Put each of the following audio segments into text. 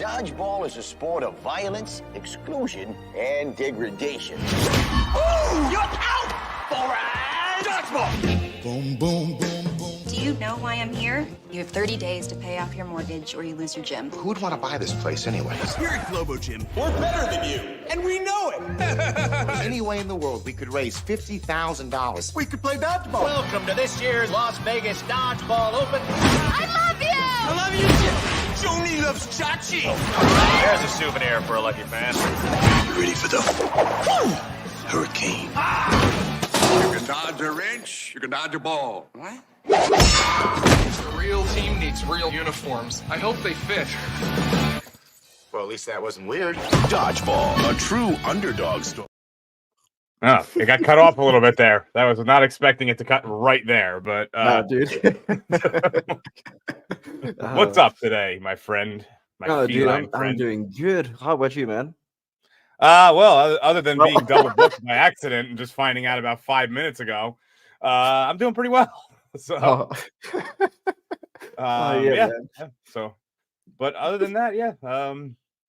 Dodgeball is a sport of violence, exclusion, and degradation. Ooh, you're out for a dodgeball! Boom, boom, boom, boom. Do you know why I'm here? You have 30 days to pay off your mortgage or you lose your gym. Who'd want to buy this place anyways? Here at Globo Gym, we're better than you, and we know it. Any way in the world we could raise $50,000. We could play dodgeball. Welcome to this year's Las Vegas Dodgeball Open. I love you! I love you, Jim. Joni loves Chachi. There's a souvenir for a lucky fan. You ready for the hurricane? You can dodge a wrench, you can dodge a ball. What? A real team needs real uniforms. I hope they fit. Well, at least that wasn't weird. Dodgeball, a true underdog story. Oh, it got cut off a little bit there. That was not expecting it to cut right there, but dude. What's up today, my friend? My feline friend. I'm doing good. How about you, man? Well, other than being double booked by accident and just finding out about 5 minutes ago, I'm doing pretty well. So, yeah. So, but other than that, yeah,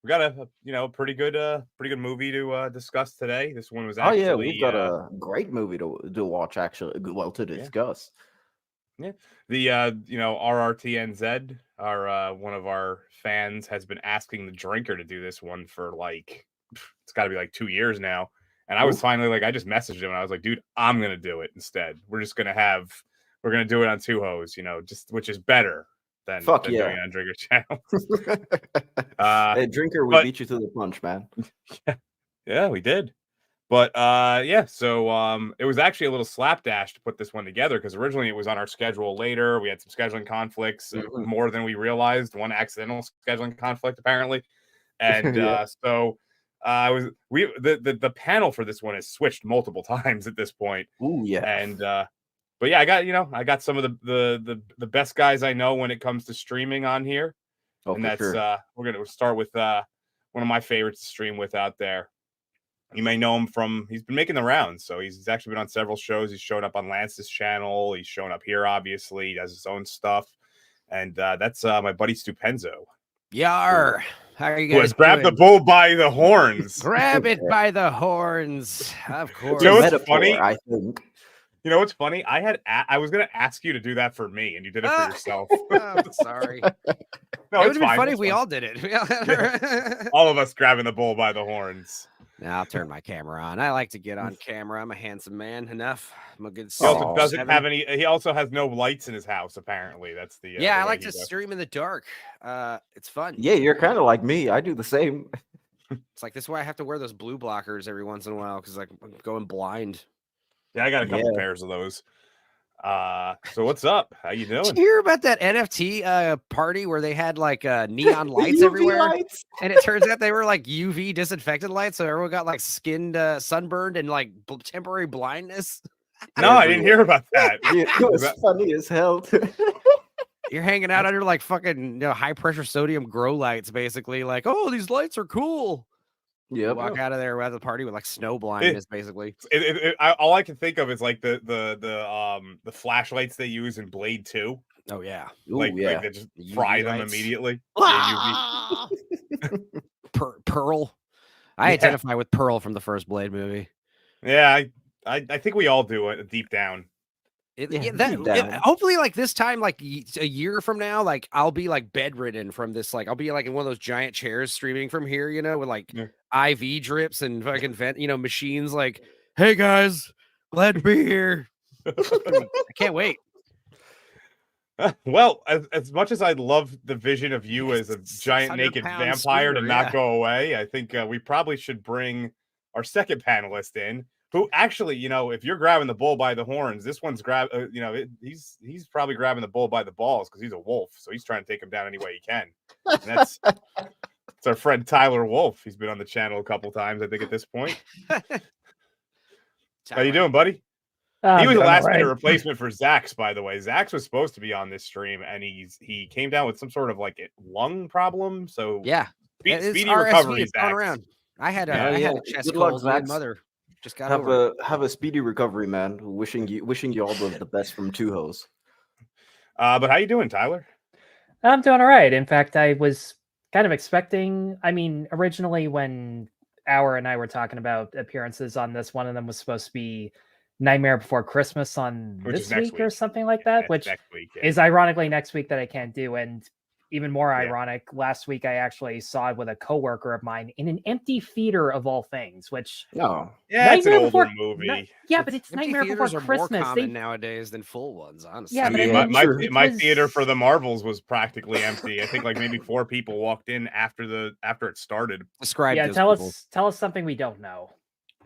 we got a pretty good movie to discuss today. This one was actually we've got a great movie to watch actually. Well, to discuss. Yeah. The RRTNZ, our one of our fans has been asking the drinker to do this one for it's got to be 2 years now. And I was finally I just messaged him and I was like, dude, I'm going to do it instead. We're going to do it on Two Hos, which is better than doing it on Drinker Channel. Hey, Drinker, we beat you to the punch, man. Yeah, we did. But so it was actually a little slapdash to put this one together because originally it was on our schedule later. We had some scheduling conflicts, more than we realized. One accidental scheduling conflict, apparently. And so the panel for this one has switched multiple times at this point. Ooh, yeah. And but yeah, I got some of the best guys I know when it comes to streaming on here. Oh, and that's sure. We're gonna start with one of my favorites to stream with out there. You may know him he's been making the rounds, so he's actually been on several shows. He's showed up on Lance's channel. He's shown up here, obviously. He does his own stuff, and that's my buddy Stupenzo. Yar. How are you guys? Who has grabbed the bull by the horns? Grab it by the horns, of course. You know what's funny? I think. You know what's funny? I was gonna ask you to do that for me, and you did it for yourself. I'm sorry. No, it would it's have been fine. funny if we all did it. All of us grabbing the bull by the horns. Now I'll turn my camera on. I like to get on camera. I'm a handsome man enough. I'm a good. He also doesn't have any. He also has no lights in his house. Apparently, that's the. Yeah, I like to stream in the dark. It's fun. Yeah, you're kind of like me. I do the same. It's this is why I have to wear those blue blockers every once in a while because I'm going blind. Yeah, I got a couple pairs of those. So what's up? How you doing? Did you hear about that NFT party where they had neon lights everywhere? Lights. And it turns out they were UV disinfectant lights, so everyone got skinned, sunburned, and temporary blindness. No, I didn't hear about that. It was funny as hell. You're hanging out under fucking high pressure sodium grow lights, basically. Oh, these lights are cool. Yeah, walk out of there at the party with snow blindness, basically. All I can think of is the flashlights they use in Blade 2. Oh yeah, they just fry them immediately. Pearl. I identify with Pearl from the first Blade movie. Yeah, I think we all do it deep down. Hopefully this time a year from now I'll be bedridden from this I'll be in one of those giant chairs streaming from here with IV drips and fucking vent machines hey guys, glad to be here. I can't wait. Well, as much as I'd love the vision of you as a giant naked vampire to not go away, I think we probably should bring our second panelist in. Who actually, if you're grabbing the bull by the horns, this one's he's probably grabbing the bull by the balls because he's a wolf, so he's trying to take him down any way he can. And that's our friend Tyler Wolf. He's been on the channel a couple times, I think, at this point. How you doing, buddy? He was the last minute replacement for Zax, by the way. Zax was supposed to be on this stream, and he came down with some sort of lung problem. So speedy recovery, Zax. I had a chest cold. My mother. Just got have a speedy recovery, man. Wishing you all the best from Two Hos. But how you doing, Tyler? I'm doing all right. In fact, I was kind of expecting. I mean, originally when Hour and I were talking about appearances on this, one of them was supposed to be Nightmare Before Christmas on Which this is next week or week. something like that, which next week, is ironically next week that I can't do. And even more ironic, last week I actually saw it with a coworker of mine in an empty theater of all things, which No. Yeah, it's an older movie. but it's Empty Nightmare Before theaters are Christmas. more common nowadays than full ones, honestly. Yeah, I but mean, I mean, my it my was- theater for the Marvels was practically empty. I think like maybe 4 people walked in after it started. Describe Yeah, those tell people. us something we don't know.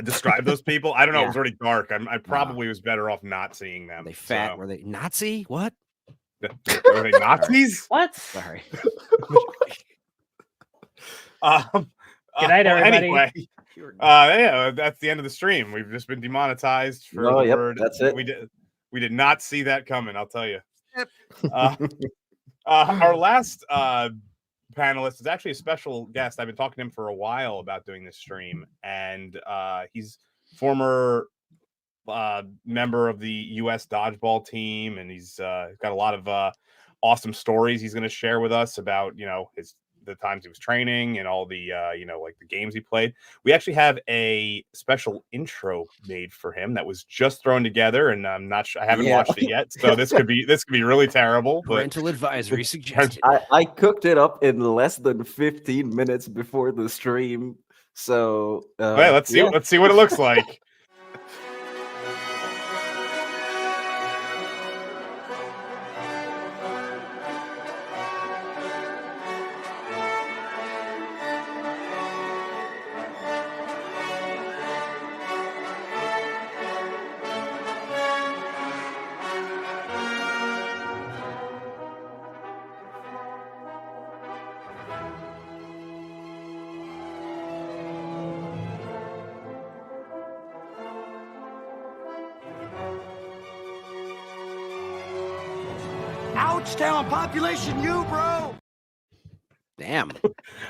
Describe those people. I don't know. It was Yeah. already dark. I probably was better off not seeing them. They fat? So. Were they Nazi? What? Were they Nazis? What? Sorry. Good night, everybody. Anyway, yeah, that's the end of the stream. We've just been demonetized for the word. That's it. We did not see that coming. I'll tell you. Our last panelist is actually a special guest. I've been talking to him for a while about doing this stream, and he's former member of the U.S. Dodgeball team, and he's got a lot of awesome stories he's going to share with us about the times he was training and all the like the games he played. We actually have a special intro made for him that was just thrown together, and I'm not sure, I haven't watched it yet, so this could be really terrible. But Parental advisory suggested. I cooked it up in less than 15 minutes before the stream. So well, let's see what it looks like. Ouchtown population, you bro. Damn.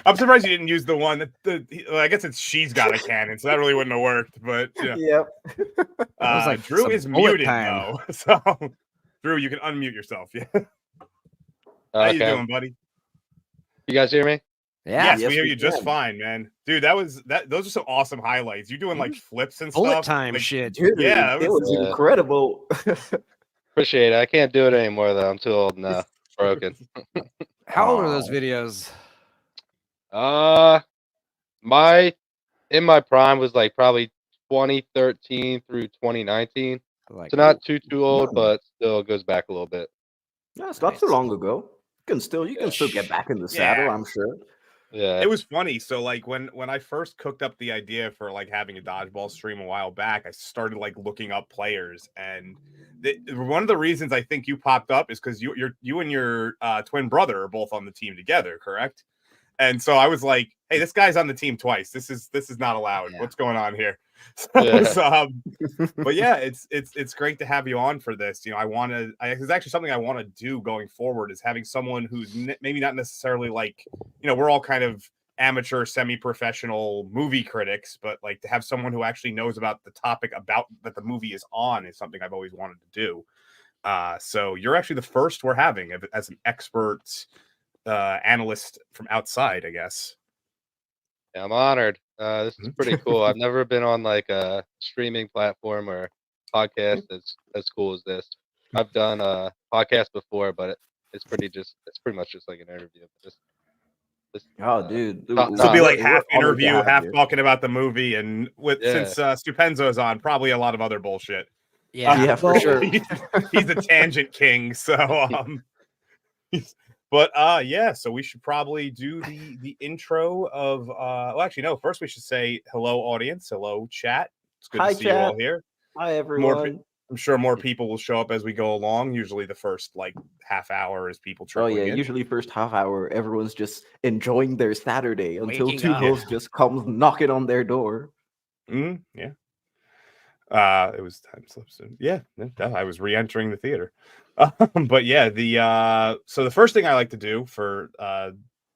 I'm surprised you didn't use the one that I guess it's She's Got a Cannon, so that really wouldn't have worked. But yeah. Like Drew is bullet muted time. though, so Drew, you can unmute yourself. Yeah. How you doing, buddy? You guys hear me? Yes, we hear you just fine, man. Dude, those are some awesome highlights. You doing like flips and Bullet stuff. time like, shit. Dude, yeah, it was incredible. Appreciate it. I can't do it anymore though. I'm too old now. Broken. How old are those videos? In my prime was like probably 2013 through 2019. Like, so not too old, but still goes back a little bit. Yeah, it's not too long ago. You can still get back in the saddle, I'm sure. Yeah, it was funny. So like when I first cooked up the idea for like having a dodgeball stream a while back, I started like looking up players, and one of the reasons I think you popped up is because you and your twin brother are both on the team together, correct? And so I was like, hey, this guy's on the team twice. This is not allowed. Yeah. What's going on here? So, but yeah, it's great to have you on for this. It's actually something I want to do going forward, is having someone who's maybe not necessarily like, we're all kind of amateur, semi-professional movie critics, but like to have someone who actually knows about the topic that the movie is on is something I've always wanted to do. So you're actually the first we're having as an expert analyst from outside, I guess. Yeah, I'm honored. This is pretty cool. I've never been on like a streaming platform or podcast as cool as this. I've done a podcast before, but it's pretty much just like an interview. Dude, this will be like half interview, half talking about the movie, and since Stupenzo is on, probably a lot of other bullshit. Yeah, for sure. He's a tangent king, so But yeah, so we should probably do the intro of well, actually no, first we should say hello audience, hello chat. It's good to see chat. you all here. Hi everyone. I'm sure more people will show up as we go along. Usually the first like half hour is people trickling in. Usually first half hour everyone's just enjoying their Saturday until Waking two up. hosts just comes knocking on their door. Yeah. It was time slips. Yeah, I was re-entering the theater. But yeah, so the first thing I like to do for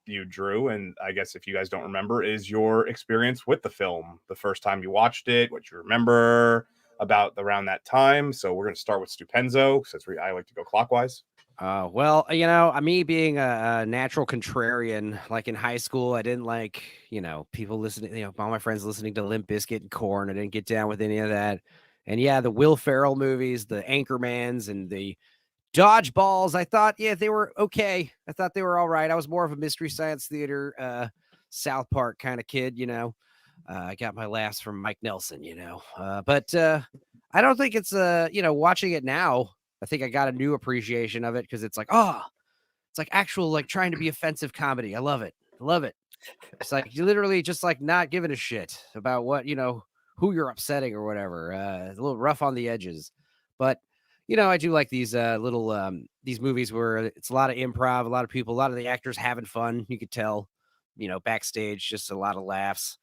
you, Drew, and I guess if you guys don't remember, is your experience with the film. The first time you watched it, what you remember, about around that time. So we're going to start with Stupenzo since I like to go clockwise. Well, me being a natural contrarian, like in high school, I didn't like, people listening, all my friends listening to Limp Bizkit and Korn. I didn't get down with any of that. And yeah, the Will Ferrell movies, the Anchormans and the Dodgeballs, I thought, they were okay. I thought they were all right. I was more of a Mystery Science Theater, South Park kind of kid, I got my laughs from Mike Nelson, but I don't think it's, watching it now, I think I got a new appreciation of it because it's like, it's like actual, like trying to be offensive comedy. I love it. I love it. It's like you literally just like not giving a shit about what, who you're upsetting or whatever. A little rough on the edges, but I do like these little these movies where it's a lot of improv, a lot of people, a lot of the actors having fun. You could tell, backstage, just a lot of laughs.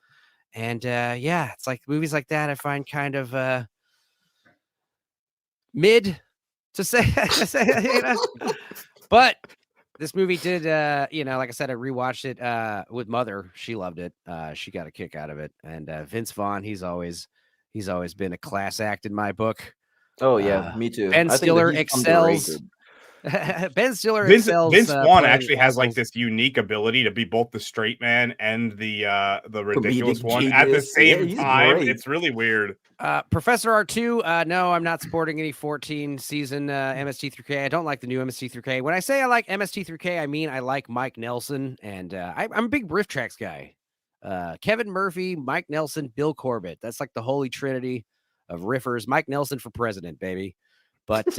And it's like movies like that I find kind of mid to say, but this movie did, like I said, I rewatched it with Mother. She loved it. She got a kick out of it. And Vince Vaughn, he's always been a class act in my book. Oh yeah, me too. Ben Stiller excels. Ben Stiller excels. Vince Vaughn actually has like this unique ability to be both the straight man and the ridiculous Comedic one genius. at the same time. Great. It's really weird. Professor R2, no, I'm not supporting any 14 season MST3K. I don't like the new MST3K. When I say I like MST3K, I mean I like Mike Nelson, and I'm a big Riff Tracks guy. Kevin Murphy, Mike Nelson, Bill Corbett. That's like the holy trinity of riffers. Mike Nelson for president, baby. But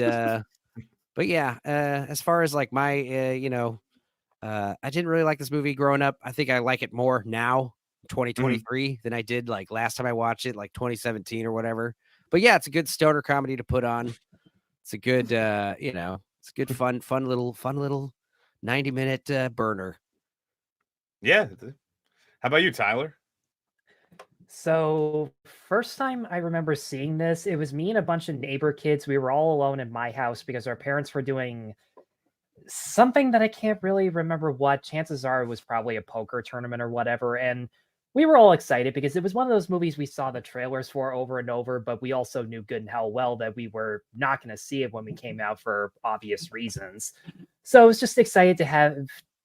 but yeah, as far as like my I didn't really like this movie growing up. I think I like it more now, 2023, than I did like last time I watched it, like 2017 or whatever. But yeah, it's a good stoner comedy to put on. It's a good it's a good fun little 90-minute burner. Yeah. How about you, Tyler? So first time I remember seeing this, it was me and a bunch of neighbor kids. We were all alone in my house because our parents were doing something that I can't really remember what. Chances are it was probably a poker tournament or whatever. And we were all excited because it was one of those movies we saw the trailers for over and over, but we also knew good and hell well that we were not going to see it when we came out for obvious reasons. So I was just excited to have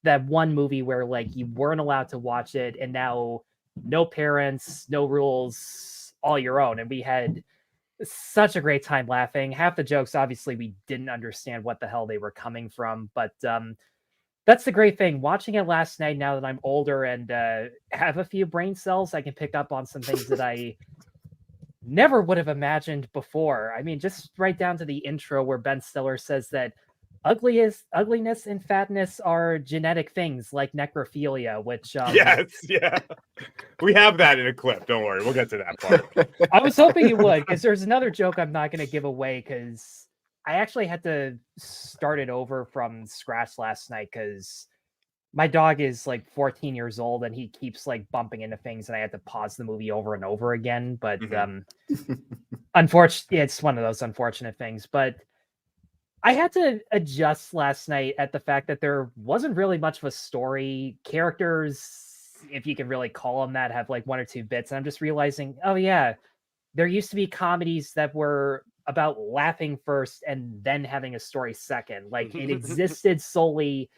that one movie where like you weren't allowed to watch it, and now no parents, no rules, all your own. And we had such a great time laughing. Half the jokes, obviously, we didn't understand what the hell they were coming from. But that's the great thing. Watching it last night, now that I'm older and have a few brain cells, I can pick up on some things that I never would have imagined before. I mean, just right down to the intro where Ben Stiller says that ugliness and fatness are genetic things like necrophilia, which yes, yeah, we have that in a clip. Don't worry, we'll get to that part. I was hoping you would, because there's another joke I'm not going to give away because I actually had to start it over from scratch last night because my dog is like 14 years old and he keeps like bumping into things, and I had to pause the movie over and over again. But unfortunately, it's one of those unfortunate things. But I had to adjust last night at the fact that there wasn't really much of a story. Characters, if you can really call them that, have like one or two bits. And I'm just realizing, oh yeah, there used to be comedies that were about laughing first and then having a story second. Like it existed solely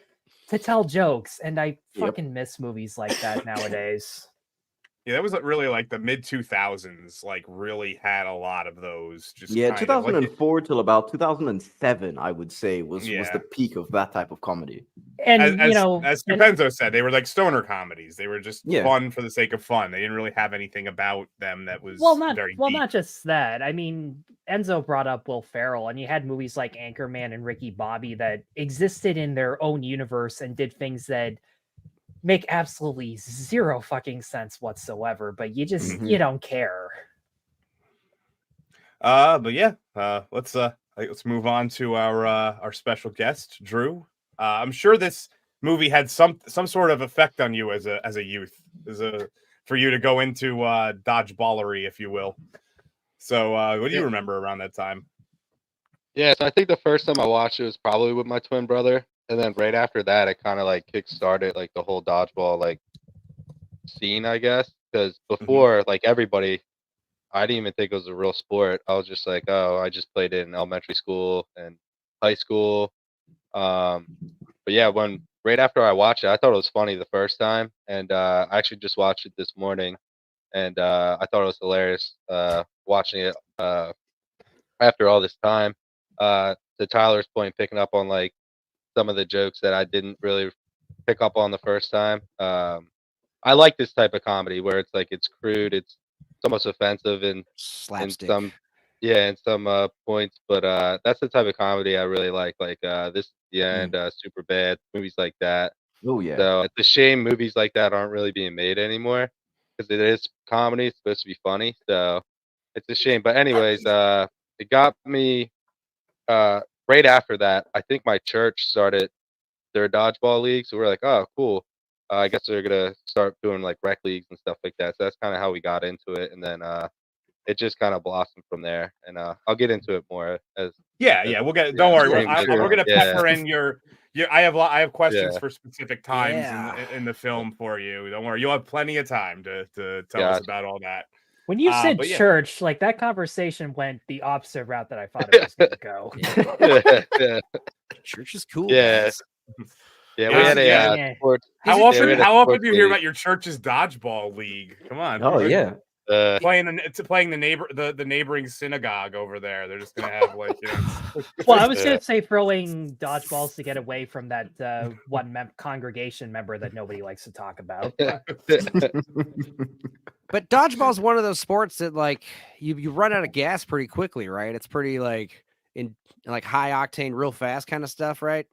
to tell jokes. And I fucking miss movies like that nowadays. Yeah, that was really like the mid 2000s, like really had a lot of those. Just 2004 till about 2007, I would say was the peak of that type of comedy. And as Stupenzo said, they were like stoner comedies. They were just fun for the sake of fun. They didn't really have anything about them that was very deep. Not just that. I mean, Enzo brought up Will Ferrell, and you had movies like Anchorman and Ricky Bobby that existed in their own universe and did things that make absolutely zero fucking sense whatsoever, but you just you don't care. But yeah, let's move on to our special guest, Drew. I'm sure this movie had some sort of effect on you as a youth, for you to go into dodgeballery, if you will. So what do you remember around that time? Yeah, so I think the first time I watched it was probably with my twin brother. And then right after that, it kind of like kick-started like the whole dodgeball like scene, I guess. Because before, like everybody I didn't even think it was a real sport. I was just like, oh, I just played it in elementary school and high school. But yeah, right after I watched it, I thought it was funny the first time, and I actually just watched it this morning, and I thought it was hilarious watching it after all this time. To Tyler's point, picking up on like some of the jokes that I didn't really pick up on the first time. I like this type of comedy where it's like it's crude, it's almost offensive in Slapstick. some in some points, but that's the type of comedy I really like this is the end, super bad movies like that. Oh yeah. So it's a shame movies like that aren't really being made anymore because it is comedy, it's supposed to be funny, so it's a shame. But anyways, it got me right after that. I think my church started their dodgeball league, so we're like, oh, cool. I guess they're gonna start doing like rec leagues and stuff like that. So that's kind of how we got into it, and then it just kind of blossomed from there. And I'll get into it more as we'll get. Don't worry, we're gonna Yeah. pepper in your. I have questions Yeah. for specific times in the film for you. Don't worry, you'll have plenty of time to tell us about all that. When you said but yeah. church, like that conversation went the opposite route that I thought it was going to go. Yeah. Church is cool. Yeah. guys. Yeah, we had a sports. How we had often a do you sports hear league. about your church's dodgeball league? Come on. Oh yeah. Playing the neighboring synagogue over there. They're just gonna have like Well, I was gonna say throwing dodgeballs to get away from that congregation member that nobody likes to talk about. But dodgeball is one of those sports that like you run out of gas pretty quickly, right? It's pretty like in like high octane, real fast kind of stuff, right?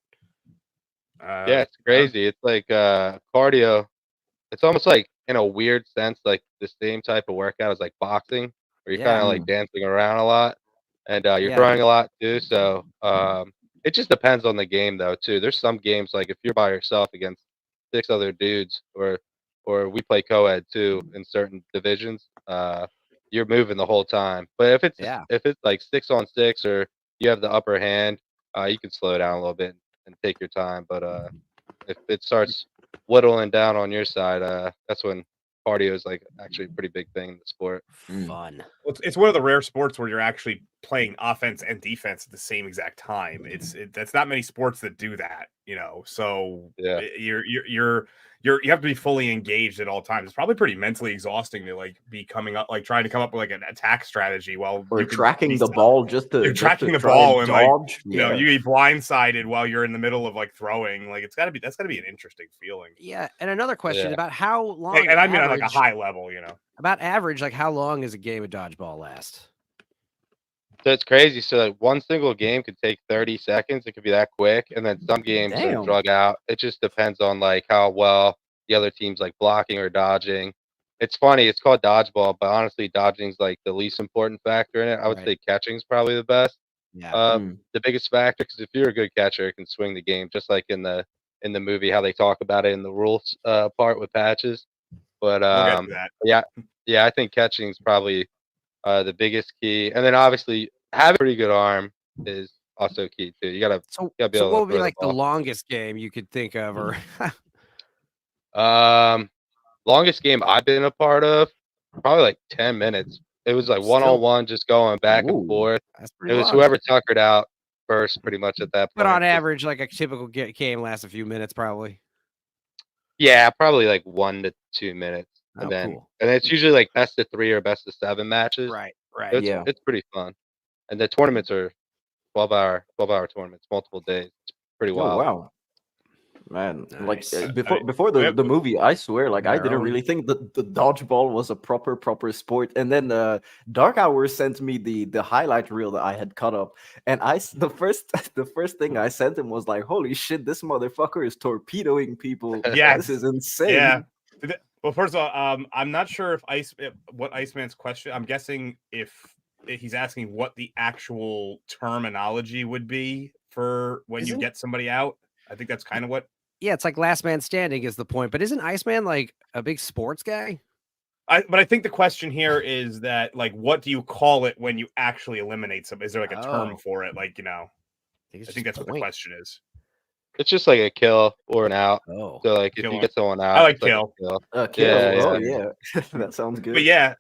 Yeah, it's crazy. It's like cardio. It's almost like in a weird sense, like the same type of workout as like boxing, where you're kind of like dancing around a lot, and you're throwing a lot too. So it just depends on the game though too. There's some games like if you're by yourself against 6 other dudes, or we play co-ed too in certain divisions, you're moving the whole time. But if it's like 6-on-6 or you have the upper hand, you can slow down a little bit and take your time. But if it starts whittling down on your side, that's when cardio is like actually a pretty big thing in the sport. Fun. It's one of the rare sports where you're actually playing offense and defense at the same exact time. That's not many sports that do that, So yeah, you have to be fully engaged at all times. It's probably pretty mentally exhausting to like be coming up, like trying to come up with like an attack strategy while you're tracking the ball you're tracking the ball and dodge. Like you get blindsided while you're in the middle of like throwing. Like that's gotta be an interesting feeling. Yeah, and another question about how long, and I mean on like a high level, about average, like how long is a game of dodgeball last? So it's crazy. So like one single game could take 30 seconds. It could be that quick. And then some games are drug out. It just depends on like how well the other team's like blocking or dodging. It's funny. It's called dodgeball, but honestly, dodging's like the least important factor in it. I would say catching's probably the best. Yeah. The biggest factor, because if you're a good catcher, it can swing the game, just like in the movie how they talk about it in the rules part with patches. But we'll get to that. yeah, I think catching's probably the biggest key, and then obviously having a pretty good arm is also key too. You gotta be able to what would be throw like the the ball. longest game you could think of, or longest game I've been a part of, probably like 10 minutes. It was like one-on-one, just going back and forth. It was whoever tuckered out first, pretty much at that point. But on average, like a typical game lasts a few minutes, probably. Yeah, probably like 1 to 2 minutes. And then cool. and it's usually like best of 3 or best of 7 matches. Right. It's pretty fun. And the tournaments are 12-hour tournaments, multiple days. It's pretty wild. Oh wow. Man, Nice. like before the movie, I swear, like I didn't really think that the dodgeball was a proper sport. And then Dark Hour sent me the highlight reel that I had cut up, and the first thing I sent him was like, "Holy shit, this motherfucker is torpedoing people! Yeah, this is insane." Yeah. Well, first of all, I'm not sure if what Iceman's question. I'm guessing if he's asking what the actual terminology would be for when you get somebody out. I think that's kind of what. Yeah, it's like last man standing is the point. But isn't Iceman like a big sports guy? But I think the question here is that like, what do you call it when you actually eliminate somebody? Is there like a term for it? Like, I think that's what the question is. It's just like a kill or an out. Oh, So like if Kill you him. get someone out, I like it's like a kill. Kill. Yeah, Oh yeah, that sounds good. But yeah,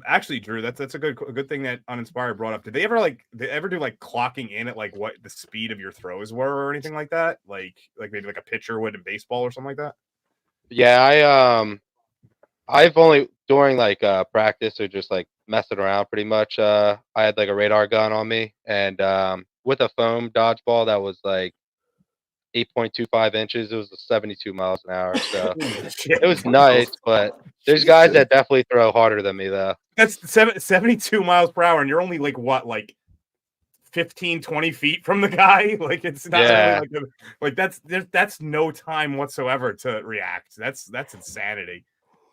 actually, Drew, that's a good thing that Uninspired brought up. Did they ever do like clocking in at like what the speed of your throws were or anything like that? Like maybe like a pitcher would in baseball or something like that? Yeah, I've only during like practice or just like messing around pretty much. I had like a radar gun on me and with a foam dodgeball that was like 8.25 inches. It was 72 miles an hour. So it was nice, but there's guys that definitely throw harder than me though. That's 72 miles per hour, and you're only like what, like 15, 20 feet from the guy? Like it's not really like that's no time whatsoever to react. That's insanity.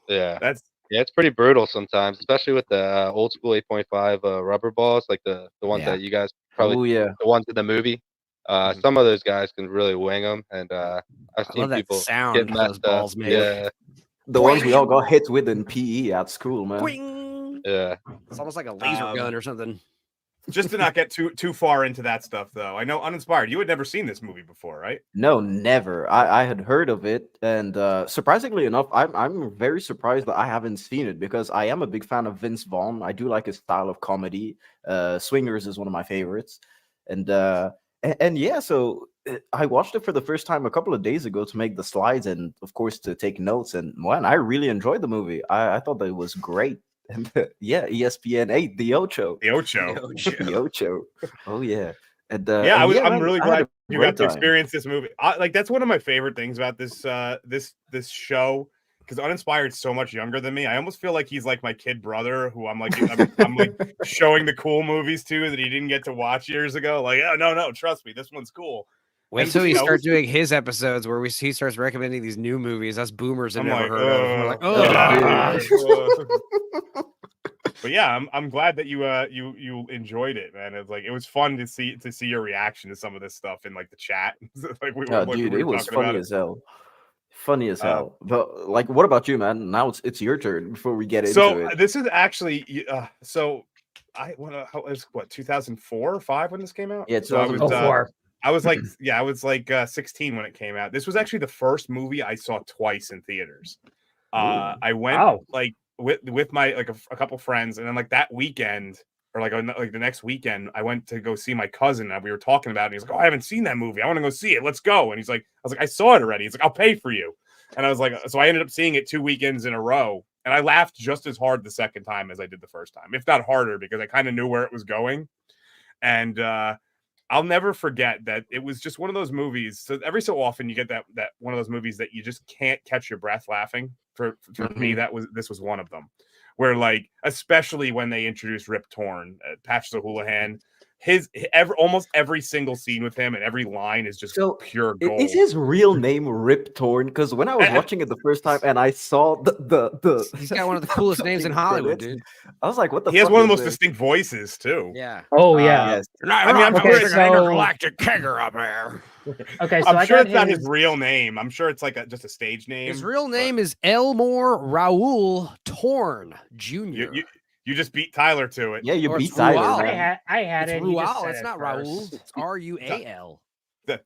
Yeah. That's it's pretty brutal sometimes, especially with the old school 8.5 rubber balls, like the ones that you guys probably the ones in the movie. Some of those guys can really wing them, and I've seen people get messed up. Yeah, the ones we all got hit with in PE at school, man. Yeah, it's almost like a laser gun or something. Just to not get too far into that stuff, though. I know Uninspired, you had never seen this movie before, right? No, never. I had heard of it, and surprisingly enough, I'm very surprised that I haven't seen it because I am a big fan of Vince Vaughn. I do like his style of comedy. Swingers is one of my favorites, and yeah, so I watched it for the first time a couple of days ago to make the slides and of course to take notes. And man, I really enjoyed the movie. I thought that it was great. And yeah, ESPN 8, the Ocho. The Ocho. Oh yeah. And yeah, and I'm really glad you got to time. experience this movie. Like that's one of my favorite things about this this show, because Uninspired's so much younger than me. I almost feel like he's like my kid brother who I'm like showing the cool movies to that he didn't get to watch years ago. Like, oh, no, trust me, this one's cool. Wait till he starts doing his episodes where he starts recommending these new movies. Us boomers have never heard of. We're like, But yeah, I'm glad that you enjoyed it, man. It's like it was fun to see your reaction to some of this stuff in like the chat. Like it was funny as hell. Funny as hell. But like, what about you, man? Now it's your turn before we get into it. So this is actually what 2004 or 5 when this came out? Yeah, so I was 2004. I was like 16 when it came out. This was actually the first movie I saw twice in theaters. I went like with my like a couple friends, and then like that weekend or like the next weekend, I went to go see my cousin, and we were talking about it. And he's like, "Oh, I haven't seen that movie. I want to go see it. Let's go." And he's like, "I was like, I saw it already." He's like, "I'll pay for you." And I was like, so I ended up seeing it 2 weekends in a row, and I laughed just as hard the second time as I did the first time, if not harder, because I kind of knew where it was going. And I'll never forget that it was just one of those movies. So every so often you get that one of those movies that you just can't catch your breath laughing. For me, this was one of them, where like, especially when they introduced Rip Torn, Patch O'Houlihan, almost every single scene with him and every line is just pure gold. Is his real name Rip Torn? Because when I was watching it the first time and I saw the he's got one of the coolest names in Hollywood, dude. I was like, what the fuck? He has one of the most distinct voices too. Yeah. Oh yeah. Yes. I'm sure it's an intergalactic kegger up there. Okay, so I'm sure got it's not his real name. I'm sure it's like just a stage name. His real name is Elmore Raoul Torn Jr. You just beat Tyler to it. Yeah, you beat Tyler. I had it's it. Rual. It's not Raoul. It's Rual.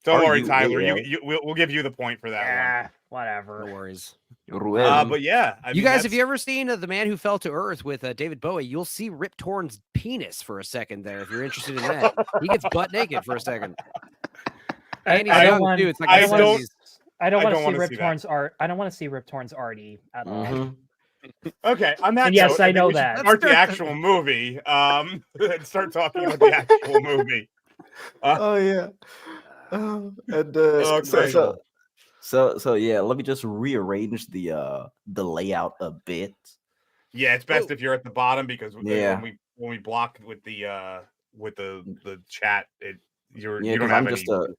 Don't worry, Tyler. We'll give you the point for that one. Yeah, whatever. No worries. But yeah, you guys, have you ever seen The Man Who Fell to Earth with David Bowie? You'll see Rip Torn's penis for a second there if you're interested in that. He gets butt naked for a second. And he's young too. It's like I don't want to see Rip Torn's art. I don't want to see Rip Torn's arty at all. Okay, on that yes, note, I know that. Start the actual movie. And start talking about the actual movie. Oh yeah. And so yeah, let me just rearrange the layout a bit. Yeah, it's best if you're at the bottom because when we block with the chat, you don't have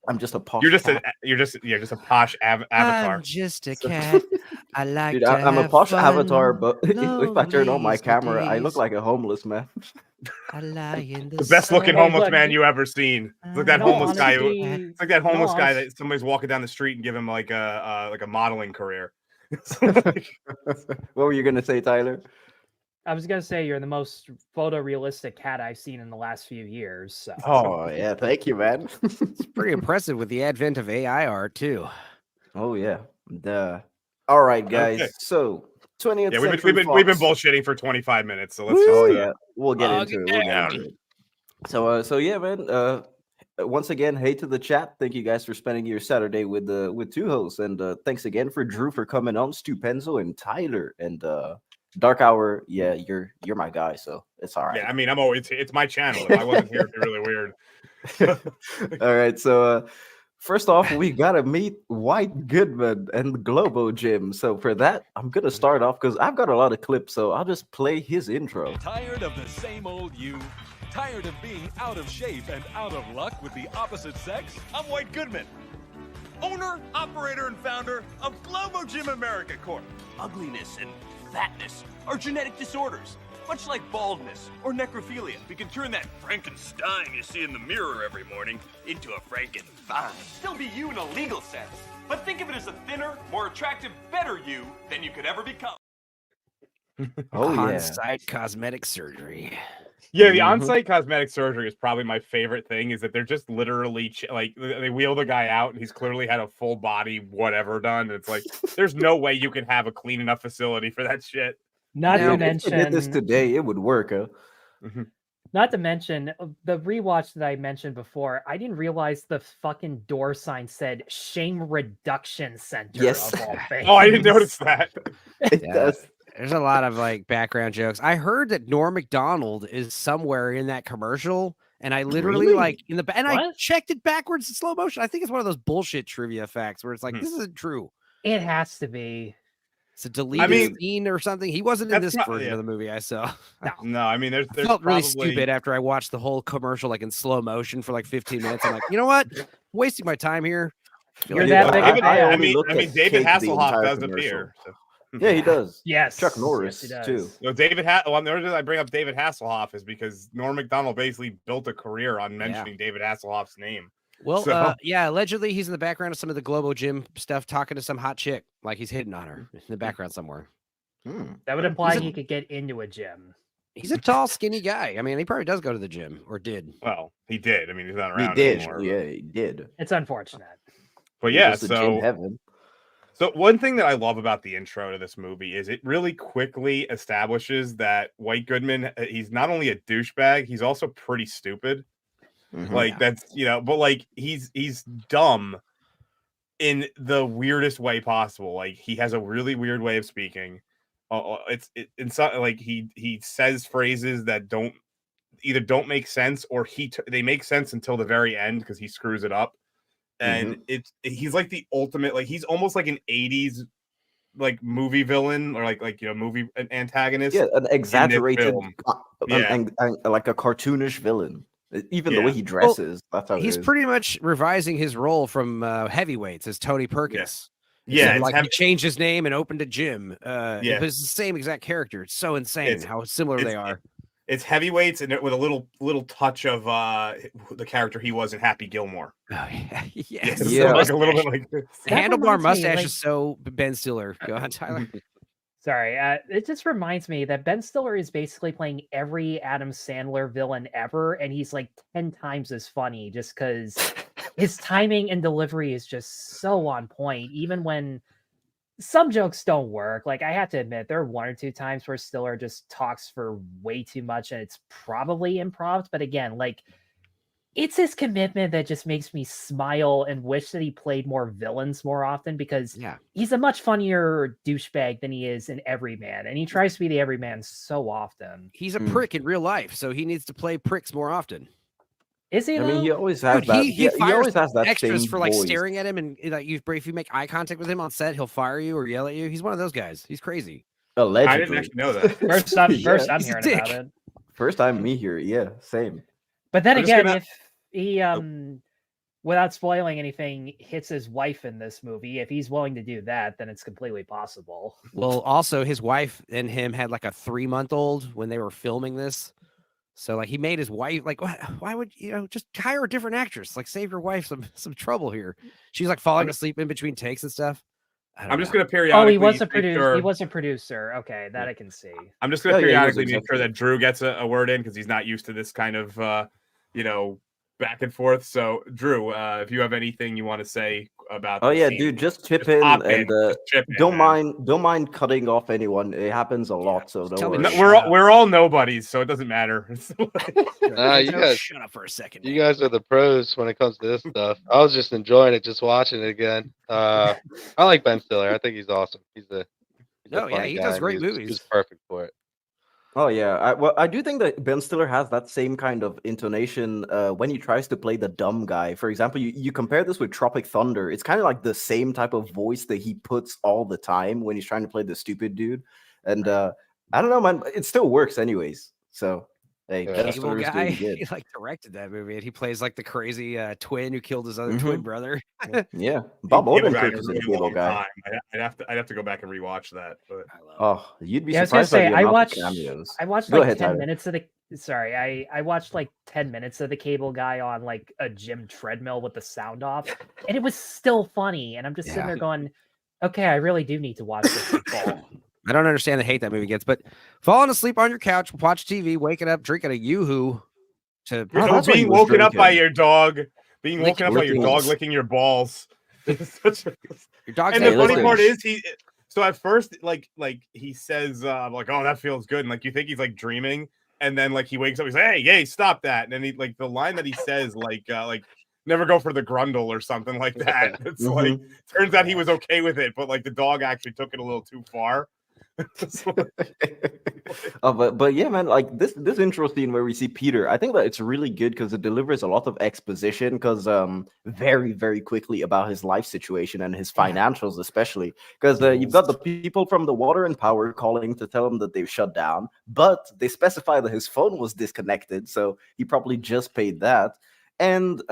I'm just a posh. You're just a posh avatar. I'm just a cat. I like. Dude, I'm a posh avatar, but if I turn on my camera, I look like a homeless man. I lie in the best looking homeless man you ever seen. It's like that homeless guy. It's like that homeless guy that somebody's walking down the street and give him like a modeling career. What were you gonna say, Tyler? I was gonna say you're the most photorealistic cat I've seen in the last few years. So. Oh yeah, thank you, man. It's pretty impressive with the advent of AI art too. Oh yeah. All right, guys. Okay. So 20th Yeah, Century we've been Fox. bullshitting for 25 minutes, so let's Oh just yeah, we'll get Bog into it it. We'll get down. into it. So yeah, man. Once again, hey to the chat. Thank you guys for spending your Saturday with two hosts, and thanks again for Drew for coming on, Stu Penzo and Tyler and Dark Hour. Yeah, you're my guy, so it's all right. Yeah, I mean, it's my channel. If I wasn't here, it'd be really weird. All right, so first off, we gotta meet White Goodman and Globo Gym. So for that, I'm gonna start off because I've got a lot of clips, so I'll just play his intro. Tired of the same old you? Tired of being out of shape and out of luck with the opposite sex? I'm White Goodman, owner, operator, and founder of Globo Gym America Corp. Ugliness and fatness are genetic disorders. Much like baldness or necrophilia, we can turn that Frankenstein you see in the mirror every morning into a Frankenfine. Still be you in a legal sense, but think of it as a thinner, more attractive, better you than you could ever become. Oh yeah, On-site cosmetic surgery. Yeah, the on-site cosmetic surgery is probably my favorite thing. Is that they're just literally like they wheel the guy out, and he's clearly had a full body whatever done. And it's like there's no way you can have a clean enough facility for that shit. Not to if mention, I did this today, it would work. not to mention the rewatch that I mentioned before. I didn't realize the fucking door sign said "Shame Reduction Center." Yes. Of all things. Oh, I didn't notice that. It does. There's a lot of like background jokes. I heard that Norm Macdonald is somewhere in that commercial, and I literally Really? like in the and I What? checked it backwards in slow motion. I think it's one of those bullshit trivia facts where it's like this isn't true. It has to be. It's a deleted scene or something. He wasn't in That's this not- version yeah. of the movie I saw. No, I mean there's I felt really probably stupid after I watched the whole commercial like in slow motion for like 15 minutes. I'm like, you know what? I'm wasting my time here. You're that big a David, fan. I mean, David Hasselhoff does commercial. appear. So. Yeah, he does. Yes, Chuck Norris yes, he does. too. No, the reason I bring up David Hasselhoff is because Norm Macdonald basically built a career on mentioning David Hasselhoff's name. Well, So- yeah, allegedly he's in the background of some of the Globo Gym stuff, talking to some hot chick, like he's hitting on her in the background somewhere. That would imply He's a- he could get into a gym. He's a tall, skinny guy. I mean, he probably does go to the gym or did. Well, he did. I mean, he's not He around did. anymore. Yeah, he did. It's unfortunate. But He yeah, goes to gym heaven. So one thing that I love about the intro to this movie is it really quickly establishes that White Goodman, he's not only a douchebag, he's also pretty stupid. Like that's, but like he's dumb in the weirdest way possible. Like he has a really weird way of speaking. Like he says phrases that don't make sense or they make sense until the very end because he screws it up. And he's like the ultimate, like he's almost like an 80s like movie villain or like movie antagonist. Yeah, an exaggerated, Yeah. like a cartoonish villain. Even the way he dresses, that's how he's it is. pretty much revising his role from Heavyweights as Tony Perkins. Yeah, So, like he changed his name and opened a gym. Yeah. But it's the same exact character. It's so insane how similar they are. It's Heavyweights and with a little touch of the character he was in Happy Gilmore. Oh yeah, Yes, Yeah. like a little bit like this. The That handlebar reminds me, mustache like- is so Ben Stiller. Go on, Tyler. Sorry, it just reminds me that Ben Stiller is basically playing every Adam Sandler villain ever, and he's like 10 times as funny just because his timing and delivery is just so on point. Even when some jokes don't work, like I have to admit, there are one or two times where Stiller just talks for way too much, and it's probably improv. But again, like it's his commitment that just makes me smile and wish that he played more villains more often because he's a much funnier douchebag than he is in Everyman. And he tries to be the Everyman so often. He's a prick in real life, so he needs to play pricks more often. Is he? I mean, though? he always has Dude, that. he He always has that extras same for like voice. staring at him, and like if you make eye contact with him on set, he'll fire you or yell at you. He's one of those guys. He's crazy. Allegedly. I didn't actually know that. First I'm He's a hearing dick. about it. First time me here. Yeah, same. But then I'm just again, gonna- if he without spoiling anything, hits his wife in this movie, if he's willing to do that, then it's completely possible. Well, also his wife and him had like a 3-month-old when they were filming this. So like he made his wife like why would just hire a different actress? Like save your wife some trouble here. She's like falling asleep in between takes and stuff. I'm just gonna Oh, periodically. he was a make producer. sure- He was a producer. Okay, that I can see. I'm just gonna Oh, yeah, he was periodically make sure executive. that Drew gets a word in because he's not used to this kind of back and forth. So Drew, if you have anything you want to say about Oh the yeah, scene, dude, just chip just in hop and just chip in, don't man. mind cutting off anyone. It happens a lot, so don't tell me worry. to No, we're all nobodies, so it doesn't matter. Nah, you guys, shut up for a second. you guys are the pros when it comes to this stuff. I was just enjoying it, just watching it again. I like Ben Stiller. I think he's awesome. He's a No, yeah, funny he guy, does and great he's movies. perfect for it. Oh yeah, I do think that Ben Stiller has that same kind of intonation when he tries to play the dumb guy. For example, you compare this with Tropic Thunder. It's kind of like the same type of voice that he puts all the time when he's trying to play the stupid dude. And I don't know, man, it still works anyways. So hey, Ben Cable Stiller is guy, doing good. he like directed that movie, and he plays like the crazy twin who killed his other twin brother. Yeah, Bob Cable Guy Odenkirk in a is a really Cable long guy. time. I'd have to go back and rewatch that. But Oh, you'd be Yeah, I was gonna surprised by say the amount of cameos. I watched Go like ahead, 10 Tyler. minutes of the sorry, I watched like 10 minutes of the Cable Guy on like a gym treadmill with the sound off, and it was still funny. And I'm just sitting there going, okay, I really do need to watch this in full. I don't understand the hate that movie gets, but falling asleep on your couch, watch TV, waking up, drinking a Yoo-Hoo to being woken up by your dog, being Lick- woken up by your dog licking- licking your balls. It's such a- Your dog's and the ate funny lunch. part is so at first like he says like, oh, that feels good, and like you think he's like dreaming, and then like he wakes up, he's like, hey, stop that, and then he like the line that he says like never go for the grundle or something like that. It's like turns out he was okay with it, but like the dog actually took it a little too far. But yeah, man, like this intro scene where we see Peter, I think that it's really good because it delivers a lot of exposition because very, very quickly about his life situation and his financials, especially because you've got the people from the water and power calling to tell him that they've shut down, but they specify that his phone was disconnected, so he probably just paid that. And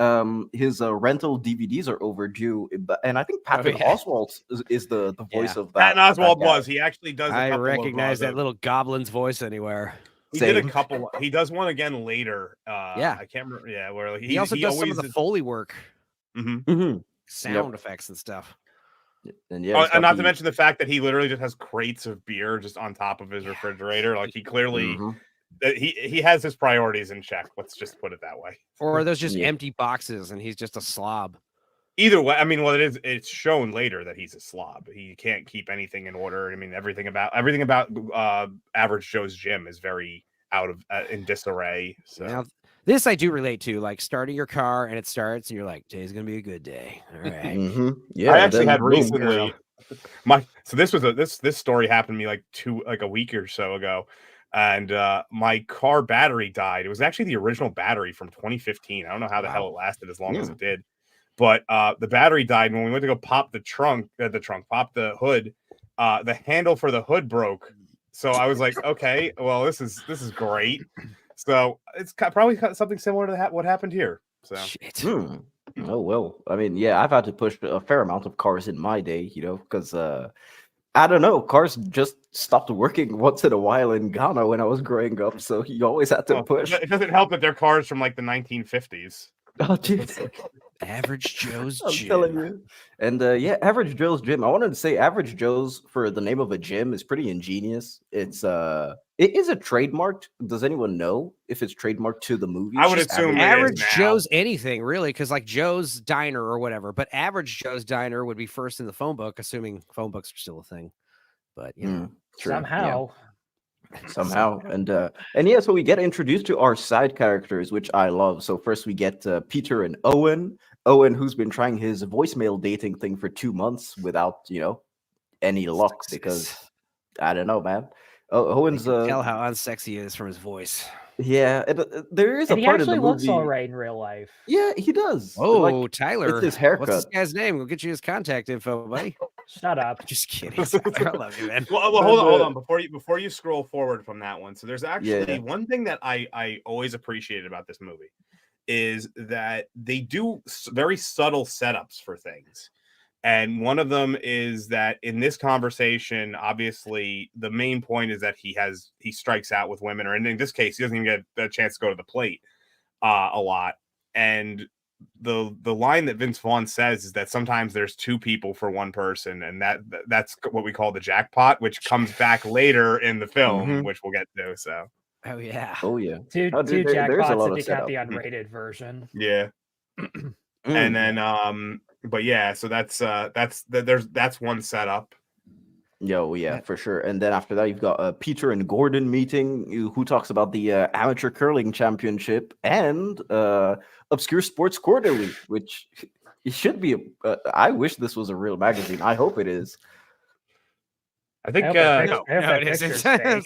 his rental DVDs are overdue, and I think Patton Oswalt is the voice of that. Patton Oswalt that guy. was. He actually does. I a couple recognize of, that little goblin's voice anywhere. He did a couple. He does one again later. Yeah, I can't remember. Yeah, where he also does some of the Foley work, sound effects and stuff. And yeah, and not to mention the fact that he literally just has crates of beer just on top of his refrigerator. Like he clearly. He has his priorities in check. Let's just put it that way. Or are those just empty boxes and he's just a slob? Either way, I mean, well, it's shown later that he's a slob. He can't keep anything in order. I mean, everything about Average Joe's gym is very out of in disarray. So now, this I do relate to, like starting your car and it starts and you're like, today's gonna be a good day. All right. Yeah, I actually had recently this story happened to me like a week or so ago. And my car battery died. It was actually the original battery from 2015. I don't know how the hell it lasted as long as it did. But the battery died. And when we went to go pop the pop the hood, the handle for the hood broke. So I was like, okay, well, this is great. So it's probably something similar to what happened here. So. Oh, well, I mean, yeah, I've had to push a fair amount of cars in my day, because I don't know. Cars just stopped working once in a while in Ghana when I was growing up, so you always had to push. It doesn't help that they're cars from like the 1950s. Oh, dude. Average Joe's I'm gym. telling you. And yeah, Average Joe's gym. I wanted to say Average Joe's for the name of a gym is pretty ingenious. It is it trademarked? Does anyone know if it's trademarked to the movie? I would assume Average Joe's anything really, because like Joe's Diner or whatever. But Average Joe's Diner would be first in the phone book, assuming phone books are still a thing. But you know, somehow. And yeah, so we get introduced to our side characters, which I love. So first we get Peter and Owen, who's been trying his voicemail dating thing for 2 months without any luck, because I don't know, man. Owen's tell how unsexy he is from his voice. Yeah, there is a part of the movie. He actually looks all right in real life. Yeah, he does. Oh, Tyler, it's his haircut. What's this guy's name? We'll get you his contact info, buddy. Shut up. Just kidding. I love you, man. Well, hold on. Before you scroll forward from that one, so there's actually one thing that I always appreciated about this movie is that they do very subtle setups for things. And one of them is that in this conversation, obviously, the main point is that he strikes out with women, or in this case, he doesn't even get a chance to go to the plate a lot. And the line that Vince Vaughn says is that sometimes there's two people for one person, and that's what we call the jackpot, which comes back later in the film, which we'll get to. So, oh yeah, two jackpots if you count the unrated version. Yeah, and then but yeah, so that's one setup. Yeah, for sure. And then after that, you've got Peter and Gordon meeting, who talks about the amateur curling championship and Obscure Sports Quarterly, which it should be. I wish this was a real magazine. I hope it is. I think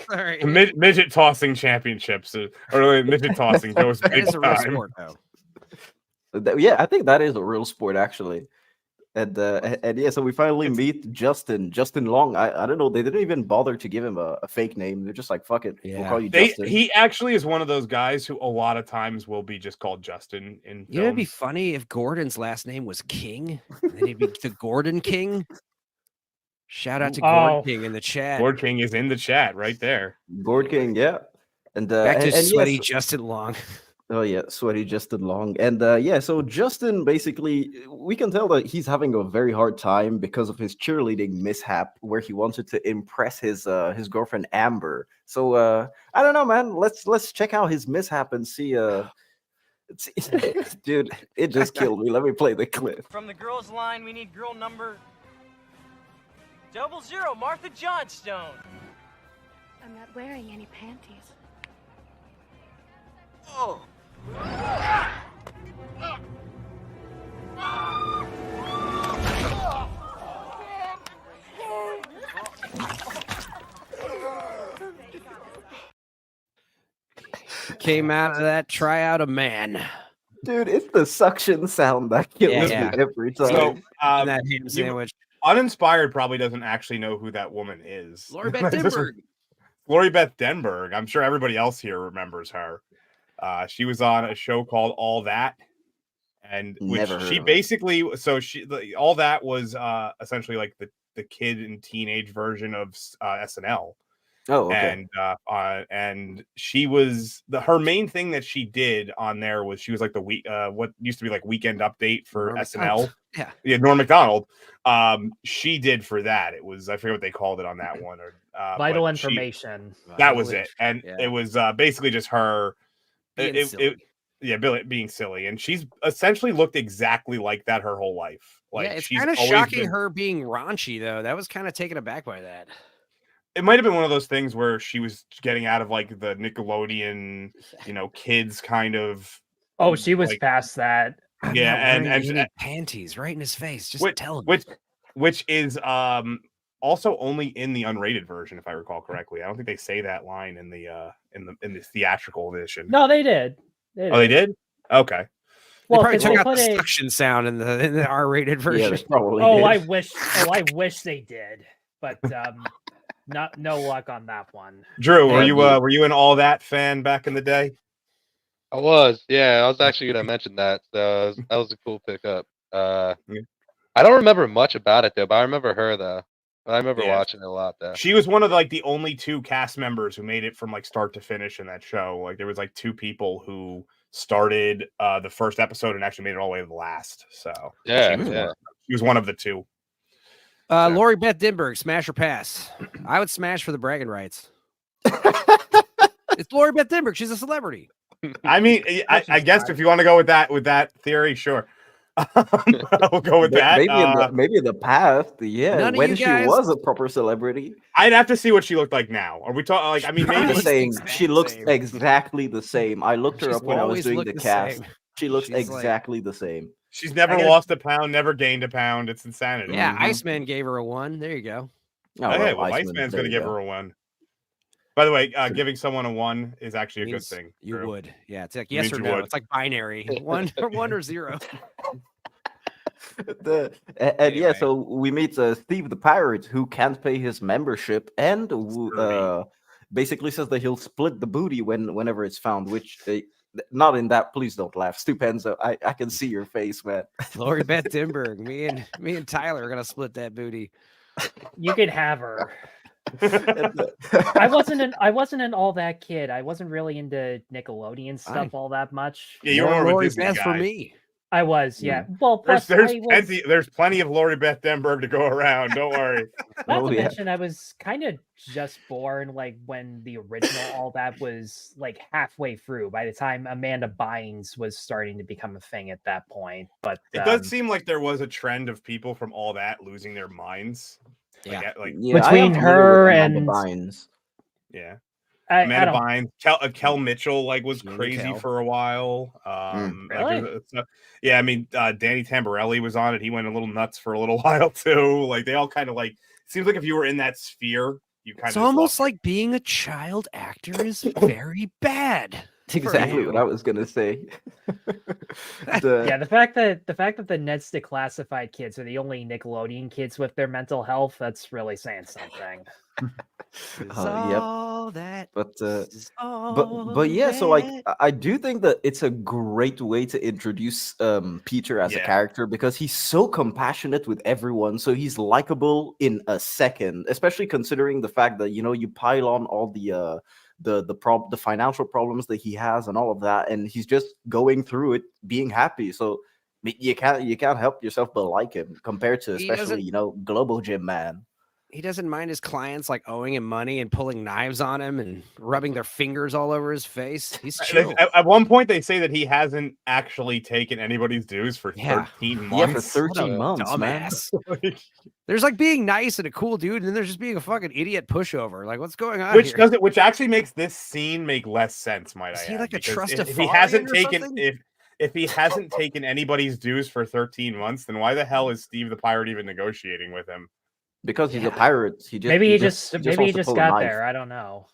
Sorry. Midget tossing championships or midget tossing goes big is a real time. sport, though. Yeah, I think that is a real sport actually. And yeah, so we finally meet Justin Long. I don't know. They didn't even bother to give him a fake name. They're just like, fuck it, we'll call you Justin. He actually is one of those guys who a lot of times will be just called Justin in You know, it'd be funny if Gordon's last name was King, and then he'd be the Gordon King. Shout out to Gord King in the chat. Gord King is in the chat right there. Gord King, yeah. And back to sweaty yes, Justin Long. Oh yeah, sweaty Justin Long. And yeah, so Justin basically, we can tell that he's having a very hard time because of his cheerleading mishap, where he wanted to impress his girlfriend Amber. So I don't know, man. Let's check out his mishap and see. Dude, it just killed me. Let me play the clip. From the girls' line, we need girl number 00, Martha Johnstone. I'm not wearing any panties. Oh. Came out of that tryout a man. Dude, it's the suction sound that kills me every time. So that ham sandwich. Uninspired probably doesn't actually know who that woman is. Lori Beth Denberg. Lori Beth Denberg. I'm sure everybody else here remembers her. She was on a show called All That, and which she basically All That was essentially like the kid and teenage version of SNL. Oh, okay. And she was her main thing that she did on there was she was like the what used to be like Weekend Update for Norm SNL. McDonald. Yeah, Norm Macdonald. She did for that. It was I forget what they called it on that one. Or Vital Information. That was it, and it was basically just her. Being silly, and she's essentially looked exactly like that her whole life. Like, yeah, it's kind of shocking her being raunchy though. That was kind of taken aback by that. It might have been one of those things where she was getting out of like the Nickelodeon, kids kind of. Oh, she was past that. Yeah, and panties right in his face. Just tell him. Which is also only in the unrated version, if I recall correctly. I don't think they say that line in the theatrical edition. No, they did. They did? Okay. Well, they probably took out the suction sound in the R-rated version. Yeah, probably did. I wish they did, but no luck on that one. Drew, were you an All That fan back in the day? I was, yeah. I was actually going to mention that. So that was a cool pickup. I don't remember much about it though, but I remember her though. I remember watching it a lot though. She was one of the only two cast members who made it from like start to finish in that show. Like there was like two people who started the first episode and actually made it all the way to the last. So she was one of the two. Lori Beth Denberg, smash or pass? I would smash for the bragging rights. It's Lori Beth Denberg. She's a celebrity. I mean, I guess if you want to go with that theory, sure. I'll go with that. Maybe in the past, when she was a proper celebrity. I'd have to see what she looked like now. Are we talking like? I mean, maybe saying she looks exactly the same. I looked her up when I was doing the cast. She looks exactly the same. She's never lost a pound, never gained a pound. It's insanity. Yeah, Iceman gave her a 1. There you go. Iceman's going to give her a 1. By the way, giving someone a 1 is actually a good thing. You would. Yeah, it's like yes or no. It's like binary. 1 or 0. So we meet Steve the Pirate, who can't pay his membership and basically says that he'll split the booty whenever it's found, which not in that. Please don't laugh, Stupenzo. I can see your face, man. Lori Beth Denberg, me and Tyler are gonna split that booty. You can have her. I wasn't an All That kid. I wasn't really into Nickelodeon stuff all that much. Yeah, you're more Lori Disney Beth guy. for me. I was, yeah. Well, There's plus I was, there's plenty of Lori Beth Denberg to go around. Don't worry. not to mention I was kind of just born like when the original All That was like halfway through. By the time Amanda Bynes was starting to become a thing at that point, but It does seem like there was a trend of people from All That losing their minds. Yeah, between her and Bynes. Yeah. I Amanda don't. Bynes, Kel Mitchell, like was Gina crazy Kel. for a while. Really? Yeah, I mean, Danny Tamborelli was on it. He went a little nuts for a little while too. Like they all kind of like. Seems like if you were in that sphere, you kind of. It's almost like being a child actor is very bad. Exactly what I was gonna say. Yeah, the fact that the Ned's Declassified kids are the only Nickelodeon kids with their mental health, that's really saying something. Yep. But yeah, so like I do think that it's a great way to introduce Peter as a character because he's so compassionate with everyone, so he's likable in a second, especially considering the fact that you pile on all the financial problems that he has and all of that, and he's just going through it being happy. So you can't help yourself but like him compared to especially Globo Gym man. He doesn't mind his clients like owing him money and pulling knives on him and rubbing their fingers all over his face. He's chill. At one point, they say that he hasn't actually taken anybody's dues for 13 months. Yeah, for 13 months, man. There's like being nice and a cool dude, and then there's just being a fucking idiot pushover. Like, what's going on here? Which actually makes this scene make less sense, might I add. Is he like a If he trustafarian hasn't or taken something? if he hasn't taken anybody's dues for 13 months, then why the hell is Steve the Pirate even negotiating with him? Because he's a pirate. Maybe he just got there. there. I don't know.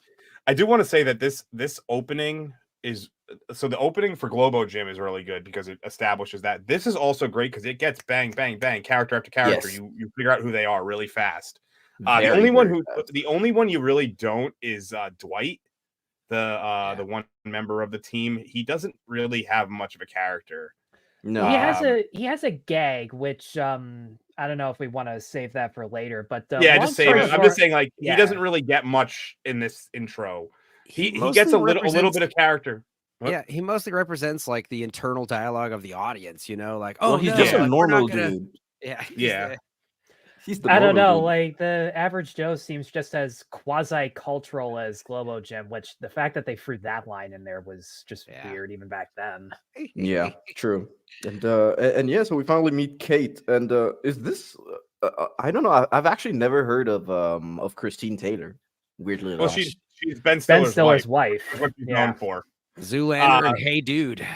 I do want to say that this opening is so the opening for Globo Gym is really good because it establishes that. This is also great because it gets bang, bang, bang, character after character. Yes. You figure out who they are really fast. Very, The only one you really don't is Dwight, the one member of the team. He doesn't really have much of a character. No, he has a gag, which I don't know if we want to save that for later, but just save it. I'm just saying, like he doesn't really get much in this intro. He gets a little bit of character. What? Yeah, he mostly represents like the internal dialogue of the audience, like, well, he's just a normal dude. Yeah, he's the I don't know, dude. like the average Joe seems just as quasi-cultural as Globo Gym, which the fact that they threw that line in there was just weird even back then. Yeah, true. And yeah, so we finally meet Kate, and is this? I don't know. I've actually never heard of Christine Taylor. Weirdly enough. Well, she's Ben Stiller's wife. What she's known for. Zoolander and Hey Dude.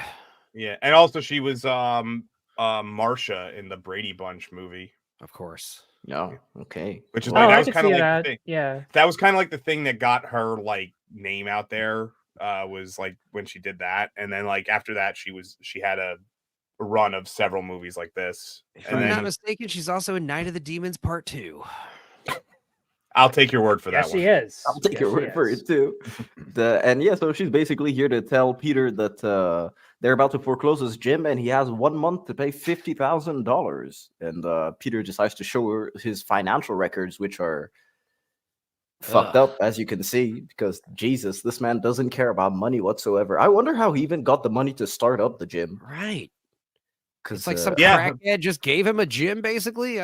Yeah, and also she was Marsha in the Brady Bunch movie. Of course. No, okay. Which is that was kind of like that. the thing. Yeah. That was kind of like the thing that got her like name out there. Was like when she did that, and then like after that, she had a run of several movies like this. If I'm not mistaken, she's also in Night of the Demons Part 2. I'll take your word for that. She is. I'll take your word for it too. And yeah, so she's basically here to tell Peter that they're about to foreclose his gym, and he has 1 month to pay $50,000. And Peter decides to show her his financial records, which are fucked up, as you can see, because Jesus, this man doesn't care about money whatsoever. I wonder how he even got the money to start up the gym. Right. Because it's like some crackhead just gave him a gym, basically.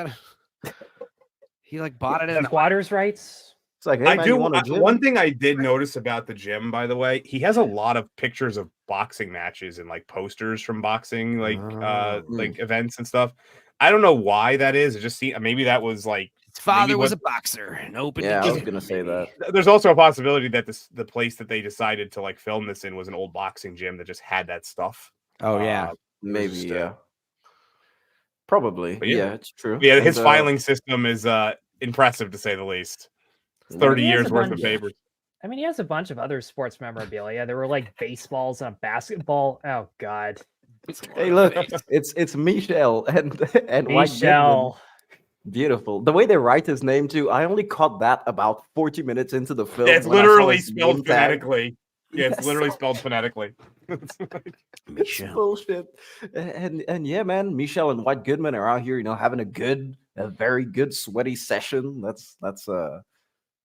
He like bought it in squatters' rights. It's like, hey, man, one thing I did notice about the gym, by the way, he has a lot of pictures of boxing matches and like posters from boxing, like events and stuff. I don't know why that is. It just maybe that was like his father was a boxer and opened. Yeah, I was gonna say that. There's also a possibility that the place that they decided to like film this in was an old boxing gym that just had that stuff. Oh yeah, maybe yeah. Probably, yeah, it's true. Yeah, his filing system is impressive to say the least. 30 years worth of papers. I mean, he has a bunch of other sports memorabilia. There were like baseballs and a basketball. Oh God! Hey, look, it's Michelle and Michelle. Beautiful. The way they write his name too. I only caught that about 40 minutes into the film. Yeah, it's literally spelled phonetically. Yeah, it's literally spelled phonetically. It's bullshit. And yeah, man, Michelle and White Goodman are out here, having a very good sweaty session. That's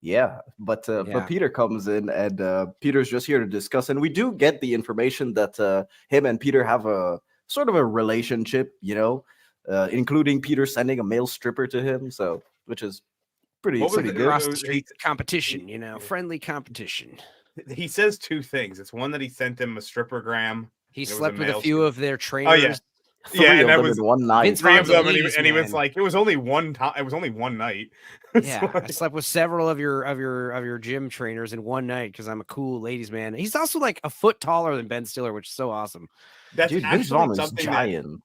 yeah. But Peter comes in, and Peter's just here to discuss, and we do get the information that him and Peter have a sort of a relationship, including Peter sending a male stripper to him. So, which is pretty good. Across the street competition, friendly competition. He says two things. It's one that he sent him a strippergram. He slept with a few of their trainers. Oh yeah. Three of them in one night. Vince Three of Vaughn's them, a ladies' and he was man. like, it was only one time. It was only one night. Yeah, I slept with several of your gym trainers in one night because I'm a cool ladies' man. He's also like a foot taller than Ben Stiller, which is so awesome. That's Dude, Vince Vaughn is something giant.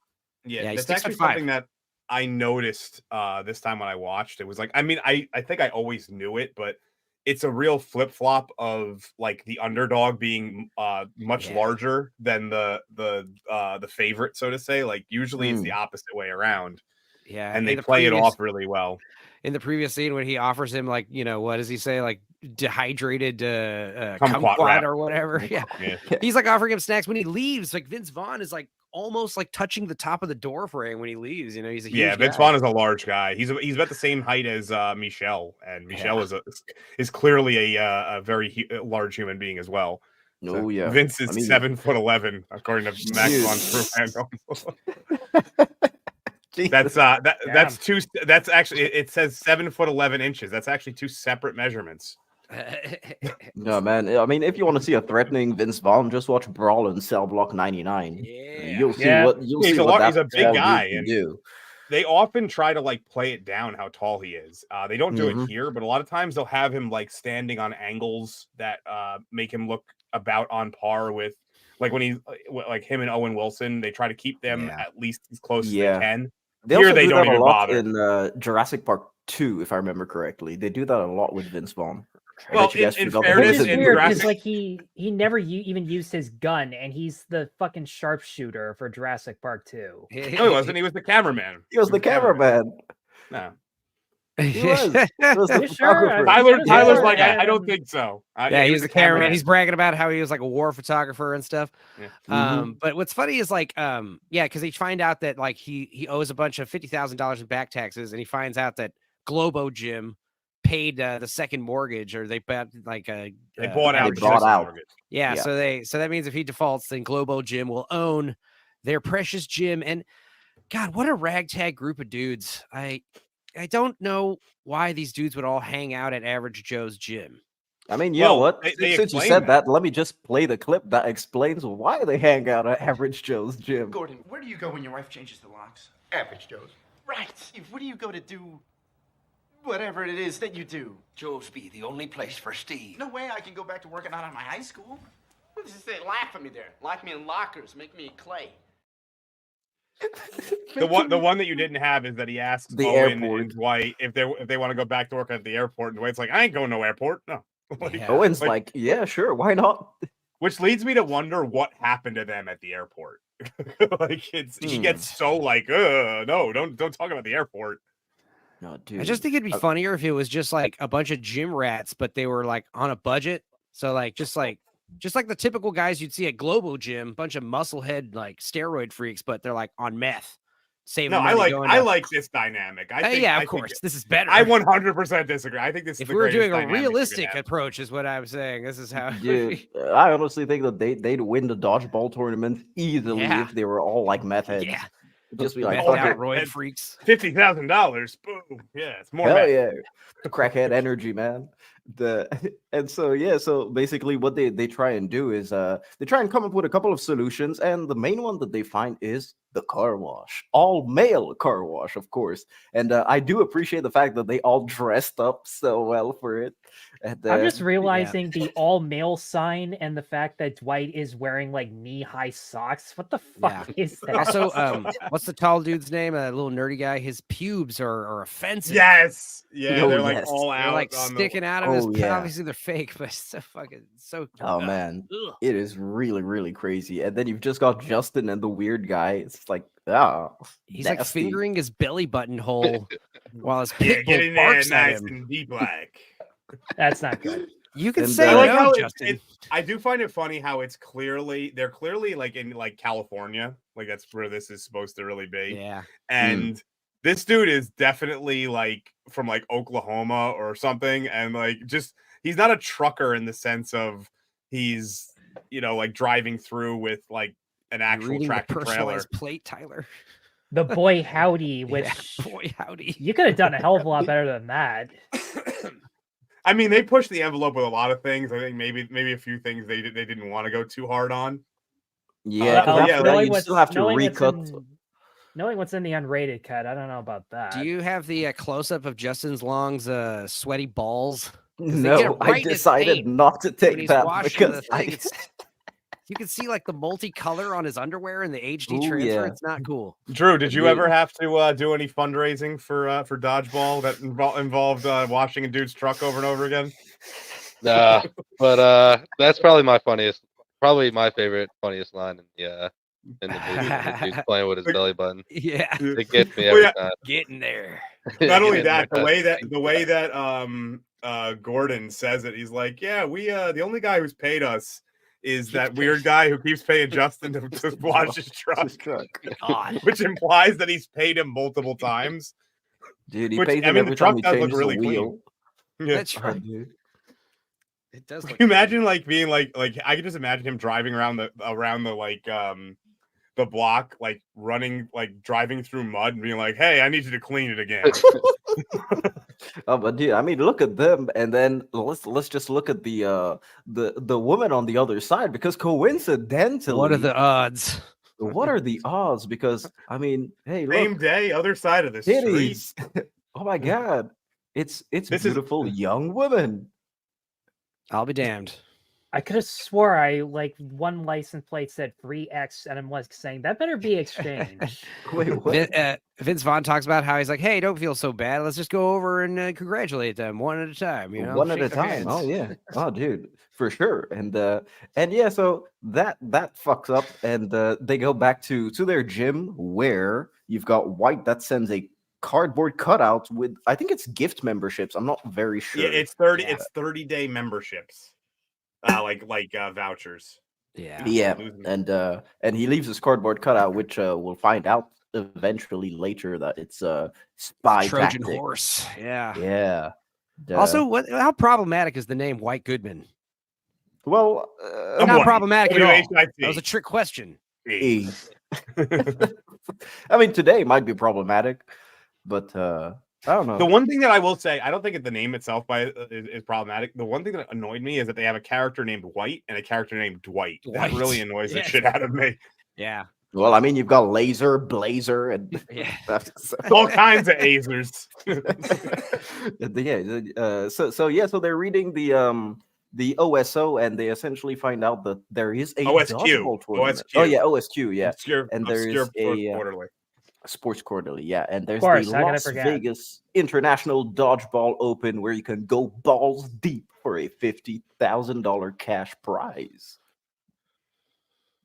that's actually something that I noticed this time when I watched. It was like, I mean, I think I always knew it, but it's a real flip flop of like the underdog being much larger than the favorite, so to say. Like usually it's the opposite way around. Yeah, and they play it off really well. In the previous scene, when he offers him like, what does he say, like dehydrated kumquat or whatever? Yeah. He's like offering him snacks when he leaves. Like Vince Vaughn is like almost like touching the top of the door frame when he leaves. He's a huge Vince Vaughn is a large guy. He's about the same height as Michelle, and Michelle is clearly a very large human being as well. Oh yeah, Vince is 7'11" according to Max von Proof. That's two. That's actually, it says 7'11". That's actually two separate measurements. No, man. I mean, if you want to see a threatening Vince Vaughn, just watch Brawl in Cell Block 99. You'll see what he's a big guy, and do. They often try to like play it down how tall he is. They don't do it here, but a lot of times they'll have him like standing on angles that make him look about on par with, like when he's like him and Owen Wilson. They try to keep them at least as close as they can. Here they don't even bother. In Jurassic Park 2, if I remember correctly, they do that a lot with Vince Vaughn. Well, in fairness, it's weird because like he never even used his gun, and he's the fucking sharpshooter for Jurassic Park 2. No, he wasn't. He was the cameraman. He was the cameraman. No. He was the sure? Tyler's like, I don't think so. He was the cameraman. He's bragging about how he was like a war photographer and stuff. Yeah. But what's funny is like, because they find out that like he owes a bunch of $50,000 in back taxes, and he finds out that Globo Gym paid the second mortgage, or they bought like they bought out. Mortgage. Yeah, so that means if he defaults, then Globo Gym will own their precious gym. And God, what a ragtag group of dudes! I don't know why these dudes would all hang out at Average Joe's gym. I mean, what? Since you said that, let me just play the clip that explains why they hang out at Average Joe's gym. Gordon, where do you go when your wife changes the locks? Average Joe's. Right. Where do you go to do whatever it is that you do? Joe's be the only place for Steve. No way I can go back to working out at my high school. What does it say? Laugh at me there. Lock me in lockers. Make me clay. The one that you didn't have is that he asks the Owen airport. and Dwight if they want to go back to work at the airport, and Dwight's like, I ain't going no airport. No. Owen's like, yeah, sure, why not? Which leads me to wonder what happened to them at the airport. Like he gets so like, no, don't talk about the airport. No, dude. I just think it'd be funnier if it was just like a bunch of gym rats, but they were like on a budget. So like just like the typical guys you'd see at Globo Gym, bunch of musclehead like steroid freaks, but they're like on meth. I like this dynamic. Of course, this is better. I 100% disagree. I think this is if the we were doing a dynamic realistic approach, is what I'm saying. This is how. Dude, I honestly think that they'd win the dodgeball tournament easily if they were all like meth heads. Yeah. Just be like, roid freaks. $50,000. Boom. Yeah, it's more. Hell yeah, crackhead energy, man. So basically what they try and do is they try and come up with a couple of solutions, and the main one that they find is the car wash, all male car wash, of course. And I do appreciate the fact that they all dressed up so well for it. And, I'm just realizing the all male sign and the fact that Dwight is wearing like knee-high socks. What the fuck is that? Also, what's the tall dude's name? A little nerdy guy. His pubes are offensive. Yes. Yeah, they're like all out. They're like sticking out of his. Obviously, they're fake, but it's so fucking so. Oh man, it is really, really crazy. And then you've just got Justin and the weird guy. It's like, he's like fingering his belly button hole while his pit get bull in there barks at nice him. and deep like. That's not good. You can And, say I like no, how Justin. I do find it funny how they're clearly like in like California, like that's where this is supposed to really be. Yeah, and this dude is definitely like from like Oklahoma or something, and like just he's not a trucker in the sense of he's like driving through with like an actual reading the tractor trailer. personalized plate, Tyler. The boy howdy, which boy howdy. You could have done a hell of a lot better than that. I mean, they pushed the envelope with a lot of things. I think maybe a few things they didn't want to go too hard on. Yeah, you still have to recut. Knowing what's in the unrated cut, I don't know about that. Do you have the close-up of Justin Long's sweaty balls? No, I decided not to take that because you can see like the multicolor on his underwear in the HD transfer. Yeah. It's not cool. Drew, did you ever have to do any fundraising for Dodgeball that involved washing a dude's truck over and over again? Nah, but that's probably my favorite funniest line in the movie. When the dude's playing with his belly button. Yeah, it gets me every time. Getting there. Not only that, the way that Gordon says it, he's like, "Yeah, we the only guy who's paid us is that weird guy who keeps paying Justin to wash his truck." God. Which implies that he's paid him multiple times. Dude, he pays him every time he changes the wheel. Yeah. That's right. It does. Can you imagine like being like I could just imagine him driving around the block, like running, like driving through mud and being like, "Hey, I need you to clean it again." Oh, but dude, I mean, look at them, and then let's just look at the woman on the other side, because coincidentally, What are the odds? What are the odds? Because I mean, hey, look, Same day, other side of the titties. street. Oh my God, it's beautiful young women. I'll be damned. I could have swore one license plate said 3X, and I'm like saying that better be exchanged. Wait, what? Vince Vaughn talks about how he's like, "Hey, don't feel so bad. Let's just go over and congratulate them one at a time. You know, one at shake a their time. hands." Oh yeah. Oh, dude, for sure. And yeah, so that fucks up, and they go back to their gym where you've got White that sends a cardboard cutout with, I think it's gift memberships. I'm not very sure. Yeah, it's 30. Yeah. It's 30-day memberships. Like vouchers. Yeah, and he leaves his cardboard cutout, which we'll find out eventually later that it's a spy Trojan tactic. horse. Yeah. Yeah. Also, how problematic is the name White Goodman? Well, not problematic at all. That was a trick question. I mean, today might be problematic, but I don't know. The one thing that I will say, I don't think the name itself is problematic. The one thing that annoyed me is that they have a character named White and a character named Dwight. That really annoys the shit out of me. Yeah. Well, I mean, you've got Laser, Blazer, and all kinds of Azers. So they're reading the OSO, and they essentially find out that there is a OSQ. Oh yeah, OSQ. Yeah, obscure, and there is a quarterly. Sports Quarterly, yeah, and there's course, the Las Vegas International Dodgeball Open where you can go balls deep for a $50,000 cash prize.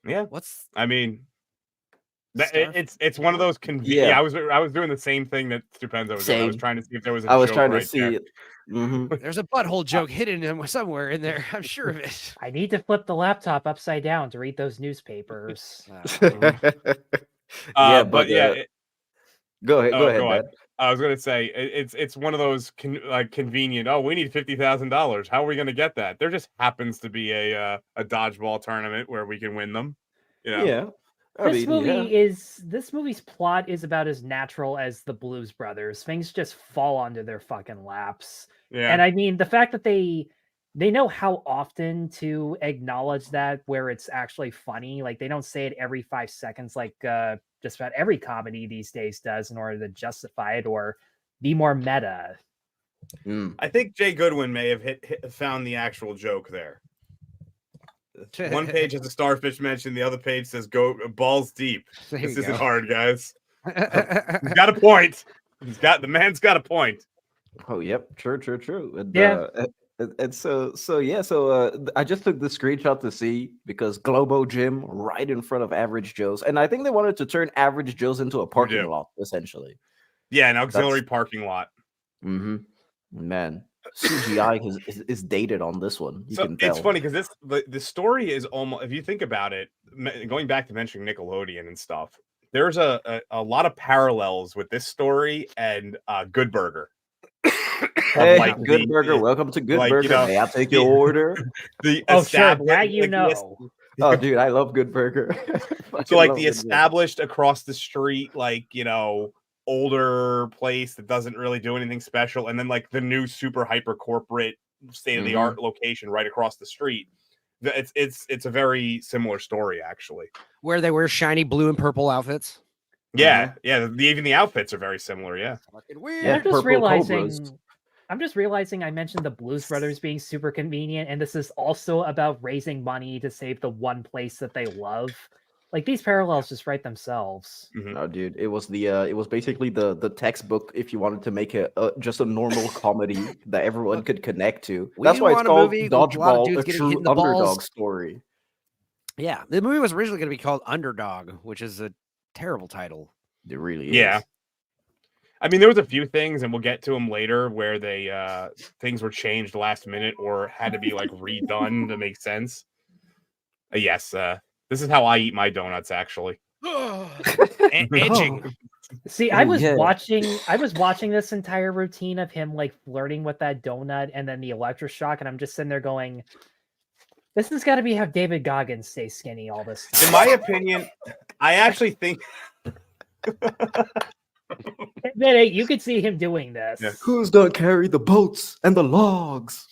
Yeah, I mean, it's one of those convenient. Yeah. I was doing the same thing that Stupenzo was doing. I was trying to see if there was. It. Mm-hmm. There's a butthole joke hidden somewhere in there. I'm sure of it. I need to flip the laptop upside down to read those newspapers. Go ahead. Go ahead. I was going to say it's one of those convenient. Oh, we need $50,000. How are we going to get that? There just happens to be a dodgeball tournament where we can win them. You know? Yeah. This movie's plot is about as natural as the Blues Brothers. Things just fall onto their fucking laps. Yeah. And I mean, the fact that they know how often to acknowledge that where it's actually funny. Like they don't say it every 5 seconds, like just about every comedy these days does in order to justify it or be more meta. I think Jay Goodwin may have found the actual joke there. One page has a starfish mention, the other page says "Go balls deep." This isn't hard, guys. He's got a point. The man's got a point. Oh, yep, true. And, yeah. And so I just took the screenshot to see, because Globo Gym right in front of Average Joe's, and I think they wanted to turn Average Joe's into a parking lot, essentially. Yeah, an auxiliary parking lot. Mm-hmm. Man, CGI is dated on this one. You can tell. It's funny because the story is almost, if you think about it, going back to mentioning Nickelodeon and stuff, there's a lot of parallels with this story and Good Burger. Hey, Good Burger, welcome to Good Burger. May I take your order? Sure, now you know. Oh, dude, I love Good Burger. So like the established across the street, like, you know, older place that doesn't really do anything special, and then like the new super hyper corporate state of the art location right across the street. It's a very similar story, actually. Where they wear shiny blue and purple outfits. Yeah, even the outfits are very similar. Yeah, fucking weird. Yeah, I'm just realizing I mentioned the Blues Brothers being super convenient, and this is also about raising money to save the one place that they love. Like, these parallels just write themselves. No, dude, it was basically the textbook if you wanted to make just a normal comedy that everyone could connect to. That's why it's called Dodgeball, a true underdog story. Yeah, the movie was originally going to be called Underdog, which is a terrible title. It really is. Yeah. I mean, there was a few things, and we'll get to them later, where they things were changed last minute or had to be like redone to make sense. Yes, this is how I eat my donuts, actually. Edging. See, I was watching this entire routine of him like flirting with that donut and then the electroshock, and I'm just sitting there going, "This has got to be how David Goggins stays skinny all this time." In my opinion, I actually think. You could see him doing this. Yeah. Who's gonna carry the boats and the logs?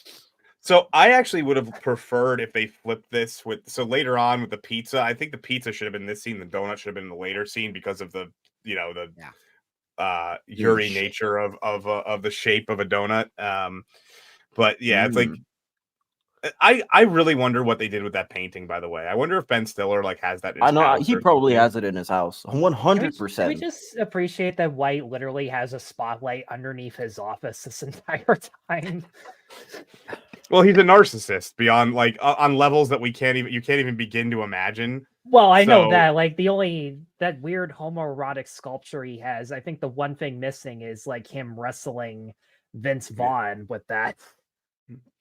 So I actually would have preferred if they flipped this so later on with the pizza. I think the pizza should have been this scene. The donut should have been in the later scene because of the Yuri nature of the shape of a donut. But yeah, it's like I really wonder what they did with that painting. By the way, I wonder if Ben Stiller like has that. In I know house he probably has it in his house. 100%. Can we just appreciate that White literally has a spotlight underneath his office this entire time? Well, he's a narcissist beyond like on levels that you can't even begin to imagine. Well, I know that, like, that weird homoerotic sculpture he has, I think the one thing missing is like him wrestling Vince Vaughn with that.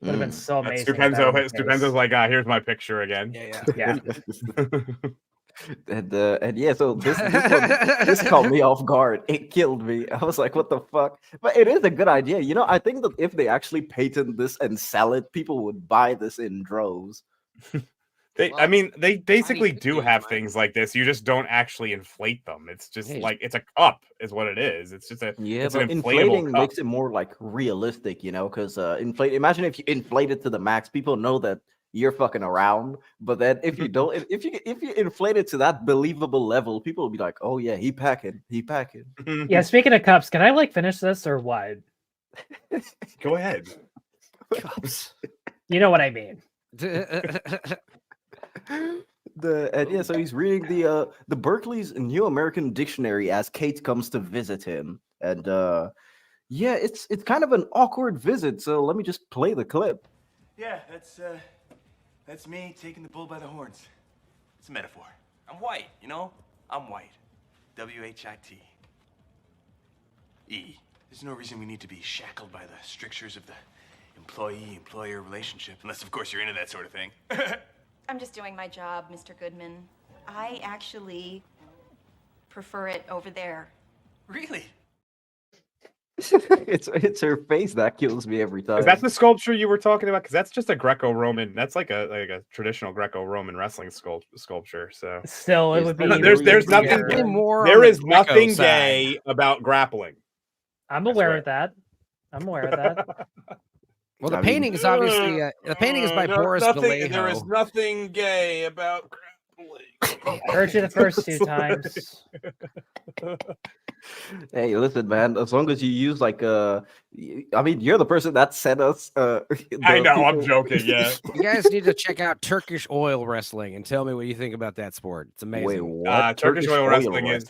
Would have been so amazing. Stupenzo's like, here's my picture again. Yeah. And yeah, so this caught me off guard. It killed me. I was like, what the fuck? But it is a good idea. You know, I think that if they actually patent this and sell it, people would buy this in droves. They basically do have things like this. You just don't actually inflate them. It's just like it's a cup, is what it is. It's just it's an inflating cup. makes it more like realistic, you know, because imagine if you inflate it to the max, people know that you're fucking around. But then if you don't, if you inflate it to that believable level, people will be like, oh yeah, he packing. Yeah, speaking of cups, can I like finish this or what? Go ahead. Cups. You know what I mean. So he's reading the Berkeley's New American Dictionary as Kate comes to visit him, and it's kind of an awkward visit. So let me just play the clip. Yeah, that's me taking the bull by the horns. It's a metaphor. I'm white, you know. I'm white. W-H-I-T. E. There's no reason we need to be shackled by the strictures of the employee-employer relationship, unless of course you're into that sort of thing. I'm just doing my job, Mr. Goodman. I actually prefer it over there. Really? It's her face that kills me every time. Is that the sculpture you were talking about? Because that's just a Greco-Roman. That's like a traditional Greco-Roman wrestling sculpture. So still, it would be. There's nothing more. There is nothing gay about grappling. I'm aware of that. Well, the painting is obviously the painting is by Boris Vallejo. There is nothing gay about grappling. Heard you the first two times. Hey, listen, man. As long as you use like I mean, you're the person that sent us. I know. I'm joking. Yeah. You guys need to check out Turkish oil wrestling and tell me what you think about that sport. It's amazing. Wait, what? Turkish oil wrestling is.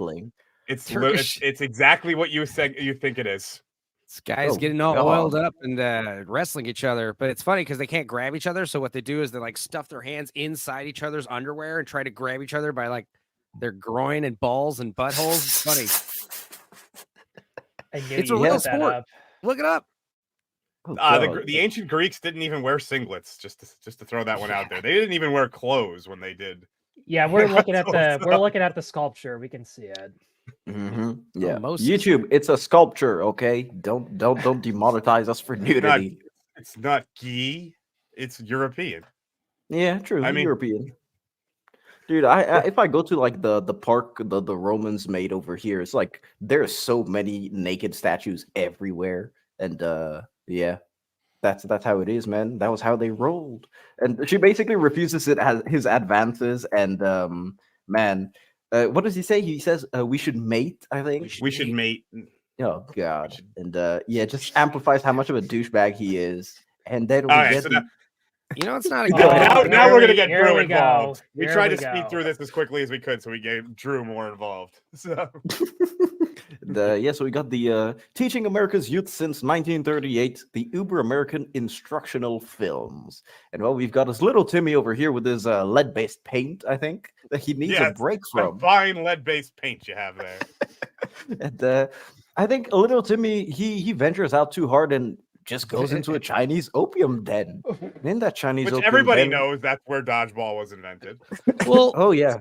It's exactly what you think it is. This guy's getting all oiled up and wrestling each other, but it's funny because they can't grab each other. So what they do is they like stuff their hands inside each other's underwear and try to grab each other by like their groin and balls and buttholes. It's funny. It's a real sport. Look it up. The ancient Greeks didn't even wear singlets. Just to throw that one out there, they didn't even wear clothes when they did. Yeah, we're looking at the sculpture. We can see it. Mm-hmm. Yeah, YouTube. It's a sculpture. Okay, don't demonetize us for nudity. It's not gay. It's European. Yeah, true. I mean, European. Dude, I if I go to like the park the Romans made over here, it's like there's so many naked statues everywhere, and yeah, that's how it is, man. That was how they rolled, and she basically refuses it as his advances, and man, what does he say? He says we should mate. I think we should mate. Oh God, and yeah, just amplifies how much of a douchebag he is, and then we All right, get so the. It's not a good now we're gonna get Drew we go. involved. We Here tried we to speed go. through this as quickly as we could, so we gave Drew more involved. So So we got the teaching America's youth since 1938, the Uber American instructional films, and well, we've got his little Timmy over here with his lead-based paint. I think that he needs a break from. Fine lead-based paint you have there. And I think a little Timmy he ventures out too hard and just goes into a Chinese opium den. In that Chinese Which opium everybody den, knows that's where dodgeball was invented. Well, oh yeah.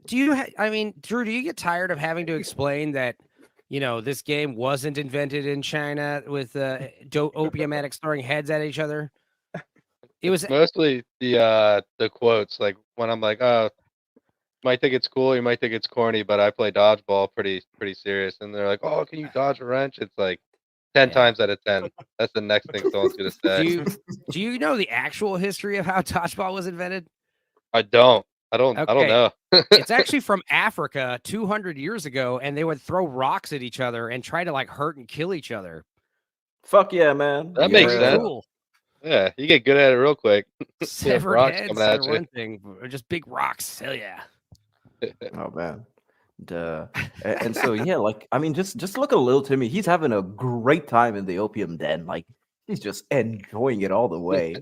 Do you? I mean, Drew, do you get tired of having to explain that? This game wasn't invented in China with opium addicts throwing heads at each other. It was mostly the quotes, like when I'm like, oh, you might think it's cool, you might think it's corny, but I play dodgeball pretty serious, and they're like, oh, can you dodge a wrench? It's like 10 times out of 10. That's the next thing someone's gonna say. Do you know the actual history of how dodgeball was invented? I don't know. It's actually from Africa 200 years ago, and they would throw rocks at each other and try to like hurt and kill each other. Fuck yeah, man. That makes sense. Cool. Yeah, you get good at it real quick. Severed rocks heads coming at are you. one thing, or just big rocks. Hell yeah. Oh man. And so yeah, like I mean, just look at little Timmy. He's having a great time in the opium den. Like he's just enjoying it all the way.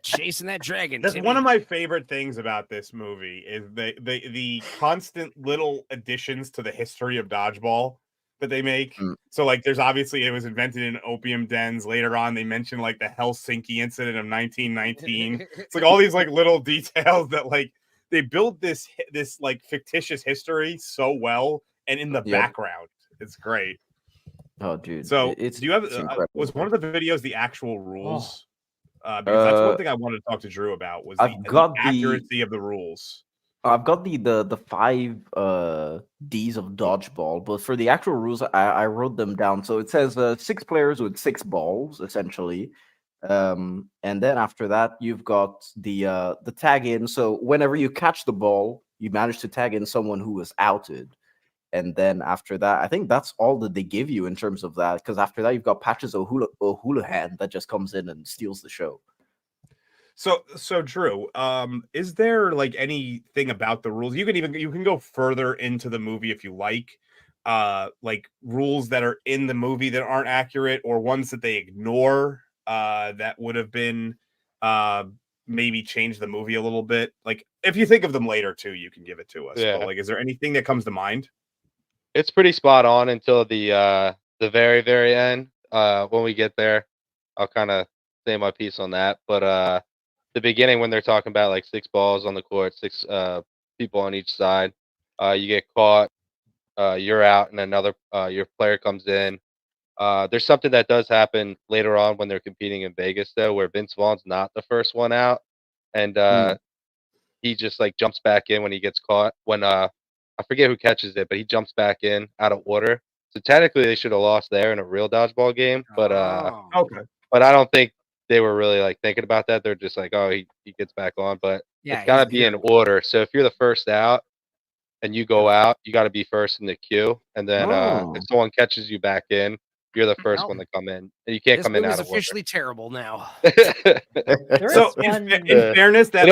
Chasing that dragon. That's Timmy. one of my favorite things about this movie is the constant little additions to the history of dodgeball that they make. So like there's obviously it was invented in opium dens. Later on they mentioned like the Helsinki incident of 1919. It's like all these like little details that like they build this like fictitious history so well and in the background. It's great. Oh dude. So it's do you have was one of the videos the actual rules? Because that's one thing I wanted to talk to Drew about was the accuracy of the rules. I've got the 5 D's of dodgeball, but for the actual rules, I wrote them down. So it says 6 players with 6 balls, essentially. And then after that, you've got the tag in. So whenever you catch the ball, you manage to tag in someone who was outed. And then after that, I think that's all that they give you in terms of that. Because after that, you've got Patches O'Houlihan that just comes in and steals the show. So Drew, is there like anything about the rules? You can go further into the movie if you like rules that are in the movie that aren't accurate or ones that they ignore that would have been maybe change the movie a little bit. Like if you think of them later too, you can give it to us. Yeah. But, like, is there anything that comes to mind? It's pretty spot on until the very, very end. When we get there, I'll kind of say my piece on that. But the beginning when they're talking about like 6 balls on the court, 6 people on each side, you get caught, you're out, and another your player comes in. There's something that does happen later on when they're competing in Vegas though, where Vince Vaughn's not the first one out, and he just like jumps back in when he gets caught. When I forget who catches it, but he jumps back in out of order. So technically they should have lost there in a real dodgeball game, but okay. But I don't think they were really like thinking about that. They're just like, oh, he gets back on, but it's gotta be in order. So if you're the first out and you go out, you got to be first in the queue, and then if someone catches you back in, you're the first one to come in, and you can't This come in out movie's of order. officially terrible now. So in fairness, that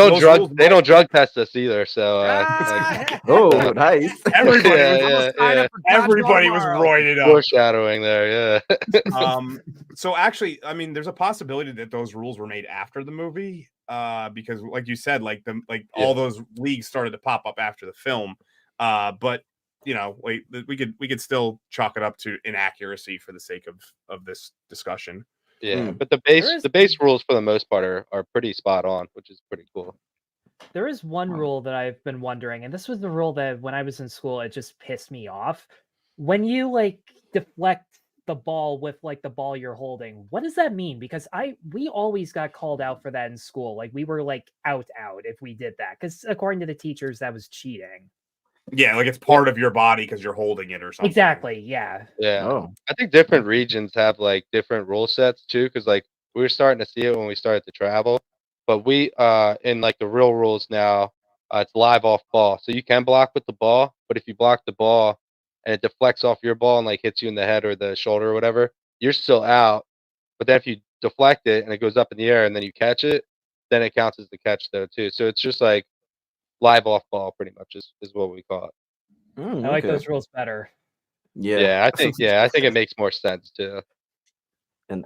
they don't drug test us either. So oh, nice. Everybody was roided up. Foreshadowing there, yeah. So actually, I mean, there's a possibility that those rules were made after the movie, because, like you said, all those leagues started to pop up after the film. But you know, we could still chalk it up to inaccuracy for the sake of this discussion. Yeah, but the base rules for the most part are pretty spot on, which is pretty cool. There is one rule that I've been wondering, and this was the rule that when I was in school, it just pissed me off. When you like deflect the ball with like the ball you're holding. What does that mean? Because we always got called out for that in school. Like we were like out if we did that, because according to the teachers, that was cheating. Yeah, like it's part of your body because you're holding it or something. Exactly. Yeah. Yeah. Oh. I think different regions have like different rule sets too, because like we were starting to see it when we started to travel. But we in like the real rules now, it's live off ball. So you can block with the ball, but if you block the ball and it deflects off your ball and like hits you in the head or the shoulder or whatever, you're still out. But then if you deflect it and it goes up in the air and then you catch it, then it counts as the catch though too. So it's just like live off ball pretty much is what we call it. I like those rules better. Yeah, I think it makes more sense too. And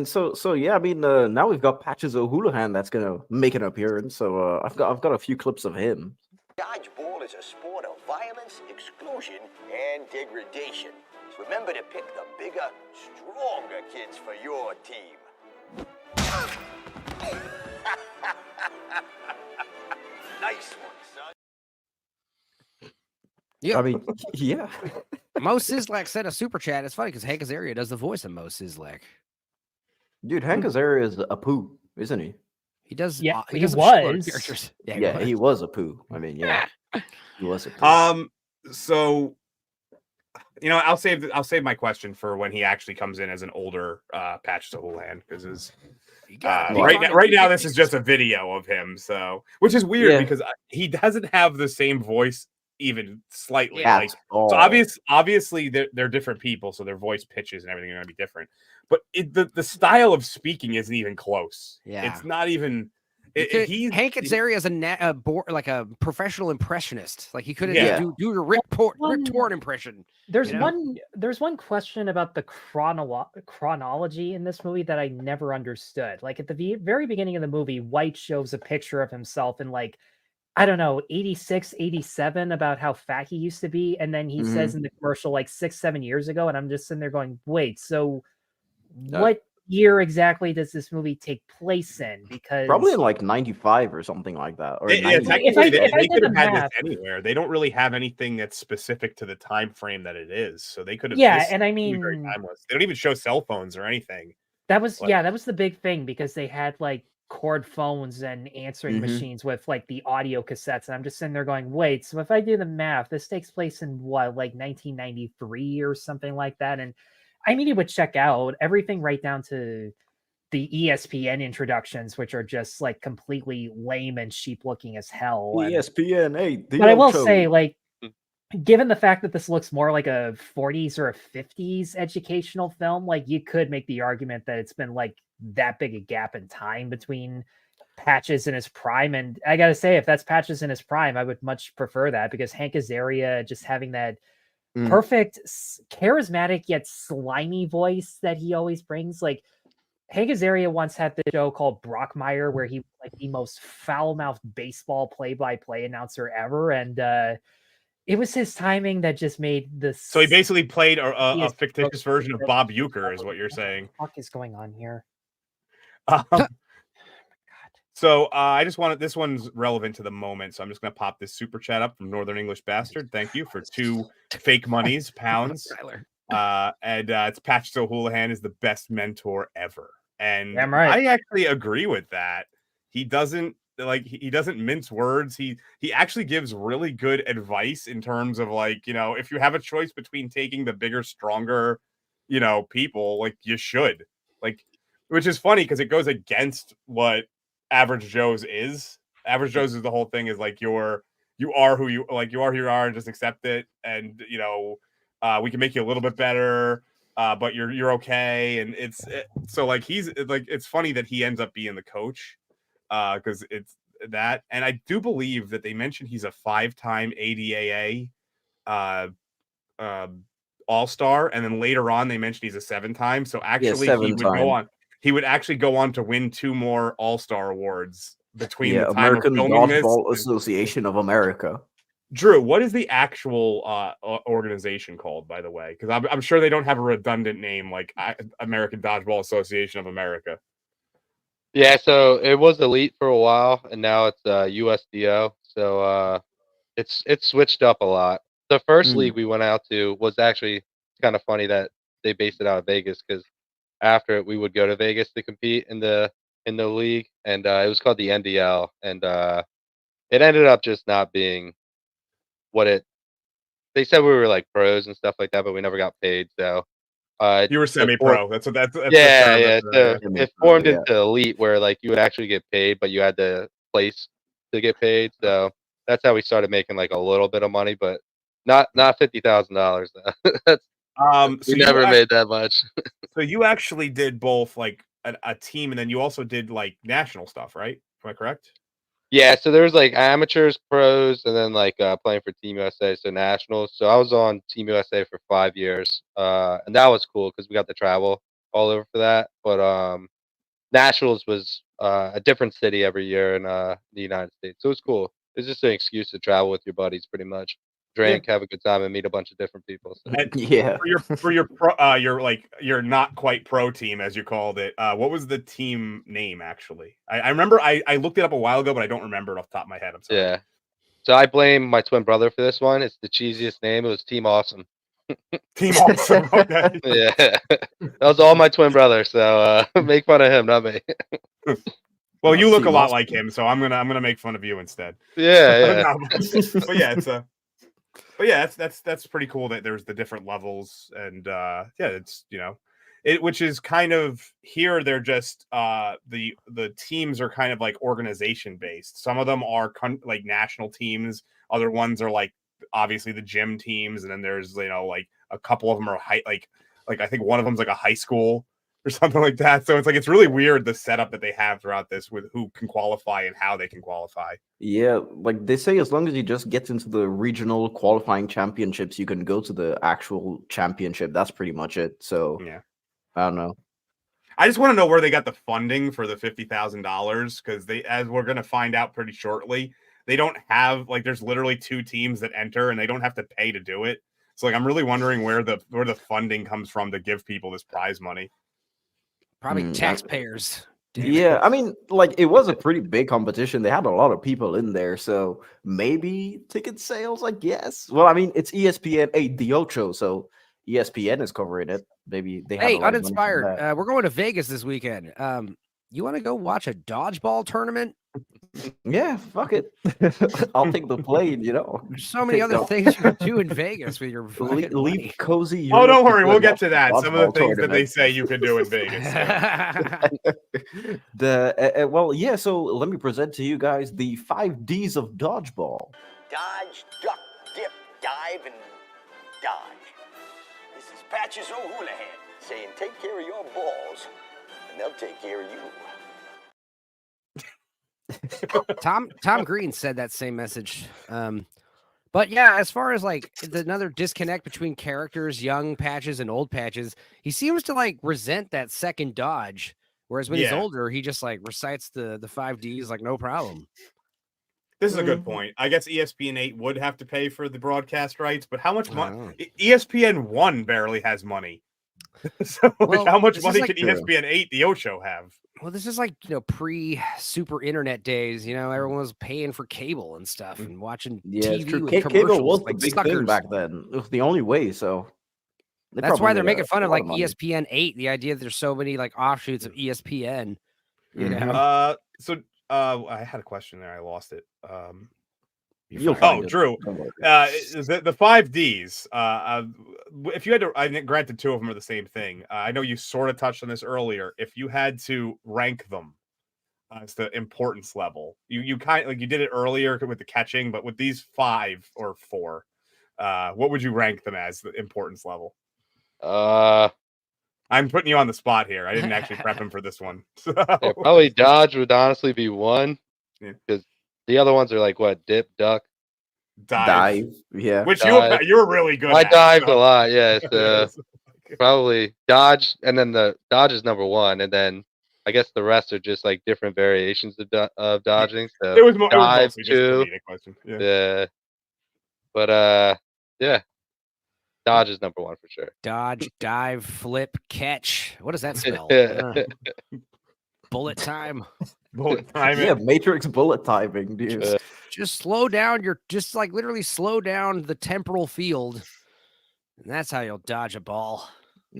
so yeah, I mean now we've got Patches O'Houlihan that's gonna make an appearance. So I've got a few clips of him. Dodgeball is a sport of violence, exclusion, and degradation. Remember to pick the bigger, stronger kids for your team. Nice one, son. Yeah. I mean, yeah. Mo Sislak sent a super chat. It's funny because Hank Azaria does the voice of Mo Sislak. Dude, Hank Azaria is a poo, isn't he? He does. Yeah, he he does a shitload of was. characters. Yeah, he was a poo. I mean, yeah, he was a poo. So, you know, I'll save my question for when he actually comes in as an older Patches O'Houlihan, because right now this is just a video of him. So, which is weird because he doesn't have the same voice even slightly. Yeah, like, so obviously they're different people, so their voice pitches and everything are going to be different. But the style of speaking isn't even close. Yeah. It's not even. Hank Azaria is like a professional impressionist. Like he couldn't do your Rip Torn impression. There's one question about the chronology in this movie that I never understood. Like at the very beginning of the movie, White shows a picture of himself in like, I don't know, 86, 87 about how fat he used to be. And then he says in the commercial like 6-7 years ago. And I'm just sitting there going, wait, so what year exactly does this movie take place in? Because probably in like 95 or something like that. Or yeah, technically, they could have had math, this anywhere. They don't really have anything that's specific to the time frame that it is. So they could have. Yeah, and I mean, very timeless. They don't even show cell phones or anything. That was that was the big thing, because they had like cord phones and answering machines with like the audio cassettes, and I'm just sitting there going, wait, so if I do the math, this takes place in what, like 1993 or something like that? And I mean, it would check out everything right down to the ESPN introductions, which are just like completely lame and cheap looking as hell. ESPN, hey, but I will say, like, given the fact that this looks more like a 40s or a 50s educational film, like you could make the argument that it's been like that big a gap in time between Patches in his prime. And I gotta say, if that's Patches in his prime, I would much prefer that, because Hank Azaria just having that perfect, charismatic yet slimy voice that he always brings. Like Hank Azaria once had this show called Brockmire, where he was like the most foul-mouthed baseball play-by-play announcer ever, and it was his timing that just made this. So he basically played a fictitious version of Bob Uecker, is what you're saying. What the fuck is going on here? So I just wanted, this one's relevant to the moment, so I'm just going to pop this super chat up from Northern English Bastard. Thank you for 2 fake monies, pounds. And it's Patches O'Houlihan is the best mentor ever. And I actually agree with that. He doesn't mince words. He actually gives really good advice in terms of, like, you know, if you have a choice between taking the bigger, stronger, you know, people, like, you should, like, which is funny because it goes against what Average Joe's is. Average Joe's is the whole thing is like you are who you are, and just accept it. And, you know, we can make you a little bit better, but you're okay. And so like he's like, it's funny that he ends up being the coach, because it's that. And I do believe that they mentioned he's a 5-time ADAA all-star, and then later on they mentioned he's a 7-time. So actually he would actually go on to win 2 more all-star awards between the time American of filming Dodgeball this. Association of America. Drew, what is the actual organization called, by the way? Because I'm sure they don't have a redundant name like American Dodgeball Association of America. Yeah, so it was Elite for a while, and now it's USDO. So it's switched up a lot. The first league we went out to was actually kind of funny that they based it out of Vegas because after it, we would go to Vegas to compete in the league, and it was called the NDL, and it ended up just not being what it. They said we were like pros and stuff like that, but we never got paid. So You were semi-pro. That's yeah, the term. yeah. So Semi-pro, it formed yeah. into elite, where like you would actually get paid, but you had to place to get paid. So that's how we started making like a little bit of money, but not $50,000. That's So we never made that much. So you actually did both like a team, and then you also did like national stuff, right? Am I correct? Yeah, so there was like amateurs, pros, and then like playing for Team USA, so nationals. So I was on Team USA for 5 years, and that was cool because we got to travel all over for that. But nationals was a different city every year in the United States, so it was cool. It was just an excuse to travel with your buddies, pretty much. Drink, have a good time, and meet a bunch of different people. So. Yeah. For your pro, your not quite pro team, as you called it. What was the team name actually? I remember I looked it up a while ago, but I don't remember it off the top of my head. I'm sorry. Yeah. So I blame my twin brother for this one. It's the cheesiest name. It was Team Awesome. Team Awesome. Okay. Yeah. That was all my twin brother. So make fun of him, not me. Well, you look a lot like him, so I'm gonna make fun of you instead. Yeah, yeah. But yeah, but yeah, that's pretty cool that there's the different levels, and yeah, it's which is kind of here. They're just the teams are kind of like organization based. Some of them are like national teams. Other ones are like obviously the gym teams, and then there's like a couple of them are like I think one of them's like a high school or something like that. So it's really weird the setup that they have throughout this with who can qualify and how they can qualify. Yeah, like they say, as long as you just get into the regional qualifying championships, you can go to the actual championship. That's pretty much it. So yeah, I don't know. I just want to know where they got the funding for the $50,000, because as we're going to find out pretty shortly, they don't have there's literally 2 teams that enter and they don't have to pay to do it. So I'm really wondering where the funding comes from to give people this prize money. Probably taxpayers. Yeah, I mean, it was a pretty big competition. They had a lot of people in there, so maybe ticket sales, I guess. Well, I mean, it's ESPN 8 The Ocho, so ESPN is covering it. Maybe they have. Hey, uninspired. We're going to Vegas this weekend. You want to go watch a dodgeball tournament? Yeah, fuck it. I'll take the plane. There's so many other things you can do in Vegas with your leave cozy. Oh, don't worry, we'll get to that. Some of the things that they say you can do in Vegas. Well, yeah. So let me present to you guys the 5 Ds of dodgeball. Dodge, duck, dip, dive, and dodge. This is Patches O'Houlihan saying take care of your balls, and they'll take care of you. Tom Green said that same message. But yeah, as far as another disconnect between characters, young Patches and old Patches, he seems to resent that second dodge. Whereas when he's older, he just recites the 5 Ds no problem. This is a good point. I guess ESPN 8 would have to pay for the broadcast rights, but how much money? ESPN 1 barely has money. So how much money can ESPN 8 The Ocho have? Well, this is pre-super internet days. Everyone was paying for cable and stuff and watching TV true. with Cable was commercials, the big thing back then. It was the only way. So that's why they're making fun of ESPN 8. The idea that there's so many offshoots of ESPN. So I had a question there. I lost it. Drew. The 5 Ds. If you had to, I granted 2 of them are the same thing. I know you sort of touched on this earlier. If you had to rank them as the importance level, you kind of you did it earlier with the catching, but with these 5 or 4, what would you rank them as the importance level? I'm putting you on the spot here. I didn't actually prep him for this one. So. Yeah, probably dodge would honestly be 1, because the other ones are what? Dip, duck, dive. Yeah, which you're really good. I dived a lot. Yeah, so probably dodge, and then the dodge is number 1, and then I guess the rest are just different variations of dodging. So it was mostly 2. just a comedic question. Yeah, but yeah. Dodge is number 1 for sure. Dodge, dive, flip, catch. What does that spell? Bullet time. Bullet time. Yeah, Matrix bullet timing, dude. Just slow down literally slow down the temporal field. And that's how you'll dodge a ball.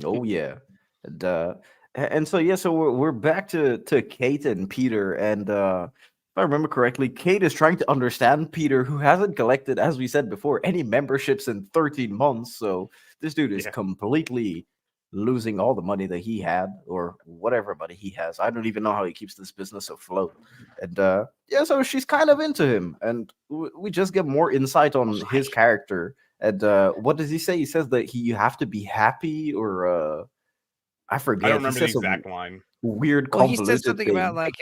Oh yeah, and so yeah, so we're back to Kate and Peter, and if I remember correctly, Kate is trying to understand Peter, who hasn't collected, as we said before, any memberships in 13 months. So this dude is completely losing all the money that he had, or whatever money he has. I don't even know how he keeps this business afloat. And yeah, so she's kind of into him, and we just get more insight on his character. And what does he say? He says that you have to be happy, or I I forget. don't He remember the says some exact line. weird Well, he says convoluted something thing. about like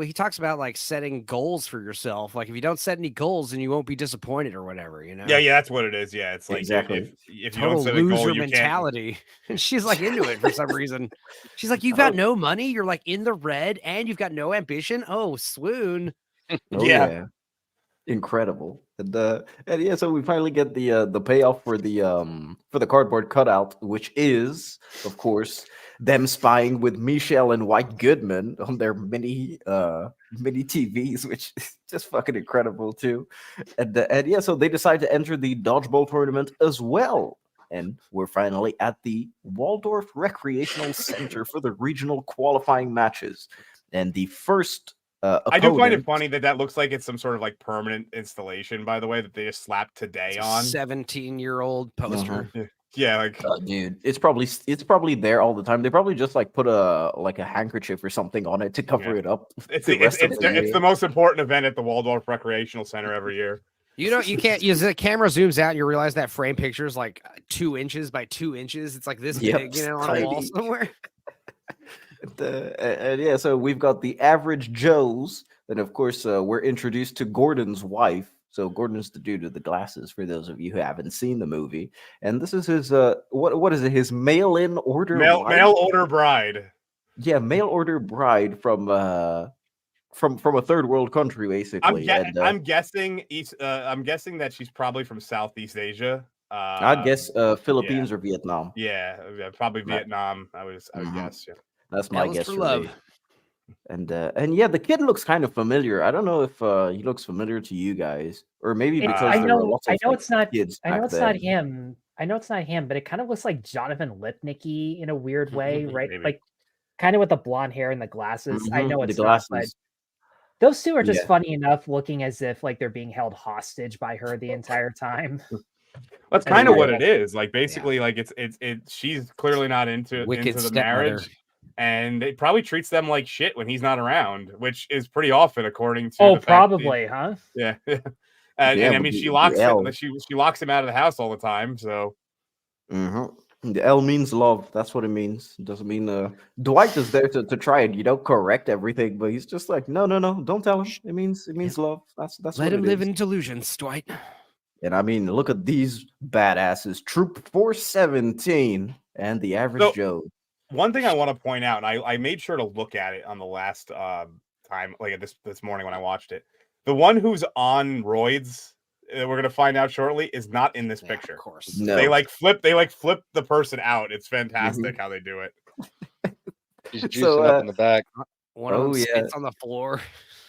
he talks about like setting goals for yourself. Like if you don't set any goals, then you won't be disappointed or whatever, you know? Yeah, that's what it is. Yeah, it's like Exactly. if you don't Total set a goal, loser you can't. mentality. And she's like into it for some reason. She's like, you've got no money, you're like in the red, and you've got no ambition. Oh, swoon. Oh yeah, incredible. And yeah, so we finally get the payoff for the cardboard cutout, which is, of course, them spying with Michelle and White Goodman on their mini TVs, which is just fucking incredible too. And yeah, so they decide to enter the dodgeball tournament as well. And we're finally at the Waldorf Recreational Center for the regional qualifying matches. And the first I do find it opponent- funny that looks like it's some sort of like permanent installation, by the way, that they just slapped today on. 17-year-old poster. Yeah, like dude, it's probably there all the time. They probably just like put a handkerchief or something on it to cover it up. It's the most important event at the Waldorf Recreational Center every year. You know, you can't use the camera zooms out and you realize that frame picture is like 2 inches by 2 inches. It's like this big, you know, on a wall somewhere. And yeah, so we've got the average Joes. Then, of course, we're introduced to Gordon's wife. So Gordon's the dude with the glasses, for those of you who haven't seen the movie. And this is his what is it? His mail-in order mail order bride. Yeah, mail order bride from a third world country, basically. I'm guessing that she's probably from Southeast Asia. I'd guess Philippines or Vietnam. Yeah, probably Right. Vietnam. I would guess. Yeah. That's my guess for for love. me. And yeah, the kid looks kind of familiar. I don't know if he looks familiar to you guys, or maybe because I there were know, lots of it's not. kids. I know back it's not then. him. I know it's not him, but it kind of looks like Jonathan Lipnicki in a weird way, right? Maybe. Like kind of with the blonde hair and the glasses. I know the it's not, but glasses. those two are just Yeah. funny enough, looking as if like they're being held hostage by her the entire time. That's And kind of yeah. what it is. Like basically, like it's she's clearly not into Wicked the stepmother. marriage, and it probably treats them like shit when he's not around, which is pretty often, according to. Oh, the fact that probably, huh? Yeah. Yeah, and I but mean, she the locks L. she locks him out of the house all the time. So The L means love. That's what it means. It doesn't mean Dwight is there to try and correct everything, but he's just like, no, don't tell him. It means love. That's Let what him it live is. in delusions, Dwight. And I mean, look at these badasses. Troop 417 and the average So- Joe. one thing I want to point out, and I made sure to look at it on the last time, like this morning when I watched it. The one who's on roids, we're gonna find out shortly, is not in this picture. Of course. No. They flip the person out. It's fantastic how they do it. He's juicing So, up in the back. One of them Oh, yeah. spits on the floor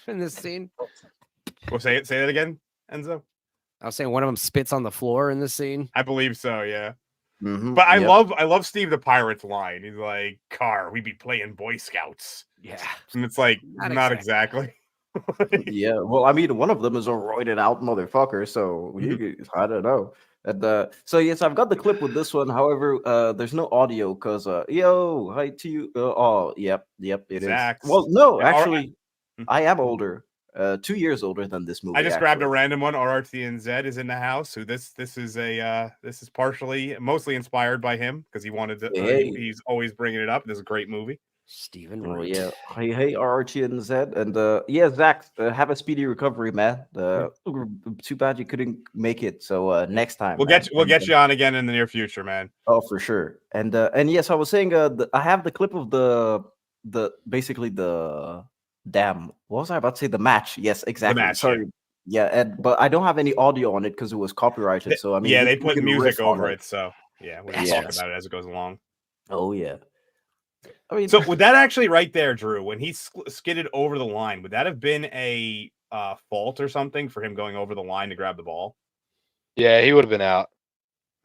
in this scene. Well, say that again, Enzo. I was saying one of them spits on the floor in this scene. I believe so. Yeah. Mhm, But I yep. love Steve the Pirate's line. He's like, "Car, we be playing Boy Scouts," Yeah. and it's like Not not exactly. Yeah, well, I mean, one of them is a roided out motherfucker, so I don't know. And so yes, I've got the clip with this one. However, there's no audio because yo, hi to you. Oh, yep, it is. Zax. Well, no, Yeah, actually, I am older. 2 years older than this movie. I just grabbed a actually. random one. RRTNZ is in the house. Who this is mostly inspired by him because he wanted to. Hey. He's always bringing it up. This is a great movie. Stephen Oh Wright. yeah, hey Archie and Zed, and yeah, Zach, have a speedy recovery, man. Too bad you couldn't make it. So next time We'll man. get you on again in the near future, man. Oh, for sure. And yes, I was saying, I have the clip of the basically the damn. What was I about to say? The match. Yes, exactly. match, Sorry. Yeah, but I don't have any audio on it because it was copyrighted. So I mean, yeah, we- they we put can music riff on over it. So yeah, we'll talk Yes. about it as it goes along. Oh yeah. I mean, So would that actually right there, Drew, when he skidded over the line, would that have been a fault or something for him going over the line to grab the ball? Yeah, he would have been out.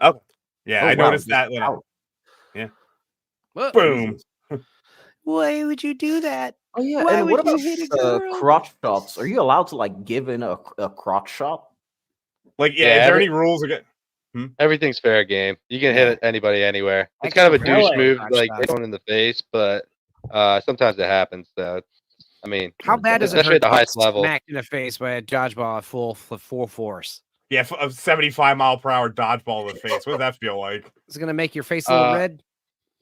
Oh, yeah, Oh, I wow, noticed that. out. Yeah, Boom. Why would you do that? Oh yeah, Why and would what you about hit a girl? crotch shots? Are you allowed to like give in a crotch shot? Like, Yeah, is there any rules again? Everything's fair game. You can Yeah. hit anybody anywhere. I It's kind of a can douche really move, crotch like shots. hit someone in the face, but sometimes it happens. So, I mean, How bad does it especially hurt at the to get highest level. smacked in the face by a dodgeball at full force? Yeah, a 75-mile-per-hour dodgeball in the face. What does that feel like? Is it gonna make your face a little red?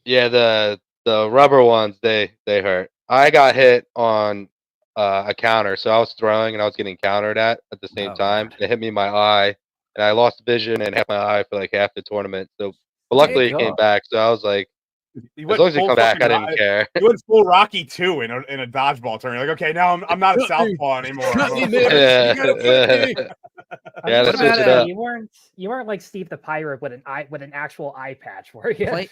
Yeah, the rubber ones they hurt. I got hit on a counter, so I was throwing and I was getting countered at the same time. It hit me in my eye, and I lost vision and half my eye for like half the tournament. So, but luckily it came back. So I was like, You as long as it come back, I didn't care. You went full Rocky 2 in a dodgeball tournament. Like, okay, now I'm not a southpaw anymore. Yeah. Yeah, What to switch it up. you weren't like Steve the Pirate with an actual eye patch, were you?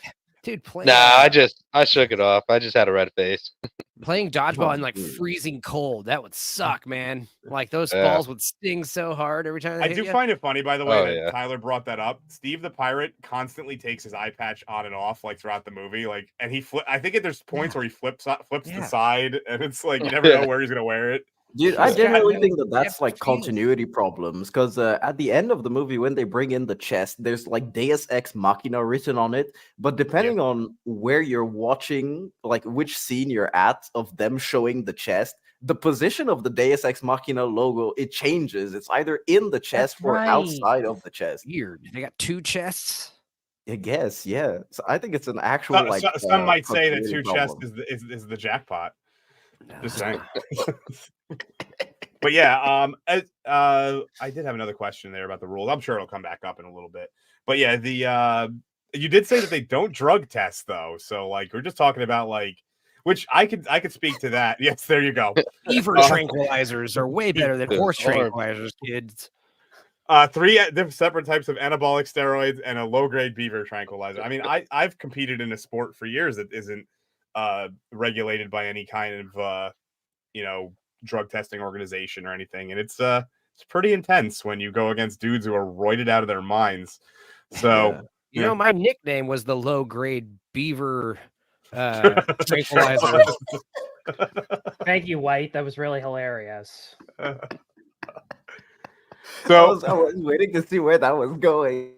Nah, I shook it off. I just had a red face. Playing dodgeball in like freezing cold, that would suck, man. Like those balls would sting so hard every time they I hit do you. find it funny, by the way, Oh, that yeah. Tyler brought that up. Steve the Pirate constantly takes his eye patch on and off, like throughout the movie. Like, and I think there's points where he flips the side, and it's like you never know where he's gonna wear it. Dude, I generally think that's like continuity problems because at the end of the movie, when they bring in the chest, there's like Deus Ex Machina written on it. But depending on where you're watching, like which scene you're at of them showing the chest, the position of the Deus Ex Machina logo, it changes. It's either in the chest or outside of the chest. Weird. They got two chests. I guess, yeah. So I think it's an actual like. Some might say that continuity two chests problem. is the jackpot. Just saying. But yeah, I did have another question there about the rules. I'm sure it'll come back up in a little bit. But yeah, you did say that they don't drug test though. So like we're just talking about like, which I could speak to that. Yes, there you go. Beaver tranquilizers are way better than horse tranquilizers, kids. 3 separate types of anabolic steroids and a low-grade beaver tranquilizer. I mean, I've competed in a sport for years that isn't regulated by any kind of drug testing organization or anything, and it's pretty intense when you go against dudes who are roided out of their minds. So you know, my nickname was the low grade beaver tranquilizer. Thank you, White. That was really hilarious. So I was waiting to see where that was going.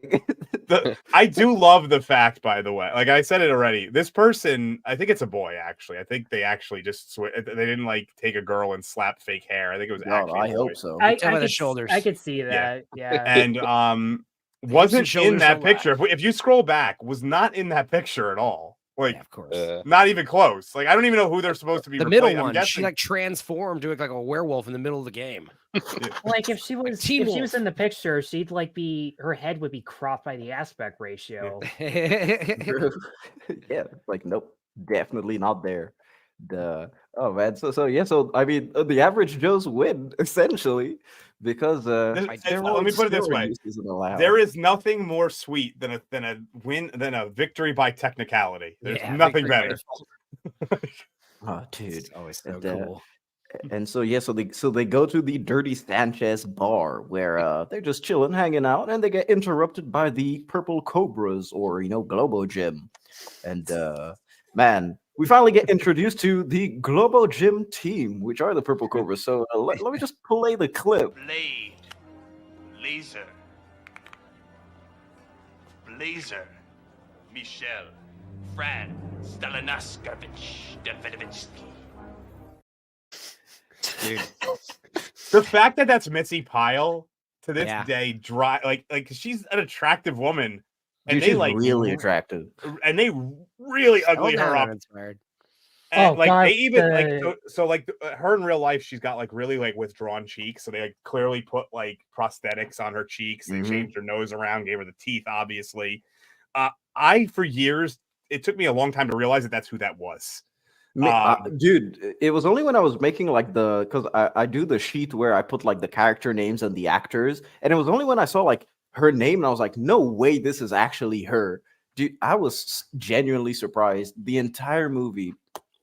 I do love the fact, by the way, like I said it already, this person, I think it's a boy, actually. I think they actually just they didn't like take a girl and slap fake hair. I think it was actually I hope so. I shoulders. could see that. Yeah. And wasn't in that picture. If you scroll back, was not in that picture at all. Like, of course, not even close. Like, I don't even know who they're supposed to be. The middle one, she like transformed to look like a werewolf in the middle of the game. Like if she was in the picture, she'd like her head would be cropped by the aspect ratio. Yeah, like nope, definitely not there. Oh man, so I mean the average Joes win essentially because let me put it this way: there is nothing more sweet than a victory by technicality. There's nothing better. Oh, dude, it's always so cool. And so they go to the Dirty Sanchez bar where they're just chilling, hanging out, and they get interrupted by the Purple Cobras or Globo Gym, and man, we finally get introduced to the Globo Gym team, which are the Purple Cobras. So let me just play the clip. Blade, laser, blazer, Michelle, Fran, Stalinaskevich, Davidovinsky. Dude. The fact that that's Mitzi Pyle to this day, like she's an attractive woman, and Dude, they she's like really attractive, and they really ugly her up. And they even her in real life, she's got like really like withdrawn cheeks, so they like clearly put like prosthetics on her cheeks. They changed her nose around, gave her the teeth, obviously. For years, it took me a long time to realize that that's who that was. Dude, it was only when I was making like because I do the sheet where I put like the character names and the actors, and it was only when I saw like her name and I was like, no way, this is actually her. Dude, I was genuinely surprised. The entire movie,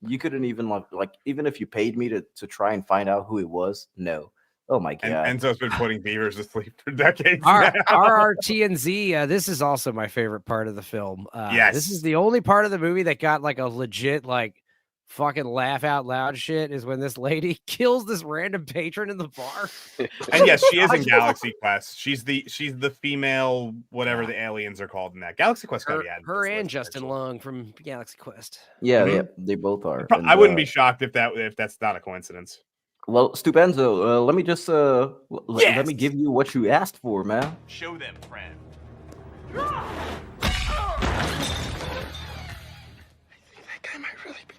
you couldn't even like even if you paid me to try and find out who it was, no. Oh my god. And Enzo's been putting beavers to sleep for decades R- now. RRTNZ, this is also my favorite part of the film. Yes. This is the only part of the movie that got like a legit, like, fucking laugh out loud shit is when this lady kills this random patron in the bar. And yes, she is in Galaxy Quest. She's the female, whatever the aliens are called in that. Galaxy Quest gotta be added to Her this and list, Justin actually. Long from Galaxy Quest. Yeah, Mhm. yeah, they both are. I wouldn't be shocked if that's not a coincidence. Well, Stupenzo, let me just let me Yes! give you what you asked for, man. Show them, friend. That guy might really be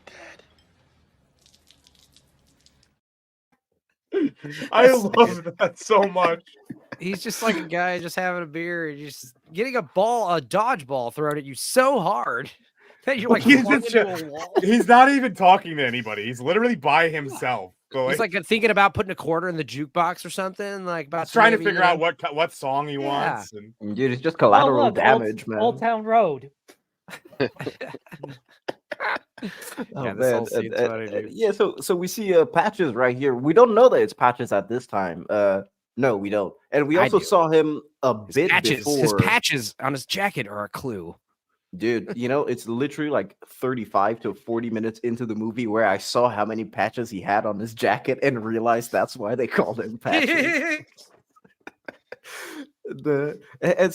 dead. I love that so much. He's just like a guy just having a beer and just getting a dodgeball thrown at you so hard that you're like he's, flung into a wall. he's not even talking to anybody. He's literally by himself. So He's like thinking about putting a quarter in the jukebox or something. Like about trying to maybe, figure out what song he wants. And Dude, it's just collateral look, damage, man. Old Town Road. Oh, Yeah, this man. whole scene's funny, dude. Yeah, so we see Patches right here. We don't know that it's Patches at this time. No, we don't. And we I also do. saw him a bit before. His patches on his jacket are a clue. Dude, it's literally like 35 to 40 minutes into the movie where I saw how many patches he had on his jacket and realized that's why they called him Patches.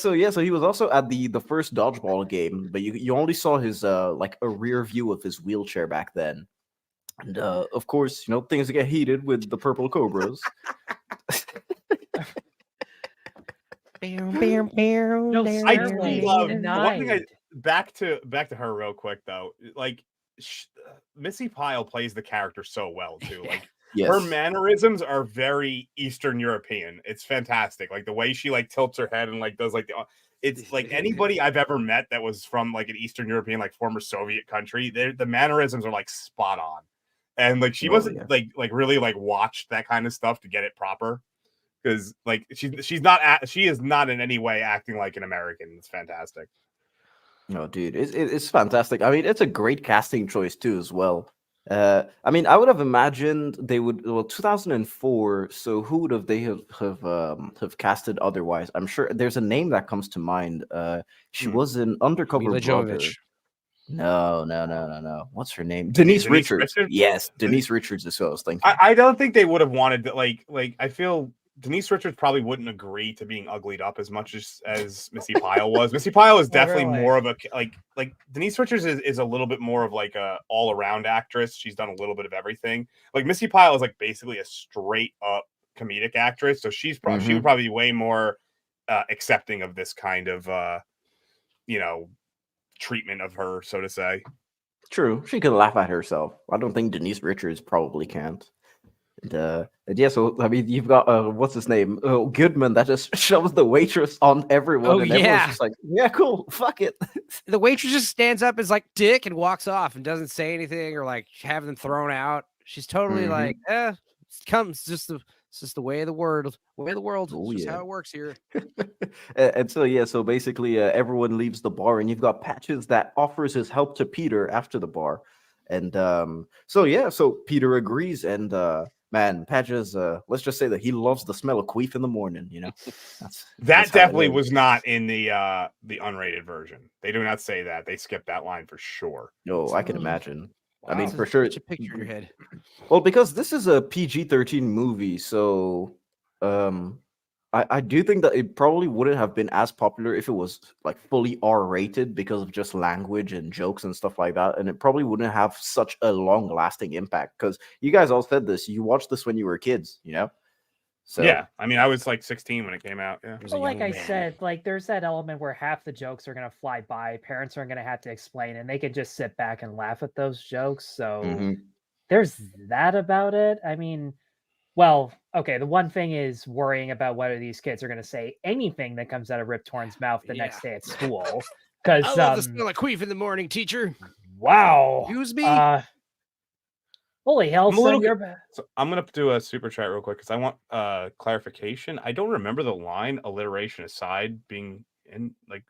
So he was also at the first dodgeball game, but you only saw his like a rear view of his wheelchair back then. And of course, things get heated with the purple cobras. I do love one thing. Back to her real quick though. Like Missy Pyle plays the character so well too. Like her mannerisms are very Eastern European. It's fantastic. Like the way she like tilts her head and like does like it's like anybody I've ever met that was from like an Eastern European, like former Soviet country, the mannerisms are like spot on. And like she wasn't like really like watched that kind of stuff to get it proper. Because like she is not in any way acting like an American. It's fantastic. No, dude, it's fantastic. I mean, it's a great casting choice too, as well. I mean, I would have imagined they would. Well, 2004. So who would have they have casted otherwise? I'm sure there's a name that comes to mind. She was an undercover Mila brother. Jovovich. No. What's her name? Denise Richards. Yes, Denise Richards is what I was thinking. I don't think they would have wanted to like I feel Denise Richards probably wouldn't agree to being uglied up as much as Missy Pyle was. Missy Pyle is definitely more of a like Denise Richards is a little bit more of like a all-around actress. She's done a little bit of everything. Like Missy Pyle is like basically a straight up comedic actress. So she would probably be way more accepting of this kind of treatment of her, so to say. True. She could laugh at herself. I don't think Denise Richards probably can't. And yeah, so I mean, you've got what's his name, Goodman, that just shoves the waitress on everyone. Oh, and yeah. everyone's just like, yeah, cool, fuck it. The waitress just stands up as like dick and walks off and doesn't say anything or like have them thrown out. She's totally like, it's just the way of the world. Oh, It's just yeah. how it works here. And so basically everyone leaves the bar, and you've got Patches that offers his help to Peter after the bar. And so Peter agrees, and man, Patches, let's just say that he loves the smell of queef in the morning, That definitely was not in the unrated version. They do not say that. They skipped that line for sure. No, I can imagine. I mean, Wow. for sure. Such a picture in your head. Well, because this is a PG-13 movie, so I do think that it probably wouldn't have been as popular if it was like fully R-rated because of just language and jokes and stuff like that, and it probably wouldn't have such a long-lasting impact. Because you guys all said this, you watched this when you were kids, So yeah, I mean, I was like 16 when it came out. Yeah, Well, like I said, like there's that element where half the jokes are gonna fly by, parents aren't gonna have to explain, and they can just sit back and laugh at those jokes. So there's that about it. I mean, well, okay, the one thing is worrying about whether these kids are gonna say anything that comes out of Rip Torn's mouth the next day at school. Because I love the smell of queef in the morning, teacher. Wow. Excuse me. Holy hell, son, So I'm gonna do a super chat real quick because I want clarification. I don't remember the line alliteration aside being in like.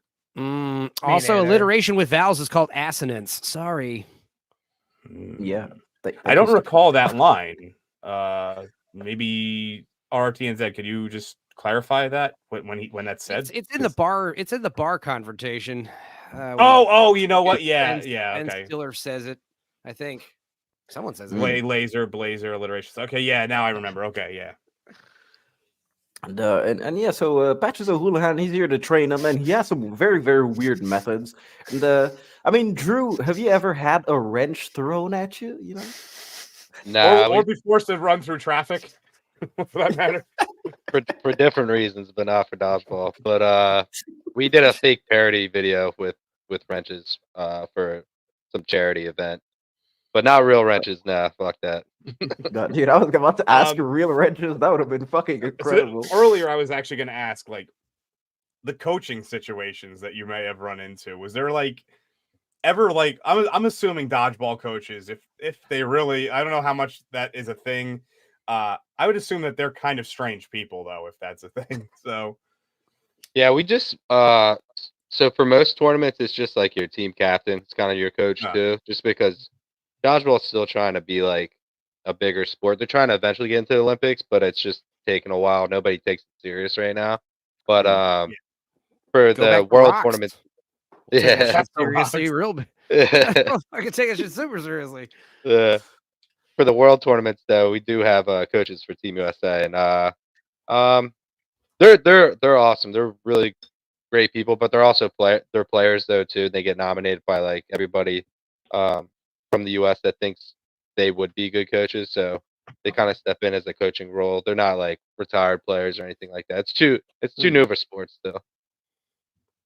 Also, alliteration with vowels is called assonance. Sorry. Yeah, I don't recall that line. Maybe RTNZ, could you just clarify that when that's said? It's in the bar. It's in the bar confrontation. You know what? Yeah, Ben okay. Stiller says it. I think someone says it. Blazer alliterations. Okay, yeah, now I remember. Okay, yeah. And yeah, so Patches O'Houlihan, he's here to train him, and he has some very, very weird methods. And I mean, Drew, have you ever had a wrench thrown at you? You know, Nah, or be forced to run through traffic, for that matter. for different reasons, but not for dodgeball. But we did a fake parody video with wrenches for some charity event, but not real wrenches. Nah, fuck that. God, dude, I was about to ask real wrenches. That would have been fucking incredible. So earlier, I was actually going to ask, like, the coaching situations that you may have run into. Was there like ever like I'm assuming dodgeball coaches, if they really, I don't know how much that is a thing. I would assume that they're kind of strange people, though, if that's a thing. So yeah, we just so for most tournaments, it's just like your team captain. It's kind of your coach too, just because dodgeball is still trying to be like a bigger sport. They're trying to eventually get into the Olympics, but it's just taking a while. Nobody takes it serious right now. But for the world tournament, seriously, real big. I can take it super seriously. For the world tournaments, though, we do have coaches for Team USA, and they're awesome. They're really great people, but they're also they're players though too. They get nominated by like everybody from the US that thinks they would be good coaches, so they kind of step in as a coaching role. They're not like retired players or anything like that. It's too new of a sport still.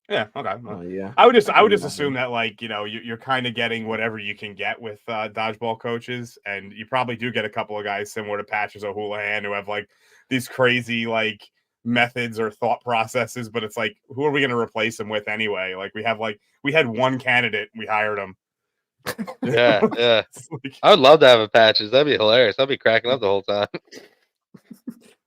Yeah, okay. Yeah. I would just assume that, like, you know, you're kind of getting whatever you can get with dodgeball coaches, and you probably do get a couple of guys similar to Patches O'Houlihan who have like these crazy like methods or thought processes, but it's like, who are we going to replace them with anyway? Like we had one candidate, we hired him. Yeah. I would love to have a Patches. That'd be hilarious. I'd be cracking up the whole time.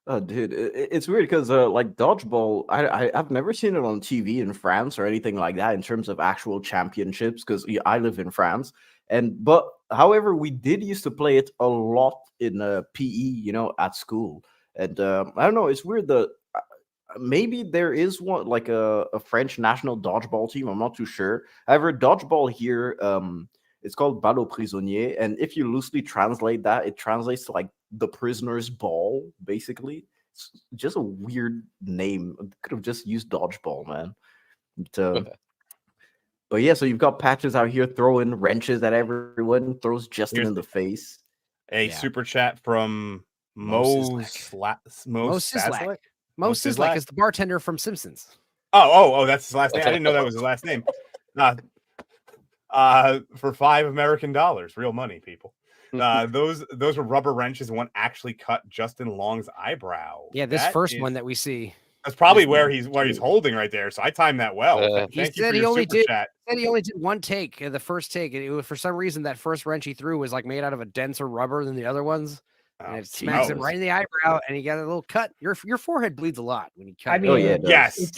Oh, dude, it's weird because like dodgeball, I've never seen it on TV in France or anything like that in terms of actual championships, because I live in France. But however, we did used to play it a lot in PE, you know, at school. And I don't know, it's weird that maybe there is one like a French national dodgeball team. I'm not too sure. However, dodgeball here, it's called Ballot Prisonnier, and if you loosely translate that, it translates to like the prisoner's ball, basically. It's just a weird name. Could have just used dodgeball, man. But yeah, so you've got Patches out here throwing wrenches at everyone, throws Justin in the face. A super chat from Mo Sislak. Mo Sislak is the bartender from Simpsons. Oh, that's his last name. I didn't know that was his last name. For $5 American, real money, people. Those were rubber wrenches, and one actually cut Justin Long's eyebrow. Yeah, this first one that we see. That's probably where he's holding right there. So I timed that well. He said he only did one take, the first take. And it was, for some reason, that first wrench he threw was like made out of a denser rubber than the other ones. And it smacks him right in the eyebrow, and he got a little cut. Your forehead bleeds a lot when you cut. I mean, yes.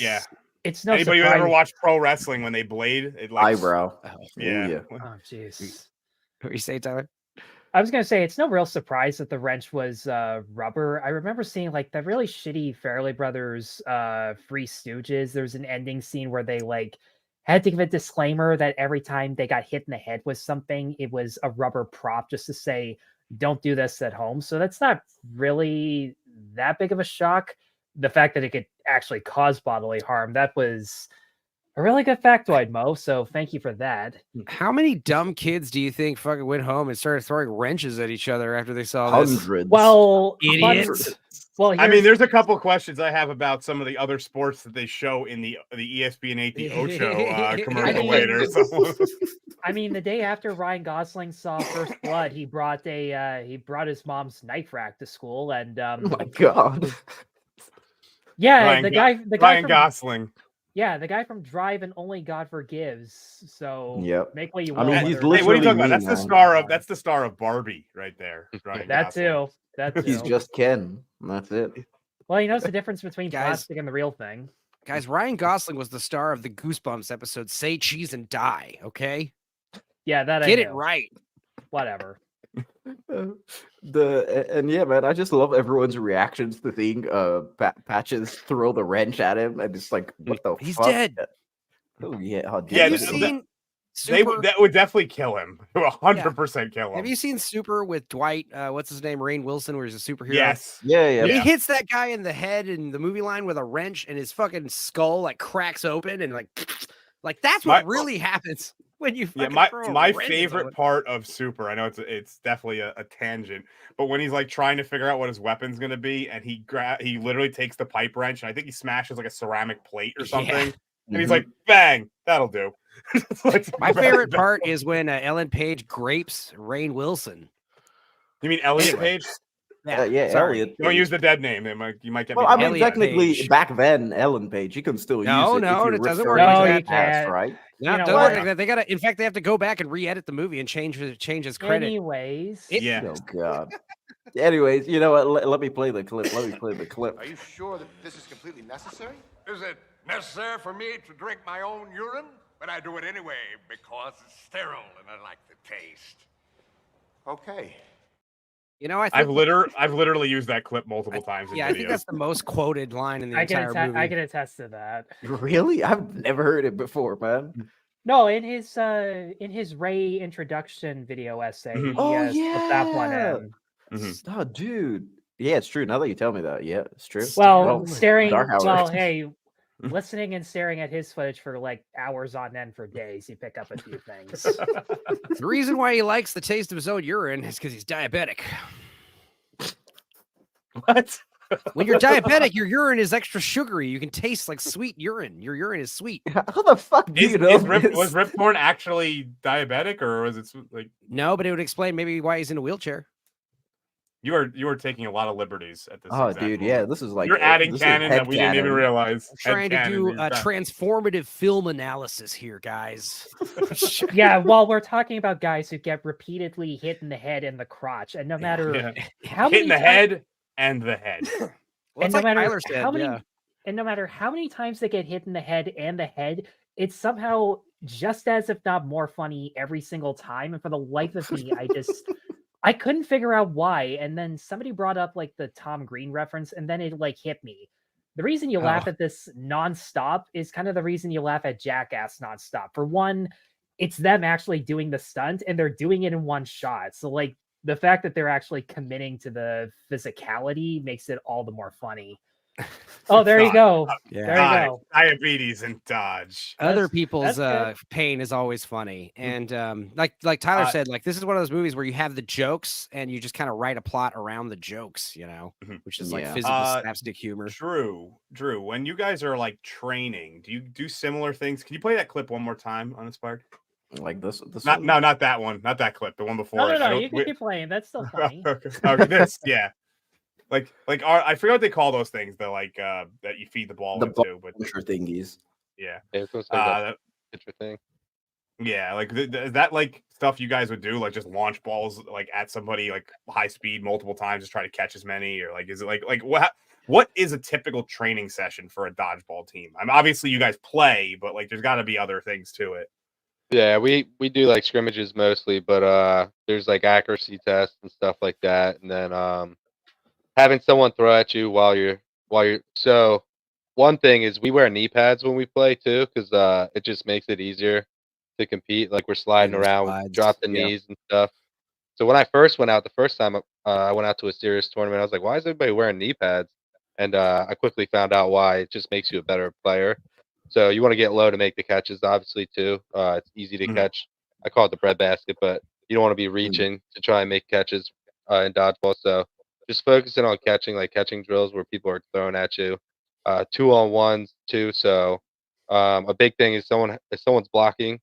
It's no anybody who surprise. ever watched pro wrestling when they blade it like eyebrow. Yeah. Oh jeez. What do you say, Tyler? I was gonna say it's no real surprise that the wrench was rubber. I remember seeing like the really shitty Farrelly Brothers Three Stooges. There's an ending scene where they like had to give a disclaimer that every time they got hit in the head with something, it was a rubber prop, just to say don't do this at home. So that's not really that big of a shock. The fact that it could actually cause bodily harm, that was a really good factoid, Mo. So thank you for that. How many dumb kids do you think fucking went home and started throwing wrenches at each other after they saw this? Hundreds. Well, idiots. Well, I mean, there's a couple questions I have about some of the other sports that they show in the ESPN 8 The Ocho commercial later. So. I mean, the day after Ryan Gosling saw First Blood, he brought his mom's knife rack to school, and oh my god. Yeah, Ryan the guy Ryan from, Gosling. Yeah, the guy from Drive and Only God Forgives. So make what you will. I mean, he's what are you talking about? That's man. the star of Barbie right there. Ryan that Gosling. too. That too. He's just Ken. That's it. Well, he knows the difference between plastic and the real thing. Guys, Ryan Gosling was the star of the Goosebumps episode "Say Cheese and Die." Okay. Yeah, that get it right. Whatever. And yeah, man, I just love everyone's reactions to seeing Patches throw the wrench at him, and it's like, what the He's fuck? dead. Oh yeah, oh, dude, Have you that- seen They Super? that would definitely kill him. 100% kill him. Have you seen Super with Dwight? What's his name? Rainn Wilson, where he's a superhero. Yes. Yeah. He hits that guy in the head in the movie line with a wrench, and his fucking skull like cracks open, and like that's what really happens when you. Yeah, throw a my wrench at favorite someone. part of Super. I know it's definitely a tangent, but when he's like trying to figure out what his weapon's gonna be, and he literally takes the pipe wrench, and I think he smashes like a ceramic plate or something, and he's like, "Bang, that'll do." My favorite part is when Ellen Page grapes Rainn Wilson. You mean Elliot Anyway. Page? Yeah, sorry. Elliot. Don't use the dead name. You might get. Well, me I mean, wrong. technically, back then, Ellen Page, you can still use No, it. no, if it you doesn't refer work to like it that. as, right? No, You it know doesn't what? work like that. They gotta. In fact, they have to go back and re-edit the movie and change his credit. Anyways, Oh God. Anyways, you know what? Let me play the clip. Let me play the clip. Are you sure that this is completely necessary? Is it necessary for me to drink my own urine? But I do it anyway because it's sterile and I like the taste. Okay. You know, I think I've literally used that clip multiple times. In yeah, videos. I think that's the most quoted line in the entire movie. I can attest to that. Really? I've never heard it before, man. No, in his Ray introduction video essay, he slipped that one in. Oh, dude. Yeah, it's true. Now that you tell me that, yeah, it's true. Well, Dark Hour. well, hey, listening and staring at his footage for like hours on end for days, you pick up a few things. The reason why he likes the taste of his own urine is because he's diabetic. What? When you're diabetic, your urine is extra sugary. You can taste like sweet urine. Your urine is sweet. How the fuck do you know this? Was Rip Torn actually diabetic, or was it like? No, but it would explain maybe why he's in a wheelchair. You are taking a lot of liberties at this. Oh, exact dude, moment. yeah, this is like You're adding this is canon that head we didn't even canon. realize. Trying to Head do canon, a transformative film analysis here, guys. Yeah, well, we're talking about guys who get repeatedly hit in the head and the crotch, and no matter how hit many in the head and the head. Well, and it's no like matter Tyler said, how many, yeah. and no matter how many times they get hit in the head and the head, it's somehow just as, if not more, funny every single time. And for the life of me, I couldn't figure out why. And then somebody brought up like the Tom Green reference, and then it like hit me. The reason you laugh at this nonstop is kind of the reason you laugh at Jackass nonstop. For one, it's them actually doing the stunt, and they're doing it in one shot. So like, the fact that they're actually committing to the physicality makes it all the more funny. Oh, there you go. Yeah. There you go. Diabetes and Dodge. Other people's that's pain is always funny, and like Tyler said, like this is one of those movies where you have the jokes and you just kind of write a plot around the jokes, you know, which is like physical slapstick humor. Drew, when you guys are like training, do you do similar things? Can you play that clip one more time, Uninspired? Like this not that one, not that clip, the one before. No, you can keep playing. That's still funny. Okay, this, yeah. Like I forget what they call those things. The like that you feed the ball into, but thingies. Yeah, it's like picture thing. Yeah, like is that like stuff you guys would do, like just launch balls like at somebody like high speed multiple times, just try to catch as many, or like is it like what is a typical training session for a dodgeball team? I mean, obviously you guys play, but like there's got to be other things to it. Yeah, we do like scrimmages mostly, but there's like accuracy tests and stuff like that, and then having someone throw at you while you're so one thing is we wear knee pads when we play too, because it just makes it easier to compete. Like we're sliding around, drop the knees and stuff. So when I first went out, the first time I went out to a serious tournament, I was like, why is everybody wearing knee pads? And I quickly found out why. It just makes you a better player. So you want to get low to make the catches, obviously, too. It's easy to catch. I call it the breadbasket, but you don't want to be reaching to try and make catches in dodgeball. So just focusing on catching, like catching drills where people are throwing at you. 2-on-1s, too. So a big thing is if someone's blocking,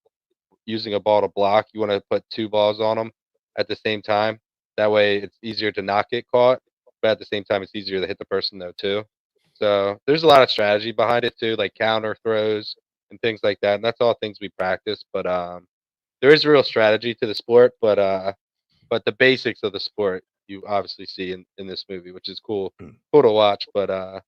using a ball to block, you want to put 2 balls on them at the same time. That way it's easier to not get caught, but at the same time, it's easier to hit the person, though, too. So there's a lot of strategy behind it too, like counter throws and things like that. And that's all things we practice. But there is real strategy to the sport. But the basics of the sport you obviously see in this movie, which is cool to watch. But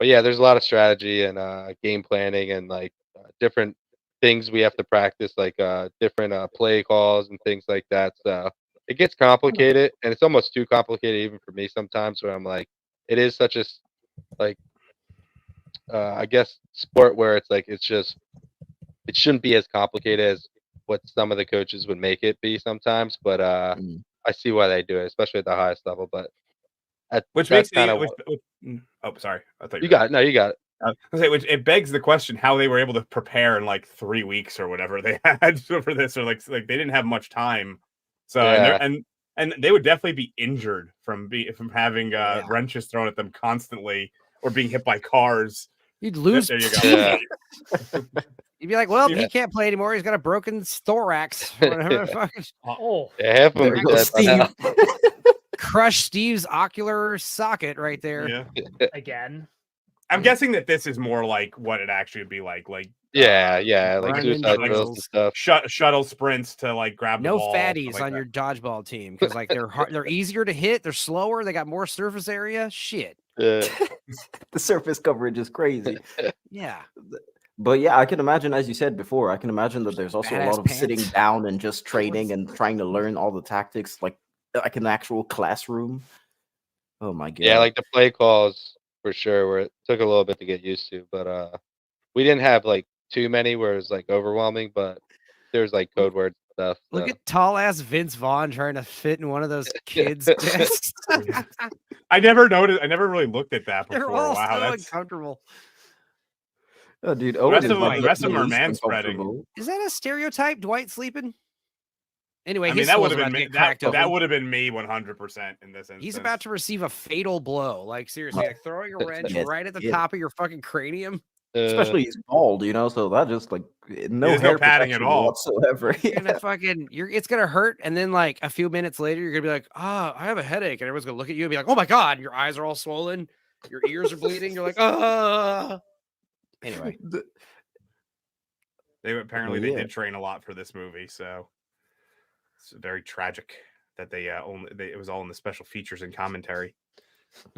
yeah, there's a lot of strategy and game planning and like different things we have to practice, like different play calls and things like that. So it gets complicated, and it's almost too complicated even for me sometimes. Where I'm like, it is such a like, I guess sport where it's like it's just it shouldn't be as complicated as what some of the coaches would make it be sometimes. But I see why they do it, especially at the highest level. But Which that's makes kind of oh, sorry. I thought you got it. No, you got it. I was gonna say, which it begs the question how they were able to prepare in like 3 weeks or whatever they had for this, or like they didn't have much time. So Yeah. and they would definitely be injured from having wrenches thrown at them constantly or being hit by cars. You'd lose. There you go. You'd be like, well, Yeah. he can't play anymore. He's got a broken thorax. Whatever. Oh, yeah, half of them are dead by now. Crush Steve's ocular socket right there. Yeah. Again. I'm guessing that this is more like what it actually would be like yeah, like suicide drills and stuff. Shuttle sprints to like grab the No ball. fatties like on your dodgeball team because like they're easier to hit. They're slower. They got more surface area. Shit. The surface coverage is crazy. Yeah. But yeah, I can imagine, as you said before, I can imagine that there's also a lot of Badass sitting pants. down and just training and trying to learn all the tactics, like an actual classroom. Oh my god. Yeah, like the play calls for sure, where it took a little bit to get used to, but we didn't have like too many where it was like overwhelming, but there's like code word stuff. Look so. at tall ass Vince Vaughn trying to fit in one of those kids' desks. I never noticed. I never really looked at that before. They're all Wow, so that's uncomfortable. Oh, dude, the rest of them are man spreading. uncomfortable. Is that a stereotype? Dwight sleeping? Anyway, I mean, his that would skull's have about been to me. get cracked That open. would have been me 100% in this instance. He's about to receive a fatal blow. Like seriously, like throwing a wrench Yes, right at the yes. top of your fucking cranium. Especially he's bald, so that just like no There's no hair padding at protection all. whatsoever. You're gonna fucking it's gonna hurt, and then like a few minutes later, you're gonna be like, I have a headache, and everyone's gonna look at you and be like, oh my god, and your eyes are all swollen, your ears are bleeding, you're like, Anyway. They did train a lot for this movie, so it's very tragic that it was all in the special features and commentary.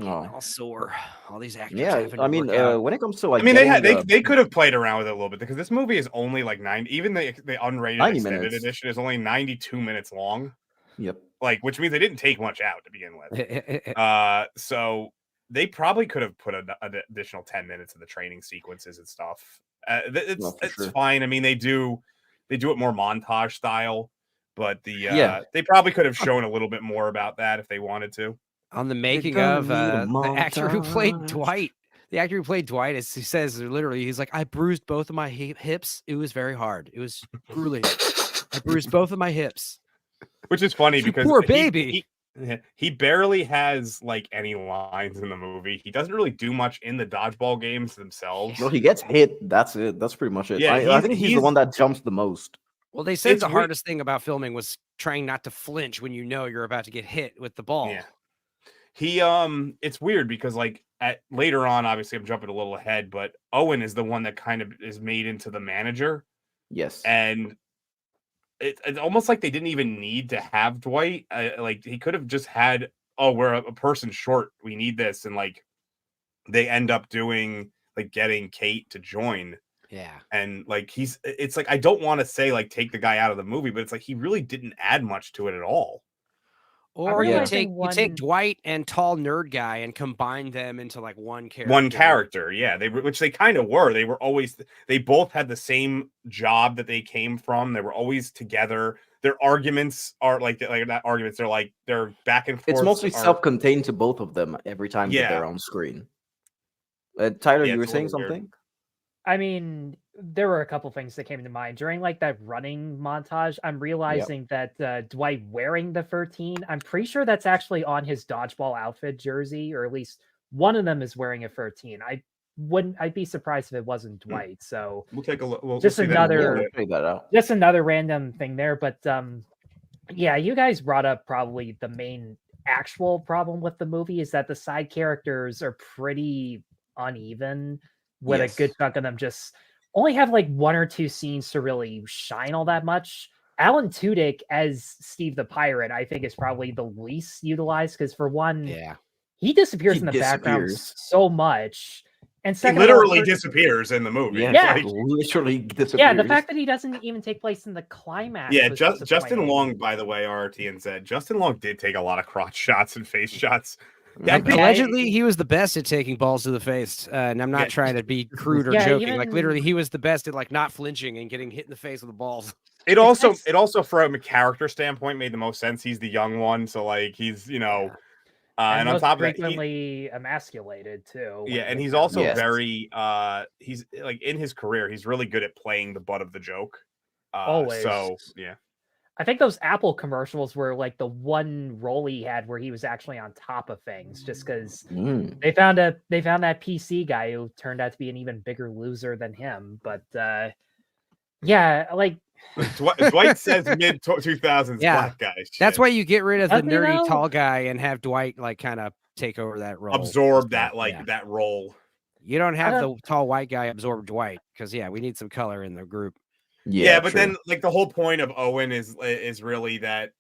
All sore. All these actors. Yeah, having to I mean, work out. when it comes to like, I mean, getting they could have played around with it a little bit because this movie is only like 9. Even the unrated 90 extended minutes. edition is only 92 minutes long. Yep. Like, which means they didn't take much out to begin with. So they probably could have put an additional 10 minutes of the training sequences and stuff. It's fine. I mean, they do it more montage style, but they probably could have shown a little bit more about that if they wanted to. On the making of the actor who played Dwight. The actor who played Dwight, as he says, literally, he's like, I bruised both of my hips. It was very hard. It was grueling. I bruised both of my hips. Which is funny because poor baby. He barely has like any lines in the movie. He doesn't really do much in the dodgeball games themselves. Well, he gets hit. That's it. That's pretty much it. Yeah, I think he's the one that jumps the most. Well, they said It's the weird. hardest thing about filming was trying not to flinch when you know you're about to get hit with the ball. Yeah. He it's weird because like later on, obviously I'm jumping a little ahead, but Owen is the one that kind of is made into the manager. Yes. And it's almost like they didn't even need to have Dwight. Like he could have just had, we're a person short. We need this. And like they end up doing like getting Kate to join. Yeah. And like it's like I don't want to say like take the guy out of the movie, but it's like he really didn't add much to it at all. Or you take Dwight and tall nerd guy and combine them into like one character. One character, yeah. Which they kind of were. They both had the same job that they came from. They were always together. Their arguments are like not arguments. They're back and forth. It's mostly self-contained to both of them every time that they're on screen. Tyler, you were saying something? I mean, there were a couple things that came to mind during like that running montage. I'm realizing that Dwight wearing the 13, I'm pretty sure that's actually on his dodgeball outfit jersey, or at least one of them is wearing a 13. I'd be surprised if it wasn't Dwight. So we'll take a look. Just another random thing there. But yeah, you guys brought up probably the main actual problem with the movie is that the side characters are pretty uneven. With a good chunk of them just only have like one or two scenes to really shine all that much. Alan Tudyk as Steve the Pirate, I think, is probably the least utilized because for one, he disappears in the background so much. And he second of all, literally disappears in the movie. Yeah, Like, literally disappears. yeah, the fact that he doesn't even take place in the climax. yeah, was Justin disappointing. Long, by the way, RTN said Justin Long did take a lot of crotch shots and face shots. Yeah, I think Allegedly, he was the best at taking balls to the face, and I'm not trying to be crude or joking. Like literally, he was the best at like not flinching and getting hit in the face with the balls. It also from a character standpoint made the most sense. He's the young one, so like he's and on most top of that, frequently emasculated too. yeah, and he's also very he's like in his career, he's really good at playing the butt of the joke. Always. So yeah. I think those Apple commercials were like the one role he had where he was actually on top of things, just because they found that PC guy who turned out to be an even bigger loser than him. But yeah, like Dwight says mid 2000s black guys. That's why you get rid of the Doesn't he nerdy though? tall guy and have Dwight like kind of take over that role. Absorb that that role. You don't have the tall white guy absorb Dwight because we need some color in the group. Yeah, but then like the whole point of Owen is really that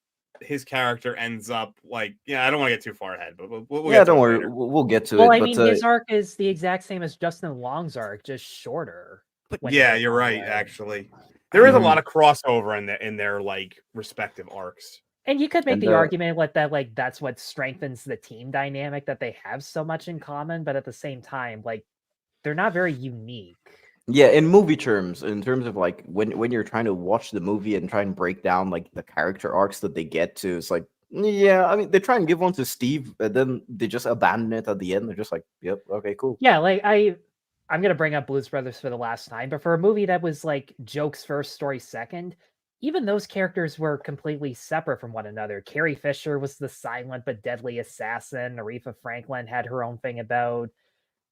his character ends up like I don't want to get too far ahead, but we'll get to don't it worry, later. we'll get to it. Well, I but, mean, his arc is the exact same as Justin Long's arc, just shorter. Yeah, you're right. Actually, there is a lot of crossover in their like respective arcs. And you could make the argument that that's what strengthens the team dynamic, that they have so much in common, but at the same time, like they're not very unique. Yeah, in movie terms, in terms of like when you're trying to watch the movie and try and break down like the character arcs that they get to, it's like, yeah, I mean, they try and give one to Steve, and then they just abandon it at the end. They're just like, yep, okay, cool. Yeah, like I'm gonna bring up Blues Brothers for the last time, but for a movie that was like jokes first, story second, even those characters were completely separate from one another. Carrie Fisher was the silent but deadly assassin. Aretha Franklin had her own thing about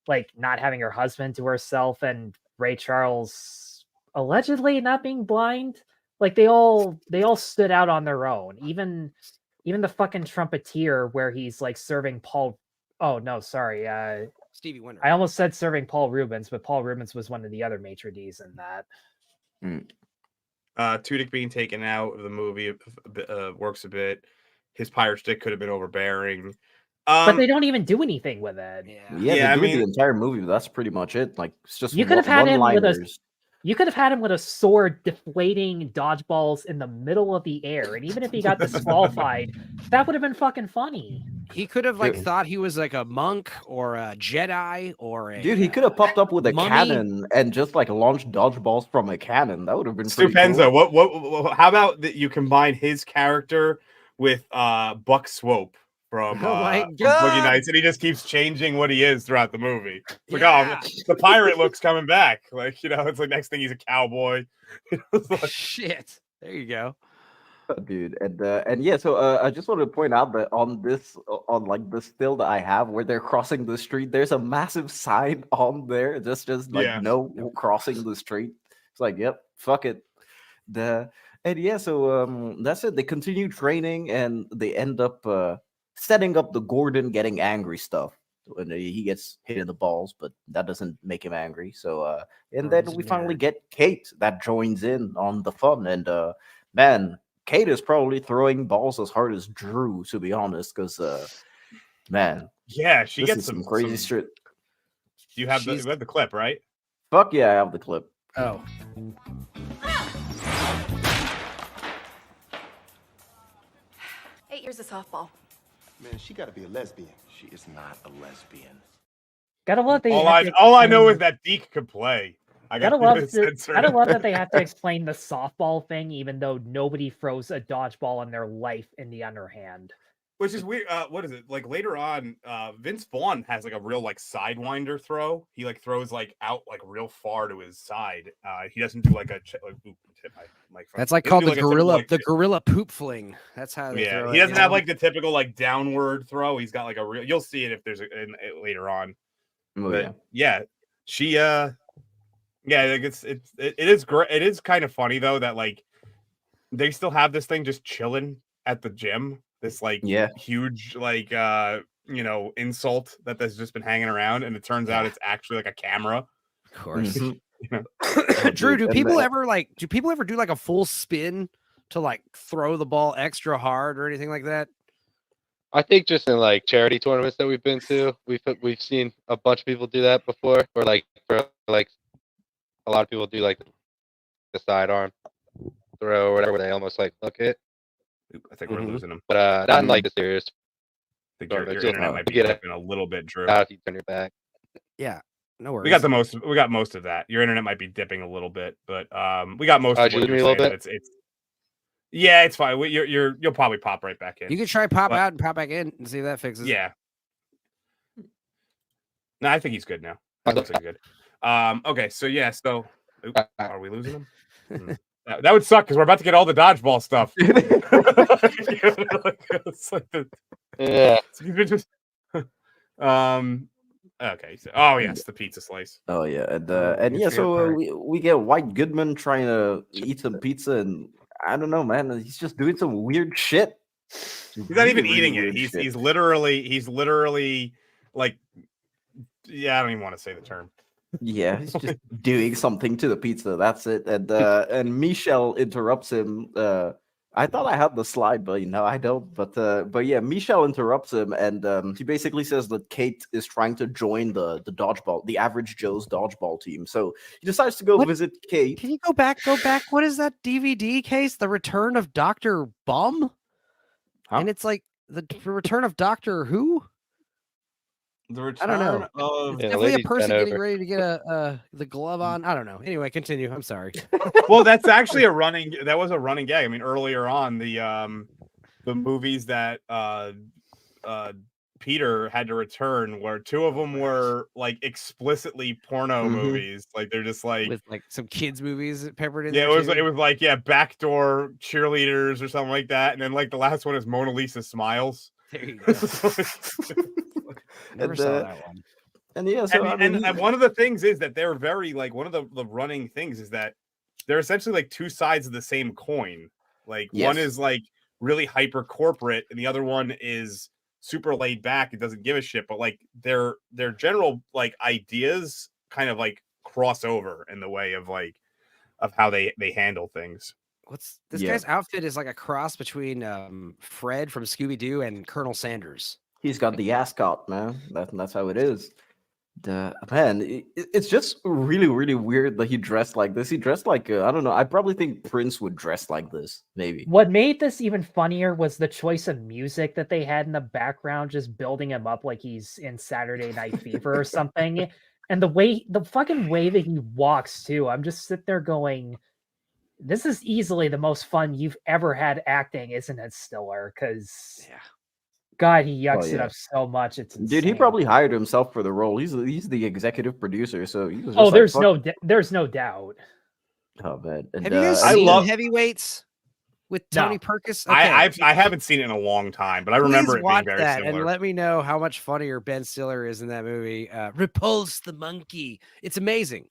like not having her husband to herself, and Ray Charles allegedly not being blind. Like they all stood out on their own. Even the fucking trumpeter where he's like serving Paul. Oh no, sorry. Stevie Wonder. I almost said serving Paul Rubens, but Paul Rubens was one of the other maitre d's in that. Tudyk being taken out of the movie works a bit. His pirate stick could have been overbearing. But they don't even do anything with it. Yeah, they do the entire movie, but that's pretty much it. Like it's just You could have had him with one-liners. You could have had him with a sword deflating dodgeballs in the middle of the air, and even if he got disqualified, that would have been fucking funny. He could have like thought he was like a monk or a Jedi or a Dude, he could have popped up with a mummy. cannon and just like launched dodgeballs from a cannon. That would have been pretty Stupenza. cool. What? How about that? You combine his character with Buck Swope from Boogie Nights, and he just keeps changing what he is throughout the movie. It's like, oh, the pirate look's coming back. Like it's like next thing he's a cowboy. Shit. There you go. Dude, and yeah, so I just wanted to point out that on like the still that I have where they're crossing the street, there's a massive sign on there, just like no crossing the street. It's like, yep, fuck it. And yeah, so that's it. They continue training and they end up setting up the Gordon getting angry stuff. When he gets hit in the balls, but that doesn't make him angry. So and then we finally get Kate that joins in on the fun, and man, Kate is probably throwing balls as hard as Drew, to be honest, because man, yeah, she this gets is some crazy shit. You have the clip, right? Fuck yeah, I have the clip. Oh. Eight years of softball. Man, she got to be a lesbian. She is not a lesbian. Gotta love all I know is that Deke could play. I gotta love that they have to explain the softball thing, even though nobody throws a dodgeball in their life in the underhand. Which is weird. What is it? Like later on, Vince Vaughn has like a real like sidewinder throw. He like throws like out like real far to his side. He doesn't do like a that's like called the gorilla poop fling. That's how they throw he doesn't have like the typical like downward throw. He's got like a real. You'll see it if there's later on. She like it is great. It is kind of funny though that like they still have this thing just chilling at the gym. This like huge like insult that's just been hanging around, and it turns out it's actually like a camera. Of course. Drew, do people ever do like a full spin to like throw the ball extra hard or anything like that? I think just in like charity tournaments that we've been to, we've seen a bunch of people do that before, or like for like a lot of people do like the sidearm throw or whatever, where they almost like hook it. I think we're losing them. But not in like the serious. I think your tournaments. internet might be Get dipping a little bit, Drew. out if you turn your back. Yeah, no worries. We got most of that. Your internet might be dipping a little bit, but we got most of Did you what lose you're me a little saying. bit? It's yeah, it's fine. You'll probably pop right back in. You can try pop out and pop back in and see if that fixes. Yeah. No, I think he's good now. That looks like good. Okay, so yeah, so are we losing him? That would suck because we're about to get all the dodgeball stuff. Yeah. Okay. So, oh yes, the pizza slice. Oh yeah, and yeah, so we get White Goodman trying to eat some pizza, and I don't know, man, he's just doing some weird shit. He's not even eating it. He's literally like, yeah, I don't even want to say the term. Yeah, he's just doing something to the pizza. That's it. And Michelle interrupts him. I thought I had the slide, but I don't. But yeah, Michelle interrupts him, and he basically says that Kate is trying to join the dodgeball, the Average Joe's dodgeball team. So he decides to go visit Kate. Can you go back? What is that DVD case? The Return of Dr. Bum? Huh? And it's like the Return of Doctor Who? The Return I don't know. of It's definitely a person getting ready to get the glove on. I don't know. Anyway, continue. I'm sorry. Well, that's actually that was a running gag. I mean, earlier on the movies that Peter had to return, where two of them were like explicitly porno movies. Like they're just like with like some kids movies peppered in. Yeah, there it was like backdoor cheerleaders or something like that. And then like the last one is Mona Lisa Smiles. There you go. Never saw that one. And yeah, so and one of the things is that they're very like one of the running things is that they're essentially like two sides of the same coin. Like one is like really hyper corporate, and the other one is super laid back. It doesn't give a shit, but like their general like ideas kind of like cross over in the way of like of how they handle things. What's this guy's outfit is like a cross between Fred from Scooby-Doo and Colonel Sanders. He's got the ascot, man. That's how it is. It's just really, really weird that he dressed like this. He dressed like I don't know. I probably think Prince would dress like this, maybe. What made this even funnier was the choice of music that they had in the background, just building him up like he's in Saturday Night Fever or something. And the fucking way that he walks too. I'm just sitting there going, this is easily the most fun you've ever had acting, isn't it, Stiller? Because God, he yucks it up so much. It's insane. Dude, he probably hired himself for the role. He's the executive producer, so he was just there's no doubt. Oh man, have you guys seen Heavyweights with Tony Perkis? Okay. I haven't seen it in a long time, but I remember it being very similar. And let me know how much funnier Ben Stiller is in that movie. Repulse the monkey. It's amazing.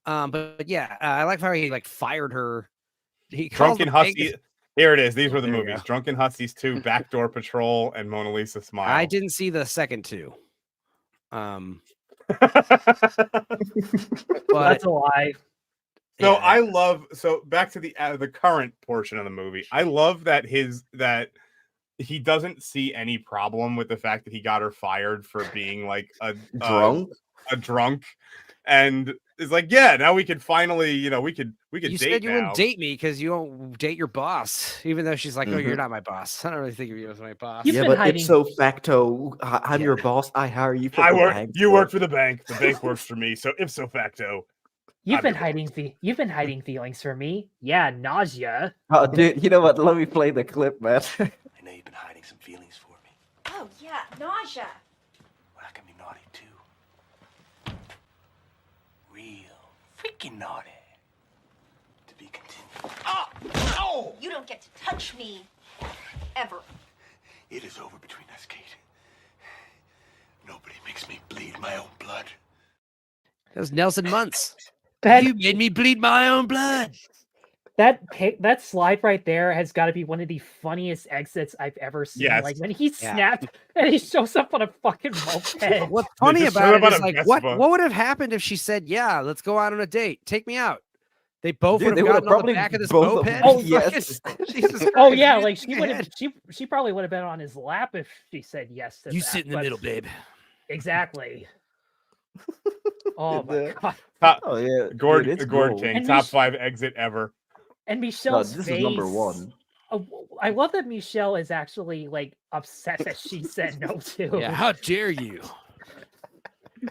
But yeah, I like how he like fired her. Drunken Husky. Here it is. These were the movies: Drunken Huskies 2, Backdoor Patrol, and Mona Lisa Smile. I didn't see the second two. But that's a lie. So I love. So back to the current portion of the movie. I love that he doesn't see any problem with the fact that he got her fired for being like a drunk, and is like, yeah, now we could finally, we could you date said you now. wouldn't date me because you don't date your boss, even though she's like, oh, you're not my boss. I don't really think of you as my boss. But ipso facto, I'm your boss. I hire you for you work for the bank. The bank works for me. So ipso facto, you've been hiding feelings from me. Yeah, nausea. Oh, dude, you know what? Let me play the clip, man. I know you've been hiding some feelings for me. Oh, yeah, nausea. Well, I can be naughty too. Real freaking naughty. To be continued. Oh! Oh! You don't get to touch me. Ever. It is over between us, Kate. Nobody makes me bleed my own blood. That was Nelson Muntz. You made me bleed my own blood. That slide right there has got to be one of the funniest exits I've ever seen. Yes. Like when he snapped and he shows up on a fucking moped. What's funny about it is like, what would have happened if she said, yeah, let's go out on a date. Take me out. They both Dude, would they have would've gotten on the probably back of this both of moped. them, Oh, yes. Jesus Oh Christ, yeah, you like hit she the would have. head. She probably would have been on his lap if she said yes to You that. sit in the middle, babe. Exactly. Oh my The- god. Oh yeah, Gord, dude, it's Gord gold. King, And top Mich- 5 exit ever. And No, Michelle's this face. is number 1. Oh, I love that Michelle is actually like upset that she said no to. Yeah, how dare you?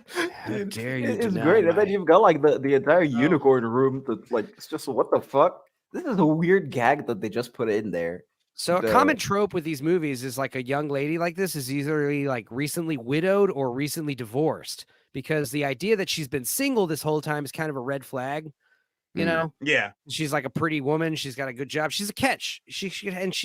How dare you It's deny great, and then my- you've got like the entire unicorn room that's like it's just what the fuck. This is a weird gag that they just put in there. So a The- common trope with these movies is like a young lady like this is either like recently widowed or recently divorced, because the idea that she's been single this whole time is kind of a red flag. You know, Yeah. she's like a pretty woman. She's got a good job. She's a catch. She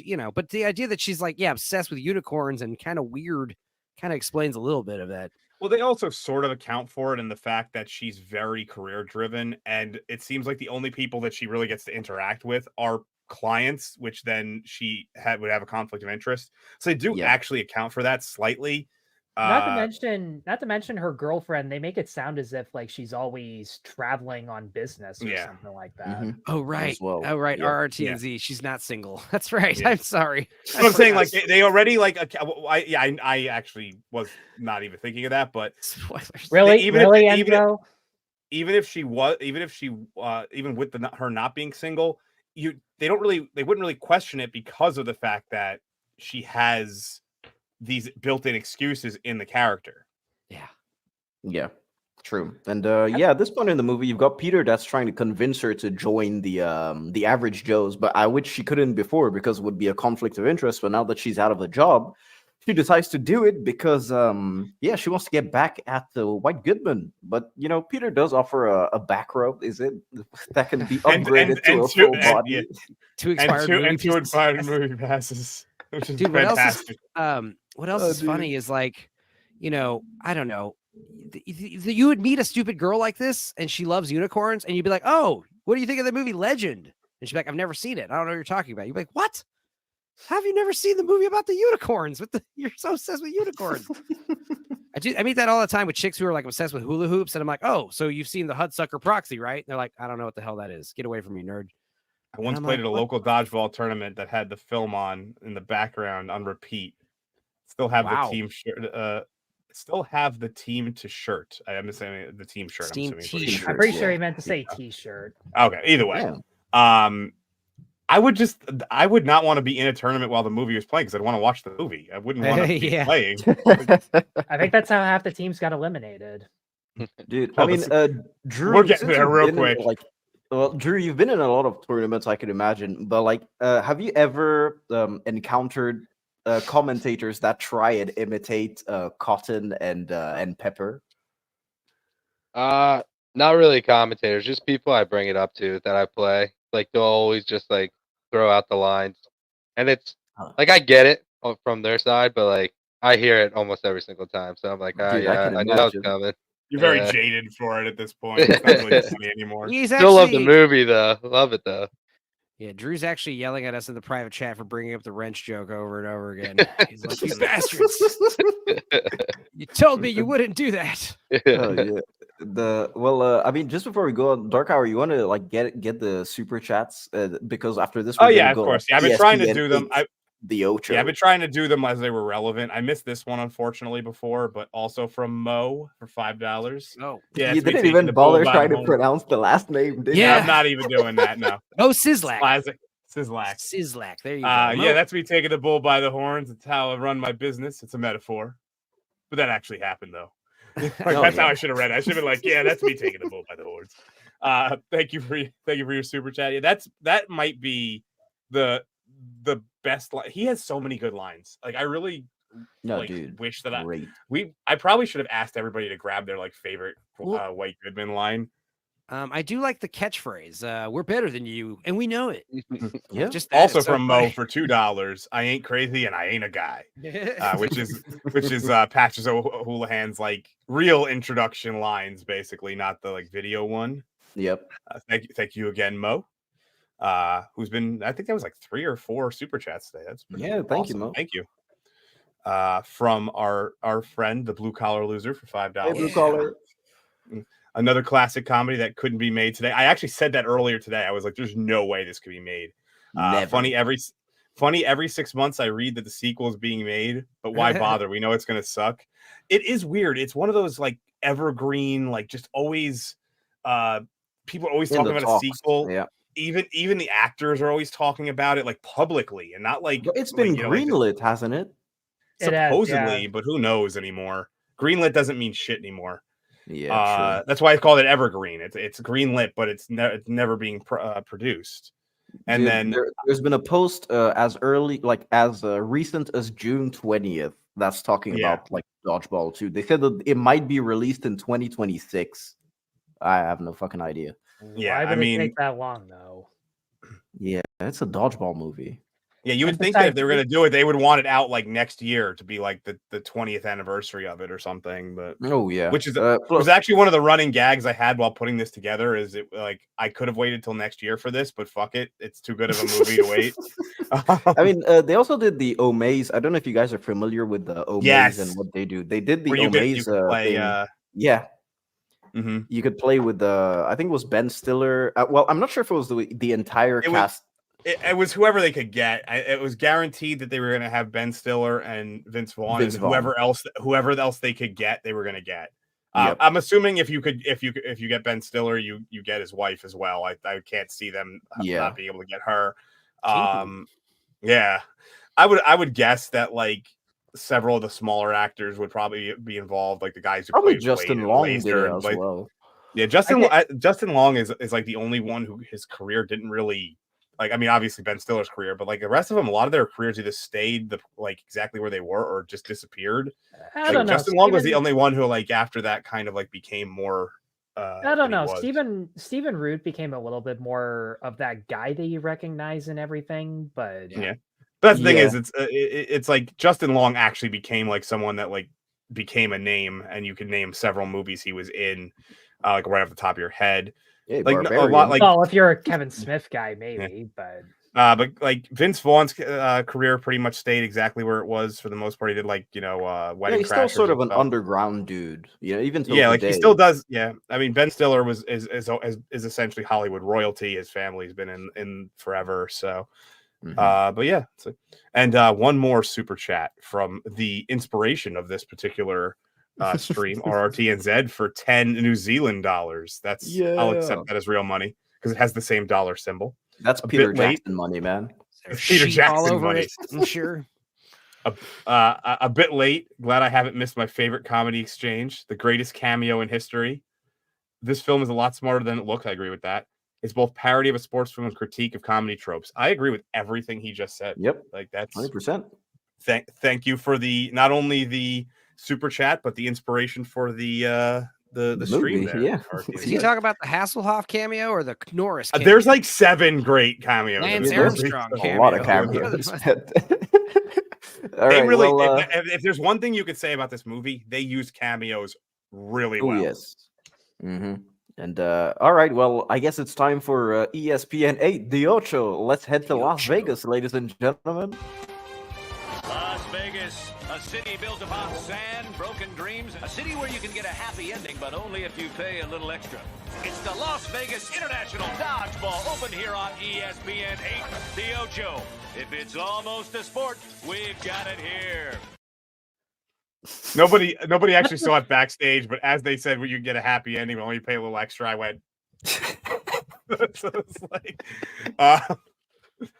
you know, but the idea that she's like, yeah, obsessed with unicorns and kind of weird kind of explains a little bit of that. Well, they also sort of account for it in the fact that she's very career driven, and it seems like the only people that she really gets to interact with are clients, which then she would have a conflict of interest. So they do actually account for that slightly. Not to mention her girlfriend. They make it sound as if like she's always traveling on business or something like that. Oh right, well. oh right. Yep. RRTNZ. She's not single. That's right. Yeah. I'm sorry. But I'm saying like they already like I actually was not even thinking of that, but spoilers. Really, even really, if, Enzo? even if she even with her not being single, they wouldn't really question it because of the fact that she has these built-in excuses in the character. Yeah, true. And yeah, at this point in the movie, you've got Peter that's trying to convince her to join the Average Joes, but which she couldn't before because it would be a conflict of interest. But now that she's out of a job, she decides to do it because yeah, she wants to get back at the White Goodman. But you know, Peter does offer a back rub, is it? That can be upgraded to a full body. Two expired movie two pieces. expired movie passes, which is Dude, fantastic. what else is funny is like, you know, I don't know. You would meet a stupid girl like this and she loves unicorns and you'd be like, oh, what do you think of the movie Legend? And she'd be like, I've never seen it. I don't know what you're talking about. You'd be like, what? Have you never seen the movie about the unicorns? You're so obsessed with unicorns. I meet that all the time with chicks who are like obsessed with hula hoops. And I'm like, oh, so you've seen the Hudsucker Proxy, right? And they're like, I don't know what the hell that is. Get away from me, nerd. I once played at a local dodgeball tournament that had the film on in the background on repeat. Still have the team shirt. Still have the team to shirt. I am saying the team shirt. I'm pretty sure he meant to say t-shirt. Okay, either way. I would not want to be in a tournament while the movie was playing because I'd want to watch the movie. I wouldn't want to be playing. I think that's how half the teams got eliminated. Dude, Oh, I mean, Drew, we're getting since there you've real been in, quick. like, well, Drew, you've been in a lot of tournaments, I could imagine, but like, have you ever encountered commentators that try and imitate Cotton and Pepper? Not really commentators, just people I bring it up to that I play. Like they'll always just like throw out the lines, and it's like I get it from their side, but like I hear it almost every single time. So I'm like, ah, Dude, yeah, I knew that was coming. You're very jaded for it at this point. It's not really funny anymore. Still love the movie though. Love it though. Yeah, Drew's actually yelling at us in the private chat for bringing up the wrench joke over and over again. He's like, you bastards. You told me you wouldn't do that. Oh, yeah. I mean, just before we go on Dark Hour, you want to like get the super chats because after this, Oh yeah, of course. Yeah, I've been trying to do them. The Ocho. Yeah, I've been trying to do them as they were relevant. I missed this one unfortunately before, but also from Mo for $5. Oh, yeah, you didn't even bother trying to pronounce the last name, did you? Yeah, I'm not even doing that. No. Oh, Sislak. Sislak. Sislak. There you go. Yeah, that's me taking the bull by the horns. It's how I run my business. It's a metaphor, but that actually happened though. That's how I should have read it. I should have been like, yeah, that's me taking the bull by the horns. Thank you for your super chat. Yeah, that might be the best line. He has so many good lines. Like I really wish that I probably should have asked everybody to grab their like favorite White Goodman line. I do like the catchphrase. We're better than you, and we know it. Yeah. Just also from Mo for $2. I ain't crazy and I ain't a guy, which is Patches O'Houlihan's like real introduction lines, basically, not the like video one. Yep. Thank you again, Mo. Who's been? I think that was like 3 or 4 super chats today. That's thank you, Mo. Thank you. From our friend, the blue collar loser, for $5. Hey, blue collar. Another classic comedy that couldn't be made today. I actually said that earlier today. I was like, "There's no way this could be made." Never. Funny every 6 months I read that the sequel is being made, but why bother? We know it's gonna suck. It is weird. It's one of those like evergreen, like just always. People are always talking about a sequel. Yeah. Even the actors are always talking about it like publicly and not like it's been greenlit, hasn't it? Supposedly, but who knows anymore? Greenlit doesn't mean shit anymore. Yeah, that's why I call it evergreen. It's greenlit, but it's never being produced. And then there's been a post as early, like as recent as June 20th, that's talking about like Dodgeball 2. They said that it might be released in 2026. I have no fucking idea. Why would it take that long though? Yeah, it's a Dodgeball movie. Yeah, you would think that if they were going to do it, they would want it out like next year to be like the 20th anniversary of it or something. But which is was actually one of the running gags I had while putting this together. Is it like I could have waited till next year for this, but fuck it, it's too good of a movie to wait. I mean, they also did the Omaze. I don't know if you guys are familiar with the Omaze and what they do. They did the Omaze thing. Yeah. Mm-hmm. You could play with I think it was Ben Stiller. Well, I'm not sure if it was the entire cast. It was whoever they could get. It was guaranteed that they were going to have Ben Stiller and Vince Vaughn, and whoever else they could get, they were going to get. I'm assuming if you get Ben Stiller, you get his wife as well. I can't see them not being able to get her. Yeah, I would guess that like several of the smaller actors would probably be involved, like the guys who probably played Justin Wade Long and did it as like, well. Yeah, Justin Long is like the only one who his career didn't really. Like, I mean, obviously Ben Stiller's career, but like the rest of them, a lot of their careers either stayed like exactly where they were or just disappeared. I don't know. Justin Long was the only one who like after that kind of like became more. I don't know. Stephen Root became a little bit more of that guy that you recognize and everything, but yeah. But that's the thing is, it's like Justin Long actually became like someone that like became a name, and you can name several movies he was in, like right off the top of your head. Yeah, like a lot, like well, if you're a Kevin Smith guy, maybe, but like Vince Vaughn's career pretty much stayed exactly where it was for the most part. He did like Wedding he's Crashers still sort of an underground dude, even till like today. he still does. Yeah, I mean Ben Stiller is essentially Hollywood royalty. His family's been in forever, so. But yeah, and one more super chat from the inspiration of this particular stream, RRTNZ, for 10 New Zealand dollars. I'll accept that as real money because it has the same dollar symbol. That's Peter Jackson money, man. Peter Jackson money. I'm sure. A bit late. Glad I haven't missed my favorite comedy exchange, the greatest cameo in history. This film is a lot smarter than it looked. I agree with that. It's both parody of a sports film and critique of comedy tropes. I agree with everything he just said. Yep. Like that's 100%. Thank you for not only the super chat, but the inspiration for the stream there. Yeah. Did you talk about the Hasselhoff cameo or the Norris cameo? There's like 7 great cameos. Lance Armstrong cameo. A lot of cameos. They really, if there's one thing you could say about this movie, they used cameos really well. Yes. Mm-hmm. And all right, well, I guess it's time for ESPN 8, The Ocho. Let's head to Las Vegas, ladies and gentlemen. Las Vegas, a city built upon sand, broken dreams, a city where you can get a happy ending, but only if you pay a little extra. It's the Las Vegas International Dodgeball, open here on ESPN 8, The Ocho. If it's almost a sport, we've got it here. Nobody actually saw it backstage, but as they said, well, you get a happy ending, but only pay a little extra. I went. So it's like,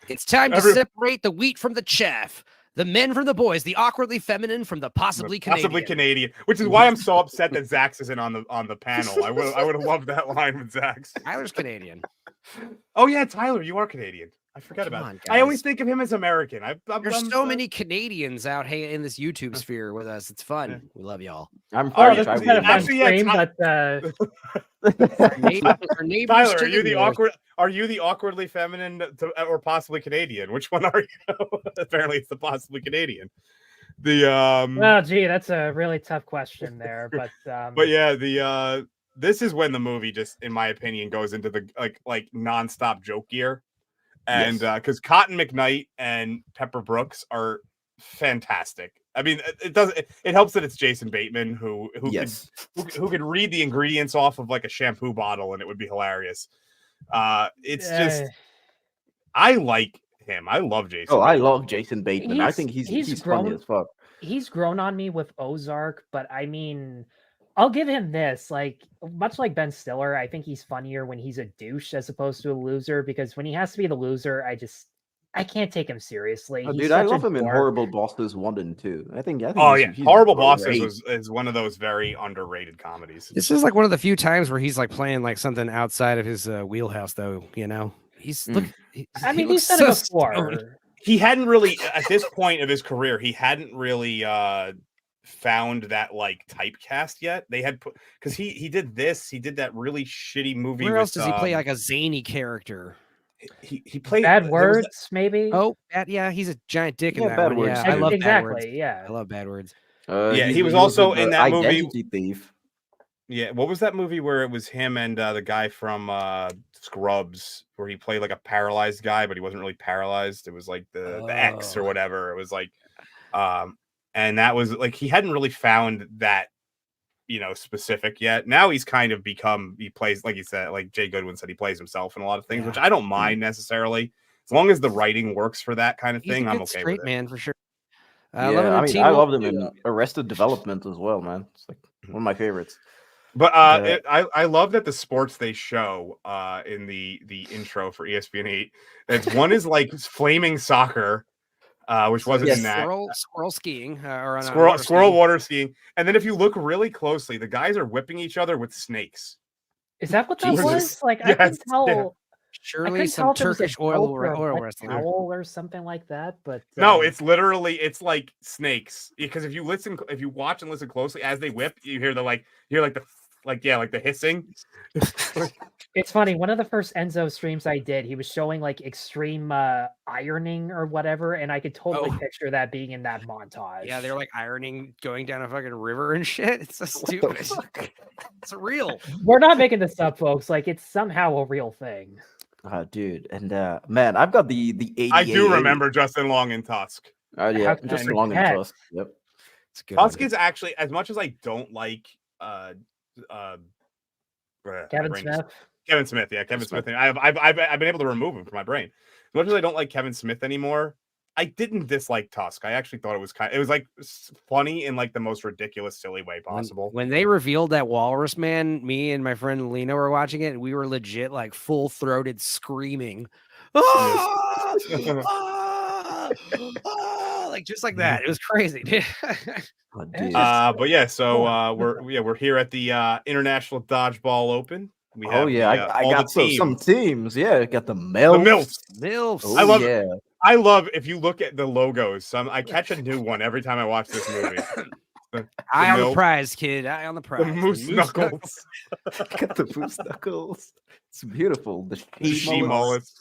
it's time to separate the wheat from the chaff, the men from the boys, the awkwardly feminine from the possibly Canadian. Which is why I'm so upset that Zax isn't on the panel. I would have loved that line with Zax. Tyler's Canadian. Oh yeah, Tyler, you are Canadian. I forgot about it. I always think of him as American. There's so many Canadians out in this YouTube sphere with us. It's fun. Yeah. We love y'all. I'm Tyler, are you the awkward? Are you the awkwardly feminine or possibly Canadian? Which one are you? Apparently, it's the possibly Canadian. Well, gee, that's a really tough question there, but yeah, this is when the movie just, in my opinion, goes into the like nonstop joke gear. And because Cotton McKnight and Pepper Brooks are fantastic. I mean, it helps that it's Jason Bateman who yes. could read the ingredients off of like a shampoo bottle and it would be hilarious. It's just I like him. I love Jason. Oh, I Bateman. love Jason Bateman. I think he's funny as fuck. He's grown on me with Ozark, but I mean, I'll give him this. Like, much like Ben Stiller, I think he's funnier when he's a douche as opposed to a loser, because when he has to be the loser, I can't take him seriously. Oh, dude, I love him in Horrible Bosses 1 and 2. I think he's Horrible great. Bosses is one of those very underrated comedies. This is like one of the few times where he's like playing like something outside of his wheelhouse, though. You know, he's look. I mean, he's said it before. He hadn't really, at this point of his career, he hadn't really found that like typecast yet. They had put because he did this. He did that really shitty movie. Where else does he play like a zany character? He played Bad Words, maybe. Oh, yeah, he's a giant dick in that Bad one. Words, Yeah, I love Bad exactly. Words. Yeah, I love Bad Words. Yeah, he was also in that movie. Identity Thief. Yeah, what was that movie where it was him and the guy from Scrubs, where he played like a paralyzed guy, but he wasn't really paralyzed. It was like the X or whatever. It was like, and that was like he hadn't really found that, specific yet. Now he's kind of he plays, like you said, like Jay Goodwin said, he plays himself in a lot of things, which I don't mind necessarily, as long as the writing works for that kind of thing. I'm okay with it. Man, for sure. I love him in Arrested Development as well, man. It's like one of my favorites. But I love that the sports they show in the intro for ESPN 8. One is like flaming soccer, which wasn't in that. Squirrel skiing or squirrel water skiing. And then if you look really closely, the guys are whipping each other with snakes. Is that what that was? Like, yes, I can tell. Yeah. Surely some Turkish oil wrestling or something like that, but no, it's like snakes. Because if you watch and listen closely as they whip, you hear the hissing. It's funny. One of the first Enzo streams I did, he was showing like extreme ironing or whatever, and I could totally picture that being in that montage. Yeah, they're like ironing, going down a fucking river and shit. It's so stupid. It's real. We're not making this up, folks. Like, it's somehow a real thing. Dude, and man, I've got the 88. I do remember Justin Long in Tusk. Yeah, Justin Long in Tusk. Yep, it's good. Tusk is actually, as much as I don't like Kevin Smith. Kevin Smith, yeah, Kevin Smith. I've been able to remove him from my brain. As much as I don't like Kevin Smith anymore, I didn't dislike Tusk. I actually thought it was like funny in like the most ridiculous, silly way possible. When they revealed that Walrus Man, me and my friend Lena were watching it, and we were legit like full-throated screaming. Like just like that. It was crazy, dude. But yeah, so we're here at the International Dodgeball Open. We have I got some teams. Yeah, I got the MILFs. MILFs. I love if you look at the logos. I catch a new one every time I watch this movie. Eye on the prize, kid. Eye on the prize. The moose knuckles. Got the moose knuckles. It's beautiful. The she mullets.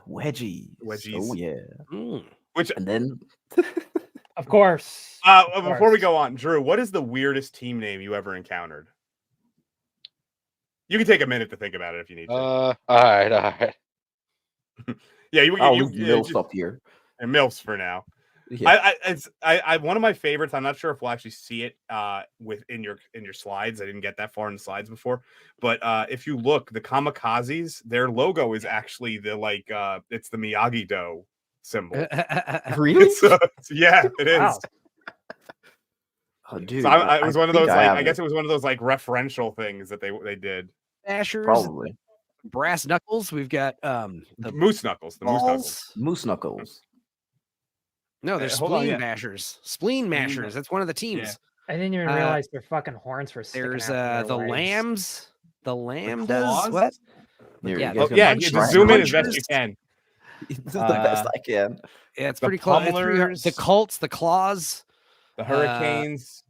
Wedgies. Oh yeah. Which and then of course. Before we go on, Drew, what is the weirdest team name you ever encountered? You can take a minute to think about it if you need to. All right. Yeah, you MILFs up here. And MILFs for now. Yeah. I one of my favorites. I'm not sure if we'll actually see it in your slides. I didn't get that far in the slides before, but if you look, the Kamikazes, their logo is actually it's the Miyagi-Do symbol. Really? Yeah, it is. Wow. Oh, dude, so it was one of those. I guess it was one of those like referential things that they did. Bashers, probably. Brass knuckles. We've got the moose knuckles. Moose knuckles. No, they're spleen mashers. Spleen mashers. That's one of the teams. I didn't even realize their fucking horns were. There's the lambs. The lamb does what? Just zoom in as best you can. The best I can. Yeah, it's pretty close. The Colts, the Claws, the Hurricanes.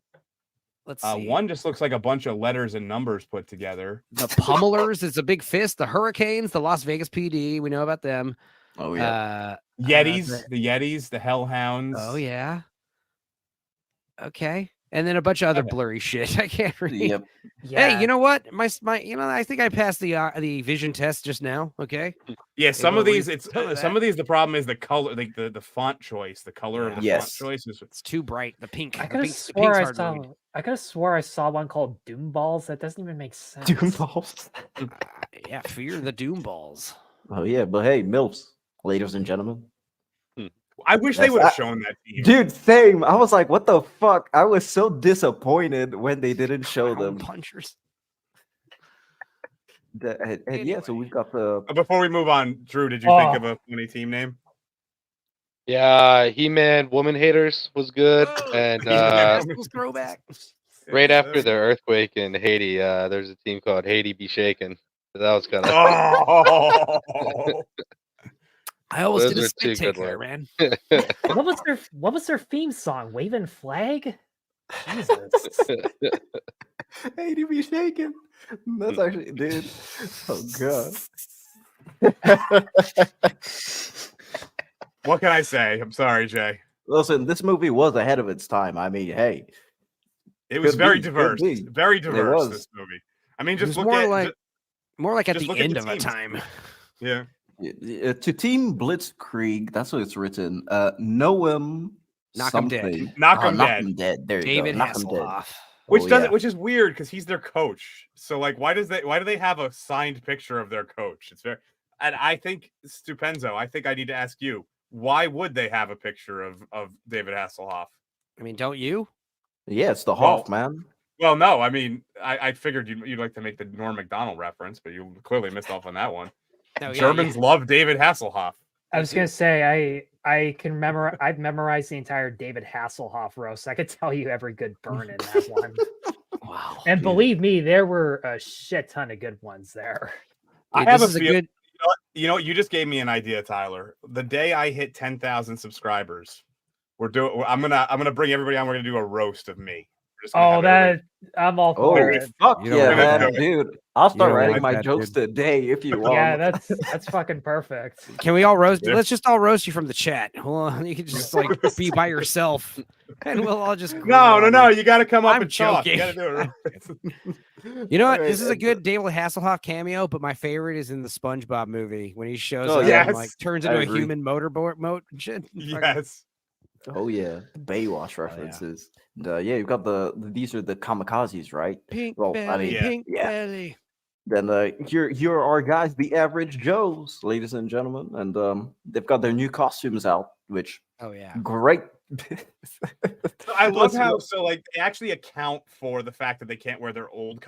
Let's see. One just looks like a bunch of letters and numbers put together. The Pummelers is a big fist. The Hurricanes, the Las Vegas PD. We know about them. Oh yeah. Yetis, the Yetis, the Hellhounds. Oh yeah. Okay. and then a bunch of other blurry shit. I can't read. Yep. Hey, you know what? My I think I passed the vision test just now. Okay. Yeah, some of these, some of these. The problem is the color, like the font choice, the color of the font choice is it's too bright. The pink. I could have swore I saw one called Doom Balls. That doesn't even make sense. Doom Balls. Yeah, fear the Doom Balls. Oh yeah, but hey, MILFs, ladies and gentlemen. I wish they would have shown that to you. Dude, same. I was like, what the fuck? I was so disappointed when they didn't show them. Punchers. And yeah, so we've got the. Before we move on, Drew, did you think of a funny team name? Yeah, He-Man Woman Haters was good, and throwback. right after the earthquake in Haiti, there's a team called Haiti Be Shaken. So that was kind of. I almost Those did a are two spit good take there, ones. man. What was their theme song? Waving Flag? Jesus. Haiti Be Shaken. That's actually, dude. Oh god. What can I say? I'm sorry, Jay. Listen, this movie was ahead of its time. I mean, hey, it was very diverse. Very diverse. This movie. I mean, just look more at like at just the look at end the of a teams. time. Yeah. To Team Blitzkrieg, that's what it's written. Noam Knock 'em dead. something. Knock 'em Knock dead. 'em dead. There you David go. Knock 'em dead. Hasselhoff. Which Oh, doesn't, yeah. which is weird because he's their coach. So like, why do they have a signed picture of their coach? It's very, and I think Stupenzo. I think I need to ask you, why would they have a picture of David Hasselhoff? I mean, don't you? Yeah, it's the Hoff, man. Well, no, I mean, I figured you'd like to make the Norm Macdonald reference, but you clearly missed off on that one. No, yeah, Germans love David Hasselhoff. I was gonna say I can remember. I've memorized the entire David Hasselhoff roast. I could tell you every good burn in that one. Wow! And believe me, there were a shit ton of good ones there. I have a feeling. You know what? You just gave me an idea, Tyler. The day I hit 10,000 subscribers, I'm gonna bring everybody on. We're gonna do a roast of me. I'm all for it. Fuck You don't yeah, wanna man, do it. dude. I'll start don't writing like my that, jokes dude. today if you want. Yeah, that's fucking perfect. Can we all roast? Yeah. Let's just all roast you from the chat. Well, you can just like be by yourself, and we'll all just. No. You got to come up I'm and talk. You joking. got to do it. Right. You know what? Right, This is a good David Hasselhoff cameo, but my favorite is in the SpongeBob movie when he shows Oh, up yes. and like turns I into a agree. human motorboat and shit. Yes. Oh yeah, Baywatch references. Yeah, you've got these are the kamikazes, right? Pink Well, belly, I mean, pink yeah. belly. Then here are our guys, the Average Joes, ladies and gentlemen, and they've got their new costumes out, which Oh yeah. great. I love Let's how look. so like they actually account for the fact that they can't wear their old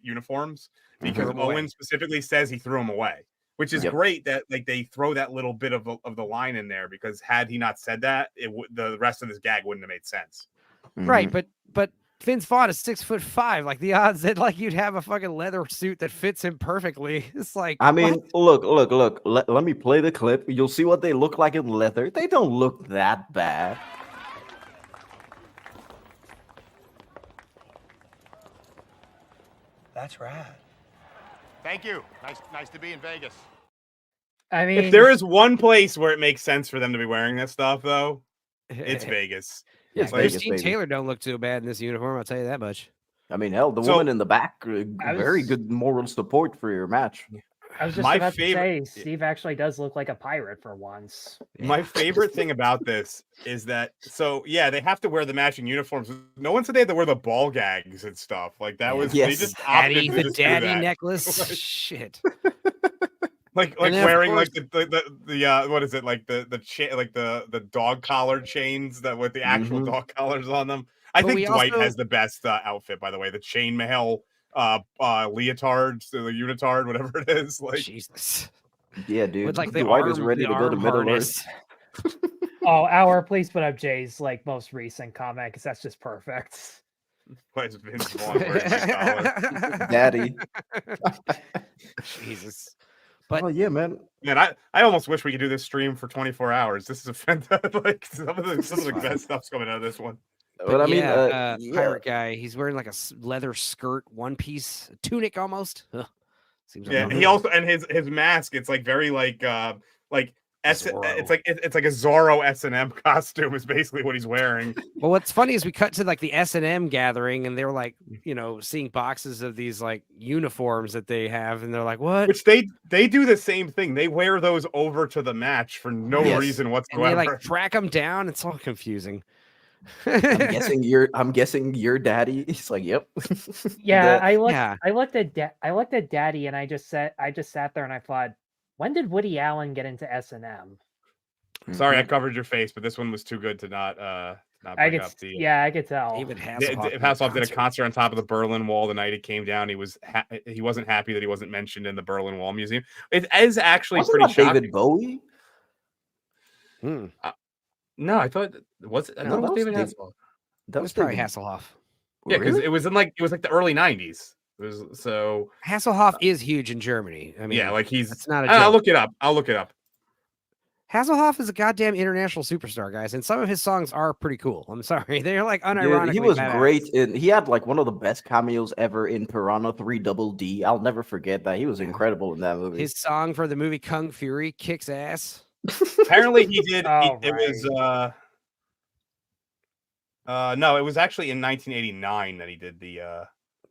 uniforms because Threw 'em away. Owen specifically says he threw them away, which is Yep. great that like they throw that little bit of the line in there because had he not said that, the rest of this gag wouldn't have made sense. Right, but Vince Vaughn is 6'5". Like the odds that like you'd have a fucking leather suit that fits him perfectly. It's like I mean, what? look. Let me play the clip. You'll see what they look like in leather. They don't look that bad. That's right. Thank you. Nice to be in Vegas. I mean, If there is one place where it makes sense for them to be wearing this stuff, though, it's Vegas. Yeah, It's Vegas, Christine baby. Taylor don't look too bad in this uniform. I'll tell you that much. I mean, hell, the So- woman in the back, I very was- good moral support for your match. I was just My about to say, favorite- Steve actually does look like a pirate for once. My favorite thing about this is that they have to wear the matching uniforms. No one said they had to wear the ball gags and stuff. Like that was they Yes. just opted Daddy, to the just do daddy that. necklace. Shit. Like And then, of wearing course- like the what is it, like the dog collar chains that with the actual Mhm. dog collars on them. I But think we Dwight also- has the best outfit, by the way. The chainmail leotard, the unitard, whatever it is. Like Jesus. Yeah, dude. With like the Dwight is arm, ready the to go to arm Middle harness. Earth. Oh, please put up Jay's like most recent comment because that's just perfect. why is Vince Vaughn wearing his collar? Daddy. Jesus. But Oh yeah, man. Man, I almost wish we could do this stream for 24 hours. This is a fantastic. Like some of the best stuff's coming out of this one. But I mean, yeah, yeah. pirate guy. He's wearing like a leather skirt, one piece, tunic almost. Ugh. Seems Yeah, like he also and his mask. It's like very like it's like a Zorro S&M costume is basically what he's wearing. Well, what's funny is we cut to like the S&M gathering, and they were like, seeing boxes of these like uniforms that they have, and they're like, "What?" Which they do the same thing. They wear those over to the match for no reason whatsoever. And they like track them down. It's all confusing. I'm guessing your daddy. He's like, "Yep." Yeah, I looked at Daddy, and I just sat there and I thought, when did Woody Allen get into S&M? Sorry, I covered your face, but this one was too good to not bring up. I could tell. David Hasselhoff did a concert on top of the Berlin Wall the night it came down. He wasn't happy that he wasn't mentioned in the Berlin Wall Museum. It is actually pretty shocking. David Bowie? No, I thought it was David Hasselhoff. That was probably Hasselhoff. Yeah, because it was like the early 90s. So Hasselhoff is huge in Germany. I mean, yeah, like it's not. I'll look it up. Hasselhoff is a goddamn international superstar, guys, and some of his songs are pretty cool. I'm sorry, they're like unironically. Yeah, he was badass. great. He had like one of the best cameos ever in Piranha 3 Double D. I'll never forget that. He was incredible in that movie. His song for the movie Kung Fury kicks ass. Apparently, he did. It was no, it was actually in 1989 that he did the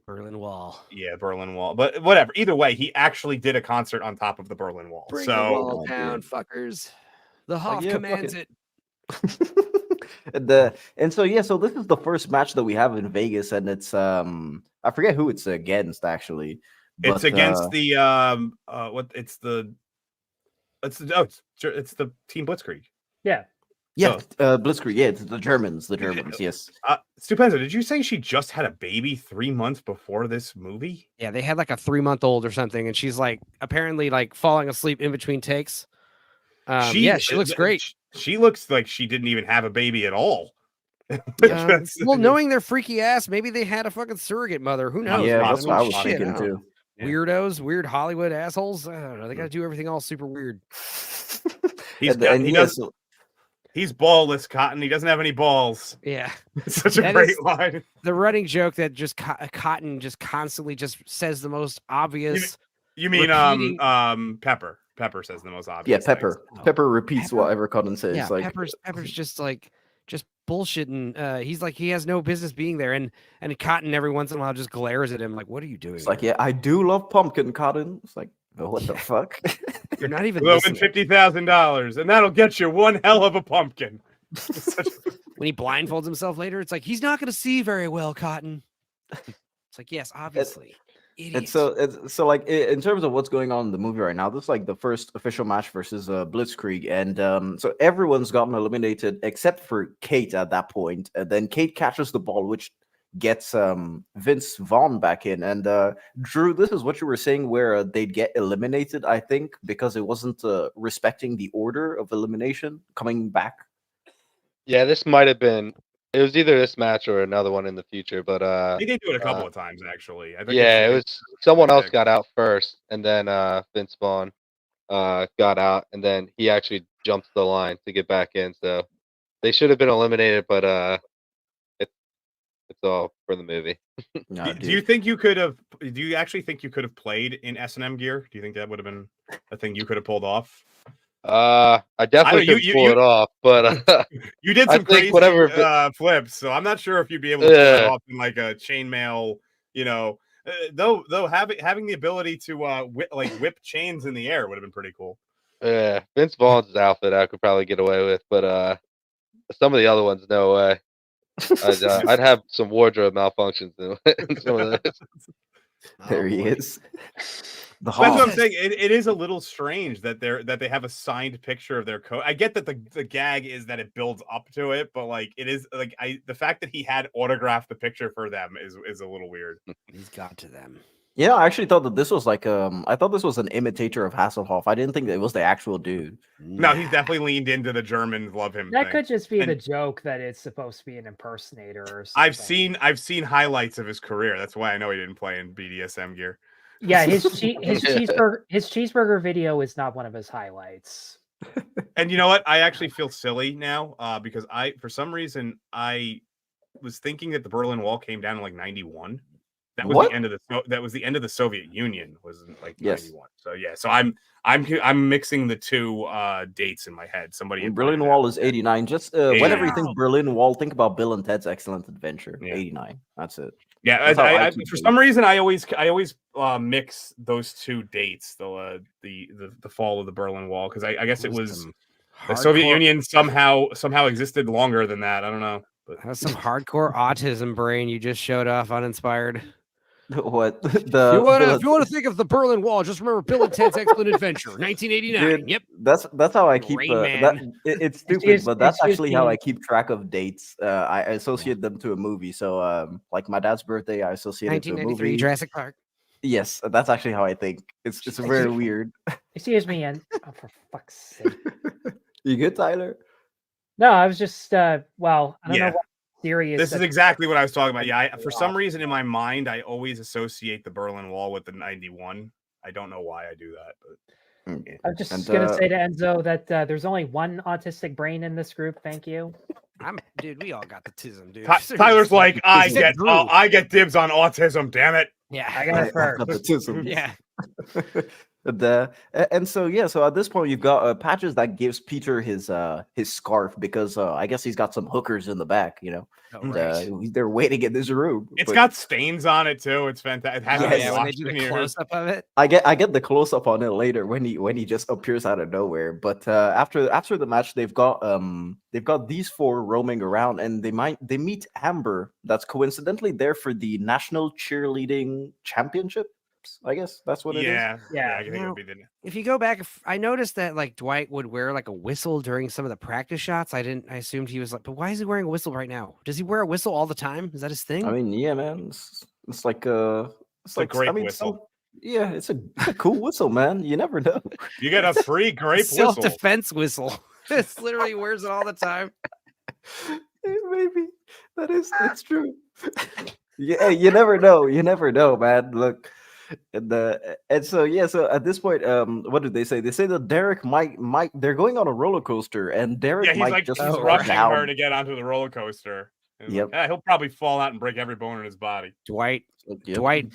Berlin Wall. Yeah, Berlin Wall. But whatever. Either way, he actually did a concert on top of the Berlin Wall. Bring the wall down, fuckers. The Hoff commands it. So this is the first match that we have in Vegas, and it's I forget who it's against actually. It's against the it's the Team Blitzkrieg. Yeah. Yeah, Blitzkrieg. Yeah, it's the Germans. Yes. Stupenza, did you say she just had a baby 3 months before this movie? Yeah, they had like a 3-month-old or something, and she's like apparently like falling asleep in between takes. She looks great. She looks like she didn't even have a baby at all. Well, knowing their freaky ass, maybe they had a fucking surrogate mother. Who knows? Yeah, that's what I was thinking too. Weirdos, weird Hollywood assholes. I don't know. They got to do everything all super weird. He's ballless, Cotton. He doesn't have any balls. Yeah. It's such a great line. The running joke that just Cotton just constantly just says the most obvious. You mean Pepper. Pepper says the most obvious. Yeah, Pepper. things. Pepper repeats whatever Cotton says. Yeah, like Pepper's just bullshitting. He's like he has no business being there, and Cotton every once in a while just glares at him like, "What are you doing?" It's like, yeah, I do love pumpkin, Cotton. It's like, oh, what the fuck? You're not even win $50,000, and that'll get you one hell of a pumpkin. When he blindfolds himself later, it's like he's not going to see very well, Cotton. It's like, yes, obviously. And so like in terms of what's going on in the movie right now, this is like the first official match versus Blitzkrieg, and so everyone's gotten eliminated except for Kate at that point. And then Kate catches the ball, which gets Vince Vaughn back in. And Drew, this is what you were saying, where they'd get eliminated, I think, because it wasn't respecting the order of elimination coming back. Yeah, this might have been. It was either this match or another one in the future, but I think they do it a couple of times actually. I think yeah, it was someone else got out first, and then Vince Vaughn got out, and then he actually jumped the line to get back in. So they should have been eliminated, but it's all for the movie. Do you think you could have? Do you actually think you could have played in S&M gear? Do you think that would have been a thing you could have pulled off? I definitely could pull it off, but you did some crazy flips, so I'm not sure if you'd be able to pull it off in like a chainmail. You know, though having the ability to whip chains in the air would have been pretty cool. Yeah, Vince Vaughn's outfit I could probably get away with, but some of the other ones, no way. I'd have some wardrobe malfunctions in some of this. There he is. That's what I'm saying. It is a little strange that they have a signed picture of their coach. I get that the gag is that it builds up to it, but like it is like the fact that he had autographed the picture for them is a little weird. He's got to them. Yeah, I actually thought that this was like I thought this was an imitator of Hasselhoff. I didn't think that it was the actual dude. No, he's definitely leaned into the Germans love him. That thing. could just be the joke that it's supposed to be an impersonator or something. I've seen highlights of his career. That's why I know he didn't play in BDSM gear. Yeah, his cheeseburger video is not one of his highlights. And you know what? I actually feel silly now because for some reason I was thinking that the Berlin Wall came down in like 91. That was the end of the Soviet Union, was like 91. So yeah, so I'm mixing the two dates in my head. Somebody Berlin Wall is 89. Just whenever you think Berlin Wall, think about Bill and Ted's Excellent Adventure. 89. That's it. Yeah, I for some reason I always mix those two dates, the fall of the Berlin Wall, because I guess it was the Soviet Union somehow existed longer than that. I don't know. But that's some hardcore autism brain you just showed off uninspired. What if you want to think of the Berlin Wall, just remember Bill and Ted's Excellent Adventure, 1989. Dude, yep, that's how I keep. It's stupid, but that's actually how I keep track of dates. I associate them to a movie. So, like my dad's birthday, I associate it to a movie. Jurassic Park. Yes, that's actually how I think. It's very weird. Excuse me, and for fuck's sake. You good, Tyler? No, I was just I don't know what serious. This is exactly what I was talking about. Yeah, for some reason in my mind, I always associate the Berlin Wall with the 91. I don't know why I do that, but I'm just gonna say to Enzo that there's only one autistic brain in this group. Thank you. Dude, we all got the tism, dude. Tyler's like, I get dibs on autism. Damn it. Yeah, I got it first. The tism. Yeah. And so so at this point you've got Patches that gives Peter his scarf because I guess he's got some hookers in the back, they're waiting in this room. It's got stains on it too. It's fantastic. It has when they do the close up of it. I get the close up on it later when he just appears out of nowhere. But after the match, they've got these four roaming around, and they meet Amber, that's coincidentally there for the National Cheerleading Championship. I guess that's what it is. Yeah. I think it'll be the... If you go back, I noticed that like Dwight would wear like a whistle during some of the practice shots. I assumed he was like, but why is he wearing a whistle right now? Does he wear a whistle all the time? Is that his thing? I mean, yeah, man. It's like a grape whistle. It's a cool whistle, man. You never know. You get a free grape whistle. Self-defense whistle. It's literally wears it all the time. Maybe it's true. Yeah, you never know. You never know, man. Look. So at this point, what did they say? They say that Derek might they're going on a roller coaster, and Derek might he's rushing her to get onto the roller coaster. Yep. He'll probably fall out and break every bone in his body. Dwight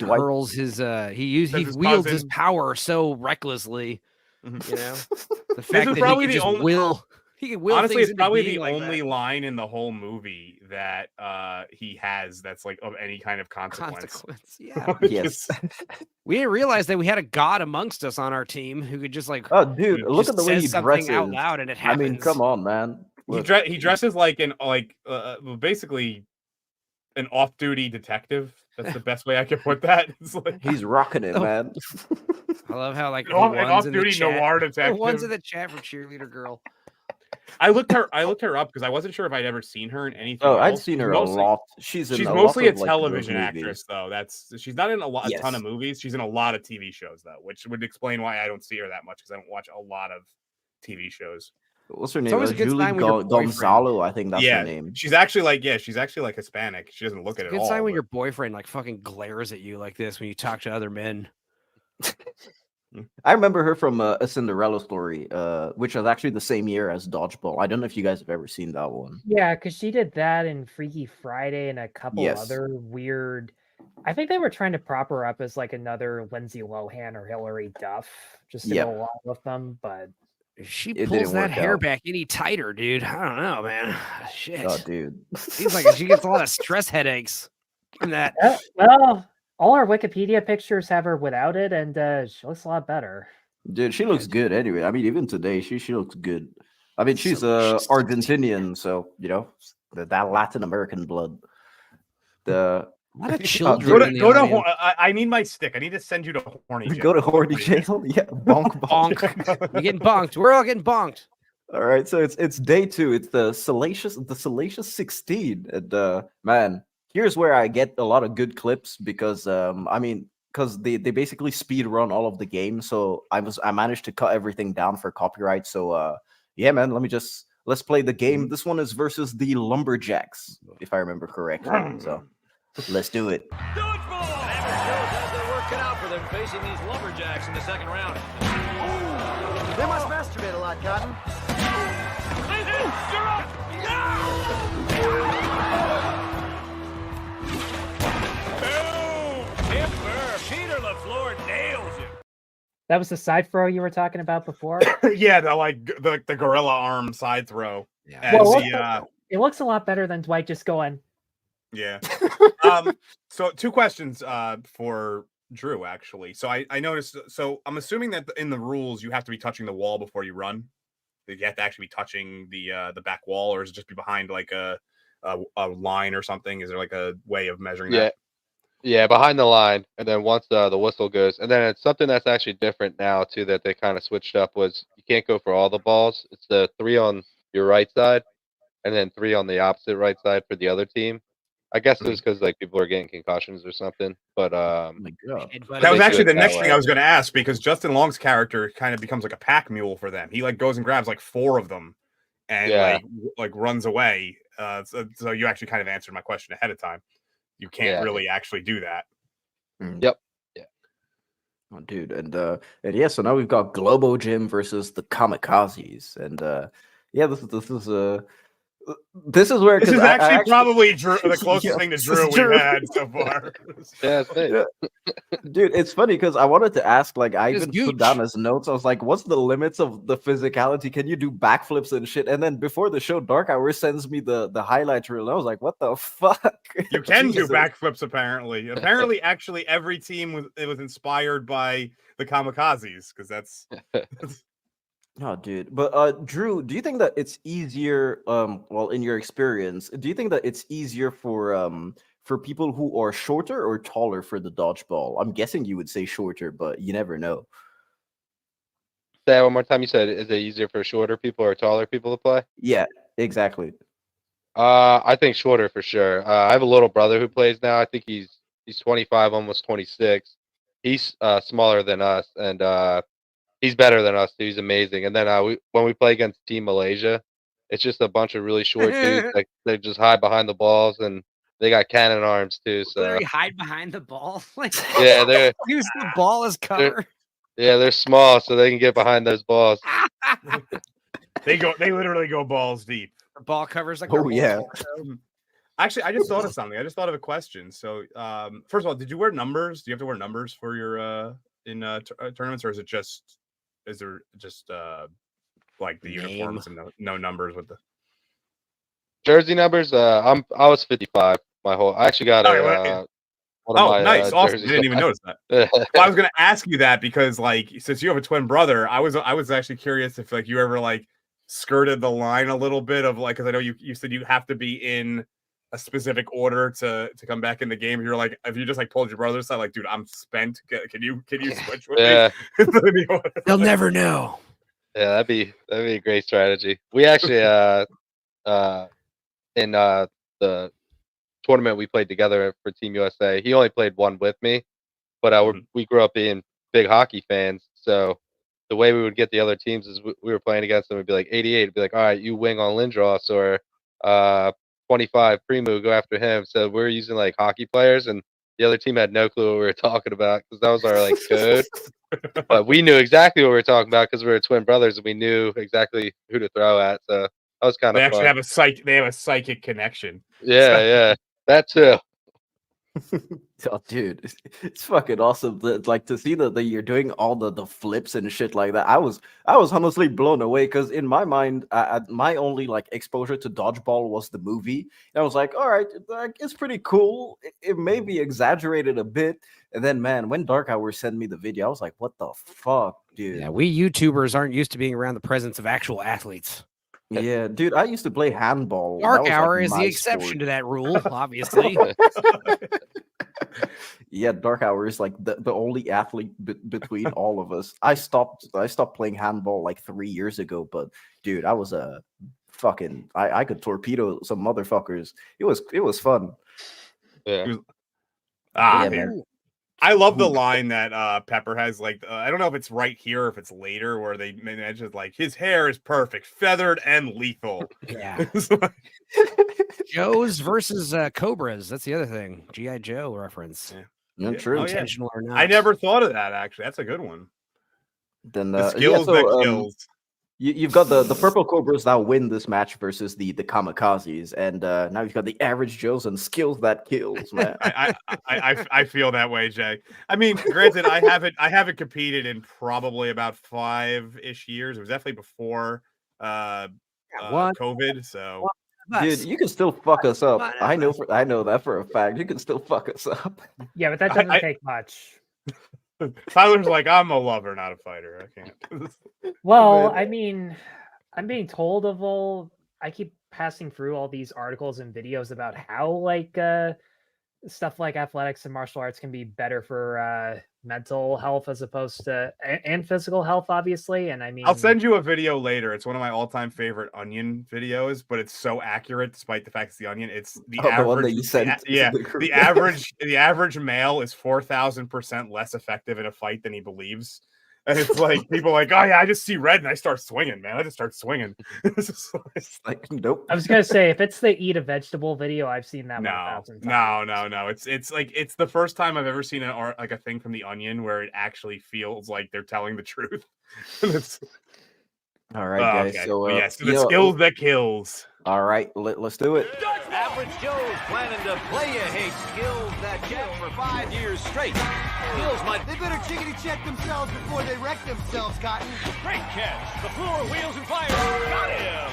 hurls his he wields his power so recklessly. The fact that he can just will. He can will. Honestly, it's probably the like only line in the whole movie that he has that's like of any kind of consequence. Yeah. Yes. We didn't realize that we had a god amongst us on our team who could just like. Oh, dude! Look at the way he dresses out loud, and it happens. I mean, come on, man. He dresses like basically an off-duty detective. That's the best way I can put that. It's like, he's rocking it, man. I love how like an off-duty noir detective. The ones in the chat for Cheerleader Girl. I looked her up because I wasn't sure if I'd ever seen her in anything. Oh, else. I'd seen her a lot. She's mostly a lot of, television actress, though. She's not in a ton of movies. She's in a lot of TV shows, though, which would explain why I don't see her that much because I don't watch a lot of TV shows. What's her name? Julie Gonzalo, I think that's her name. She's actually like Hispanic. She doesn't look at it at all. Good sign when your boyfriend like fucking glares at you like this when you talk to other men. I remember her from A Cinderella Story, which was actually the same year as Dodgeball. I don't know if you guys have ever seen that one. Yeah, because she did that in Freaky Friday and a couple other weird. I think they were trying to prop her up as like another Lindsay Lohan or Hilary Duff, just to go along with them. But if she pulls that hair back any tighter, dude, I don't know, man. Shit, oh, dude, seems like she gets a lot of stress headaches from that. Well. All our Wikipedia pictures have her without it, and she looks a lot better. Dude, she looks good anyway. I mean, even today, she looks good. I mean, she's Argentinian, so that Latin American blood. A lot of children. I need my stick. I need to send you to horny jail. Go to horny jail. Yeah, bonk. You're getting bonked. We're all getting bonked. All right, so it's day 2. It's the salacious 16, and man. Here's where I get a lot of good clips because they basically speed run all of the game. So I managed to cut everything down for copyright. So yeah, man, let's play the game. This one is versus the Lumberjacks, if I remember correctly. So let's do it. Dodgeball! They're working out for them facing these Lumberjacks in the second round. They must masturbate a lot, Cotton. You're up! floor nails him. That was the side throw you were talking about before. Yeah, the gorilla arm side throw. Yeah. Well, it looks a lot better than Dwight just going. Yeah. So 2 questions for Drew, actually. So I noticed. So I'm assuming that in the rules you have to be touching the wall before you run. That you have to actually be touching the back wall, or is it just be behind like a line or something? Is there like a way of measuring that? Yeah, behind the line, and then once the whistle goes, and then it's something that's actually different now too that they kind of switched up was you can't go for all the balls. It's the 3 on your right side, and then 3 on the opposite right side for the other team. I guess it was because like people are getting concussions or something. But that was actually the next thing I was going to ask, because Justin Long's character kind of becomes like a pack mule for them. He like goes and grabs like 4 of them, and like runs away. So you actually kind of answered my question ahead of time. You can't really actually do that. Yep. Yeah. Oh, dude, and yeah, so now we've got Globo Gym versus the Kamikazes, and yeah, this is where this is actually probably the closest thing to Drew we've had so far. Yeah, dude, it's funny because I wanted to ask, like, I even put down as notes. I was like, "What's the limits of the physicality? Can you do backflips and shit?" And then before the show, Dark Hour sends me the highlight reel, and I was like, "What the fuck?" You can do backflips, apparently. Apparently, actually, every team was inspired by the Kamikazes, because that's. Oh, dude. But Drew, do you think that it's easier, well, in your experience, do you think that it's easier for people who are shorter or taller for the dodgeball? I'm guessing you would say shorter, but you never know. Say that one more time. You said, is it easier for shorter people or taller people to play? Yeah, exactly. I think shorter for sure. I have a little brother who plays now. I think he's 25, almost 26. He's smaller than us, and he's better than us, dude. He's amazing. And then when we play against Team Malaysia, it's just a bunch of really short dudes. Like they just hide behind the balls, and they got cannon arms too. So Literally hide behind the ball. Like, yeah, they're use the ball as cover. They're small, so they can get behind those balls. They literally go balls deep. The ball covers like. Oh yeah. Actually, I just thought of something. I just thought of a question. So, first of all, did you wear numbers? Do you have to wear numbers for your tournaments, or is it just? Is there just like the uniforms and no numbers with the jersey numbers? I was 55. I actually got nice, awesome. I didn't even notice that. Well, I was going to ask you that because, like, since you have a twin brother, I was actually curious if like you ever like skirted the line a little bit of like, because I know you said you have to be in a specific order to come back in the game. You're like, if you just like told your brother aside, like, dude, I'm spent. Can you switch with me? They'll never know. Yeah, that'd be a great strategy. We actually in the tournament we played together for Team USA, he only played one with me, but we grew up being big hockey fans. So the way we would get the other teams is we were playing against them. It'd be like 88. It'd be like, all right, you wing on Lindros, or 25 Primo, go after him. So we're using like hockey players, and the other team had no clue what we were talking about because that was our like code. But we knew exactly what we were talking about because we were twin brothers and we knew exactly who to throw at. So that was kind of fun. Actually have they have a psychic connection. Yeah, that too. Oh, dude, it's fucking awesome. Like to see that you're doing all the flips and shit like that. I was honestly blown away because in my mind, my only like exposure to dodgeball was the movie. And I was like, all right, like, it's pretty cool. It may be exaggerated a bit. And then, man, when Dark Hour sent me the video, I was like, what the fuck, dude? Yeah, we YouTubers aren't used to being around the presence of actual athletes. Yeah, dude, I used to play handball. Dark Hour is the exception to that rule, obviously. Yeah, Dark Hour is like the only athlete between all of us. I stopped playing handball like 3 years ago, but dude, I was a fucking I could torpedo some motherfuckers. It was fun. Yeah. Man. I love the line that Pepper has. Like, I don't know if it's right here or if it's later, where they mentioned like his hair is perfect, feathered, and lethal. Yeah. Joe's versus Cobras. That's the other thing. G.I. Joe reference. Yeah. True. Intentional or not. I never thought of that. Actually, that's a good one. Then the skills that kills. You've got the Purple Cobras now win this match versus the Kamikazes, and now you've got the Average Joes and Skills That Kills, man. I feel that way, Jay. I mean, granted, I haven't competed in probably about 5-ish years. It was definitely before COVID. So, dude, you can still fuck us up. I know that for a fact. You can still fuck us up. Yeah, but that doesn't take much. Tyler's like, I'm a lover, not a fighter. I can't. Well, I mean, I'm being told of all. I keep passing through all these articles and videos about how like stuff like athletics and martial arts can be better for mental health as opposed to and physical health, obviously. And I mean, I'll send you a video later. It's one of my all-time favorite Onion videos, but it's so accurate despite the fact it's the Onion. It's the average. The one that you sent. The average male is 4,000% less effective in a fight than he believes. And it's like people are like, oh yeah, I just see red and I start swinging, man. I just start swinging. It's like, nope. I was gonna say if it's the eat a vegetable video, I've seen that 1,000 times. No. It's like it's the first time I've ever seen a thing from the Onion where it actually feels like they're telling the truth. All right, guys. Okay. So yes, the skills that kills. All right, let's do it. Average Joe's planning to play you hate skills that jet for 5 years straight. Skills might. They better chickity check themselves before they wreck themselves, Cotton. Great catch. The floor wheels and fire. Got him.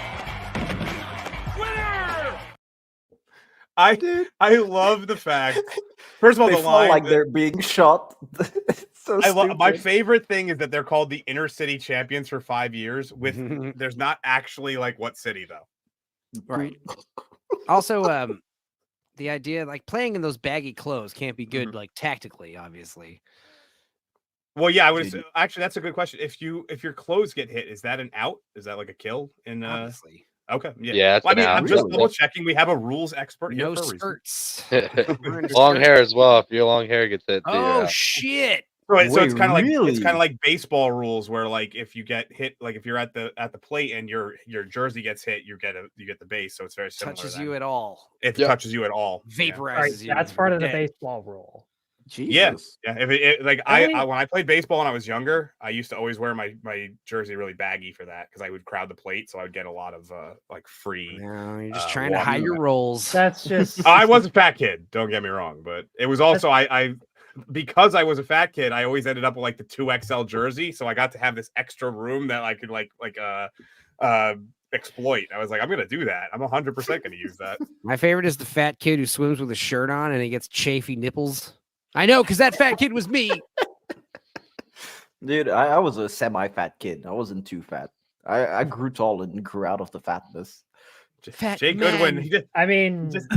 Winner. I love the fact. First of all, they the line like they're being shot. So I love. My favorite thing is that they're called the Inner City Champions for 5 years. With there's not actually like what city though. Right. Also, the idea like playing in those baggy clothes can't be good, like tactically, obviously. Well, yeah, I was actually that's a good question. If your clothes get hit, is that an out? Is that like a kill? In Obviously. Okay, yeah. Yeah, Well, I mean, out. I'm just double checking. We have a rules expert here No for a reason. skirts. Long hair as well. If your long hair gets hit. Oh shit! So it's kind of like really? it's kind of like baseball rules where like if you get hit, like if you're at the plate and your jersey gets hit, you get the base. So it's very similar. Touches you at all. If it touches you at all, Vaporizes you. That's part of the baseball rule. Jesus. Yeah. If it like I when I played baseball when I was younger, I used to always wear my jersey really baggy for that because I would crowd the plate, so I would get a lot of like free. No, you're just trying to hide your rolls. That's just. I was a fat kid. Don't get me wrong, but it was also I because I was a fat kid, I always ended up with like the 2XL jersey, so I got to have this extra room that I could exploit. I was like, I'm gonna do that. I'm 100% gonna use that. My favorite is the fat kid who swims with a shirt on and he gets chafy nipples. I know, because that fat kid was me. Dude, I was a semi-fat kid. I wasn't too fat. I grew tall and grew out of the fatness. Fat Jay Goodwin.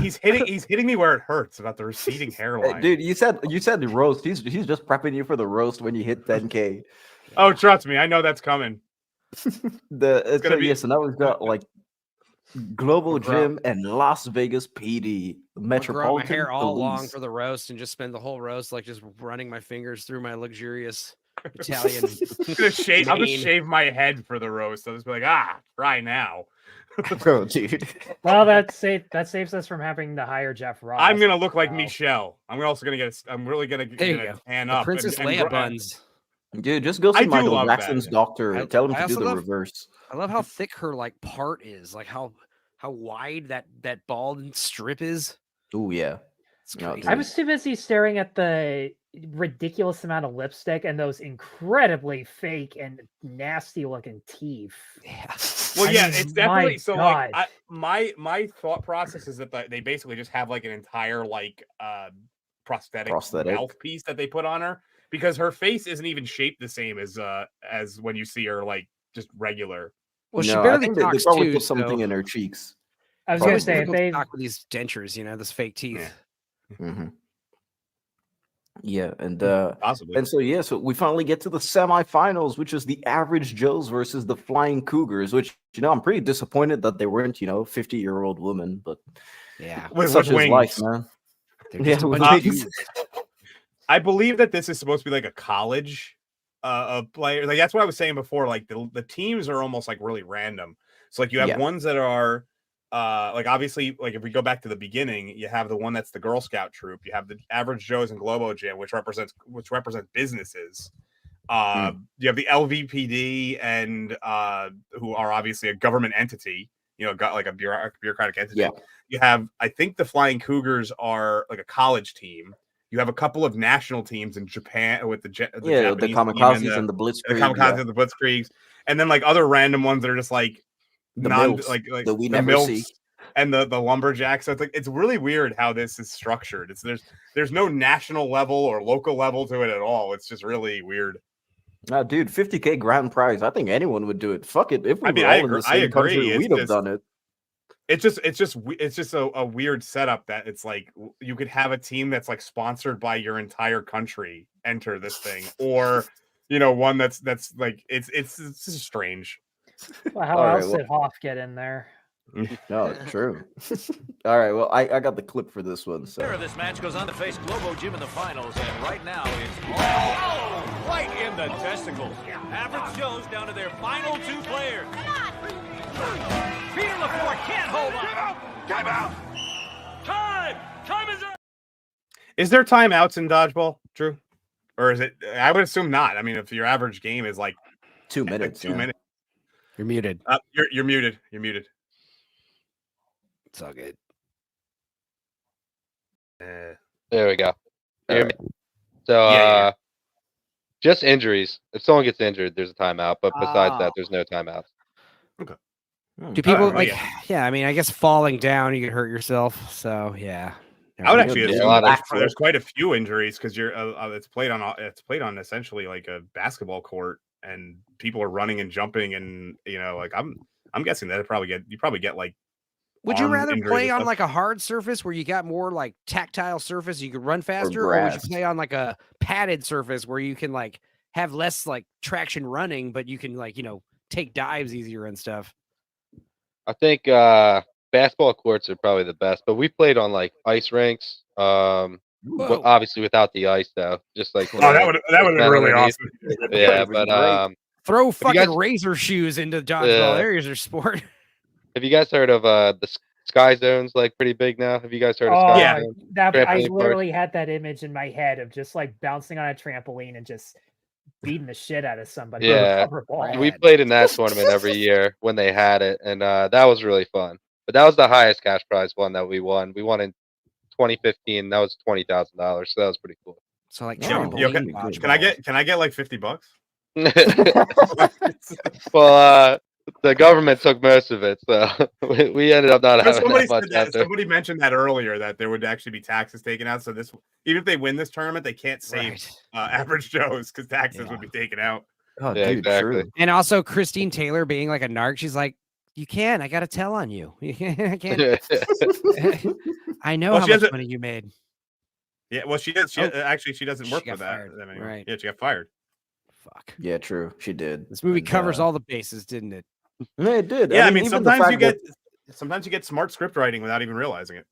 He's hitting me where it hurts about the receding hairline. Dude, you said the roast. He's just prepping you for the roast when you hit 10K. Oh, trust me, I know that's coming. So now we've got like Globo Gym and Las Vegas PD. Grow my hair all long for the roast and just spend the whole roast like just running my fingers through my luxurious Italian. I'll just shave my head for the roast. I'll just be like, try now. Oh, dude. Well, that saves us from having to hire Jeff Ross. I'm gonna look like Michelle. I'm also gonna get. I'm really gonna tan up. Princess Leia buns. Dude, just go see Michael Jackson's doctor. Tell him to do the reverse. I love how thick her like part is. Like how wide that bald strip is. Oh yeah. I was too busy staring at the ridiculous amount of lipstick and those incredibly fake and nasty looking teeth. Yeah. Well, it's definitely so. God. Like, my thought process is that they basically just have like an entire like prosthetic mouthpiece that they put on her because her face isn't even shaped the same as when you see her like just regular. Well, she barely talks they probably too, put something in her cheeks. I was going to say, if they talk with these dentures, this fake teeth. Yeah. Mm-hmm. Yeah, and possibly. And so we finally get to the semifinals, which is the Average Joes versus the Flying Cougars. Which I'm pretty disappointed that they weren't 50-year-old women, but yeah, such is life, man. Yeah, I believe that this is supposed to be like a college of players. Like that's what I was saying before. Like the teams are almost like really random. So like you have ones that are like obviously like if we go back to the beginning, you have the one that's the Girl Scout troop. You have the Average Joes and Globo Gym, which represent businesses. You have the LVPD, and who are obviously a government entity. Got like a bureaucratic entity. Yeah. You have, I think, the Flying Cougars are like a college team. You have a couple of national teams in Japan with the Japanese the team Kamikazes and the the Blitzkrieg. Kamikazes and the Blitzkriegs, and then like other random ones that are just like The non MILFs, like that we the never MILFs see. and the lumberjacks. So it's really weird how this is structured. There's no national level or local level to it at all. It's just really weird. Dude, 50K grand prize. I think anyone would do it. Fuck it. If we were I all in the same country, we'd have done it. It's just a weird setup that it's like you could have a team that's like sponsored by your entire country enter this thing, or one that's like it's just strange. Well, how else did Hoff get in there? No, true. All right, well, I got the clip for this one. So The winner of this match goes on to face Globo Gym in the finals, and right now it's right in the testicles. Average Joe's down to their final 2 players. Peter LaForte can't hold on. Time out! Time is up! Is there timeouts in dodgeball, Drew? Or is it? I would assume not. I mean, if your average game is like 2 minutes, like 2 minutes, you're muted. You're muted. You're muted. It's all good. There we go. Hear me? So, just injuries. If someone gets injured, there's a timeout. But besides that, there's no timeouts. Okay. Do people I mean, I guess falling down, you could hurt yourself. So, yeah. I would actually assume there's quite a few injuries because you're it's played on essentially like a basketball court, and people are running and jumping, and like I'm guessing that you probably get like. Would you rather play on like a hard surface where you got more like tactile surface, you could run faster, or would you play on like a padded surface where you can like have less like traction running, but you can like take dives easier and stuff? I think basketball courts are probably the best, but we played on like ice rinks. Obviously without the ice though, just like that would have been really awesome. Yeah, but throw fucking razor shoes into dodgeball. There's your sport. Have you guys heard of the Sky Zone's like pretty big now? Have you guys heard of Sky Zone? I literally had that image in my head of just like bouncing on a trampoline and just beating the shit out of somebody. Yeah, we played in that tournament every year when they had it, and that was really fun. But that was the highest cash prize one that we won. We won in 2015. That was $20,000, so that was pretty cool. So like, can I get like $50? Well, the government took most of it, so we ended up not having that much after. Somebody mentioned that earlier, that there would actually be taxes taken out. So even if they win this tournament, they can't save average Joes because taxes would be taken out. Oh, yeah, dude, exactly. True. And also Christine Taylor being like a narc, she's like, you can. I got to tell on you. I can't. I know how much money you made. Yeah, well, she does. She doesn't work for that. Right. Yeah, she got fired. Fuck. Yeah, true. She did. This movie covers all the bases, didn't it? Yeah, it did. Yeah, I mean sometimes you get smart script writing without even realizing it.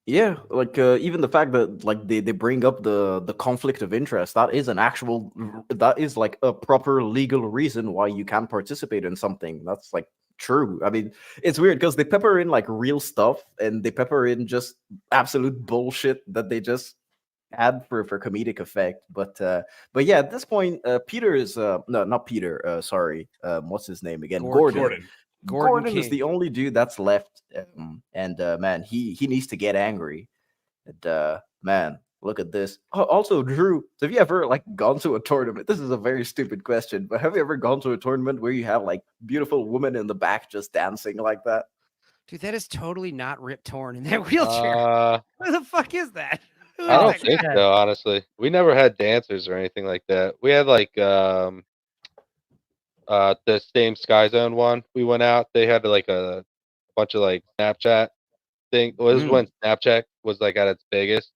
Yeah, like even the fact that like they bring up the conflict of interest, that is like a proper legal reason why you can participate in something. That's like true. I mean, it's weird because they pepper in like real stuff and they pepper in just absolute bullshit that they just add for comedic effect. But yeah, at this point, Peter is no, not Peter. Sorry, what's his name again? Gordon is the only dude that's left, and man, he needs to get angry. And man, look at this. Oh, also, Drew, have you ever like gone to a tournament? This is a very stupid question, but have you ever gone to a tournament where you have like beautiful women in the back just dancing like that? Dude, that is totally not Rip Torn in that wheelchair. Who the fuck is that? I don't think so, honestly. We never had dancers or anything like that. We had like the same Sky Zone one. We went out. They had like a bunch of like Snapchat thing. Well, this is when Snapchat was like at its biggest.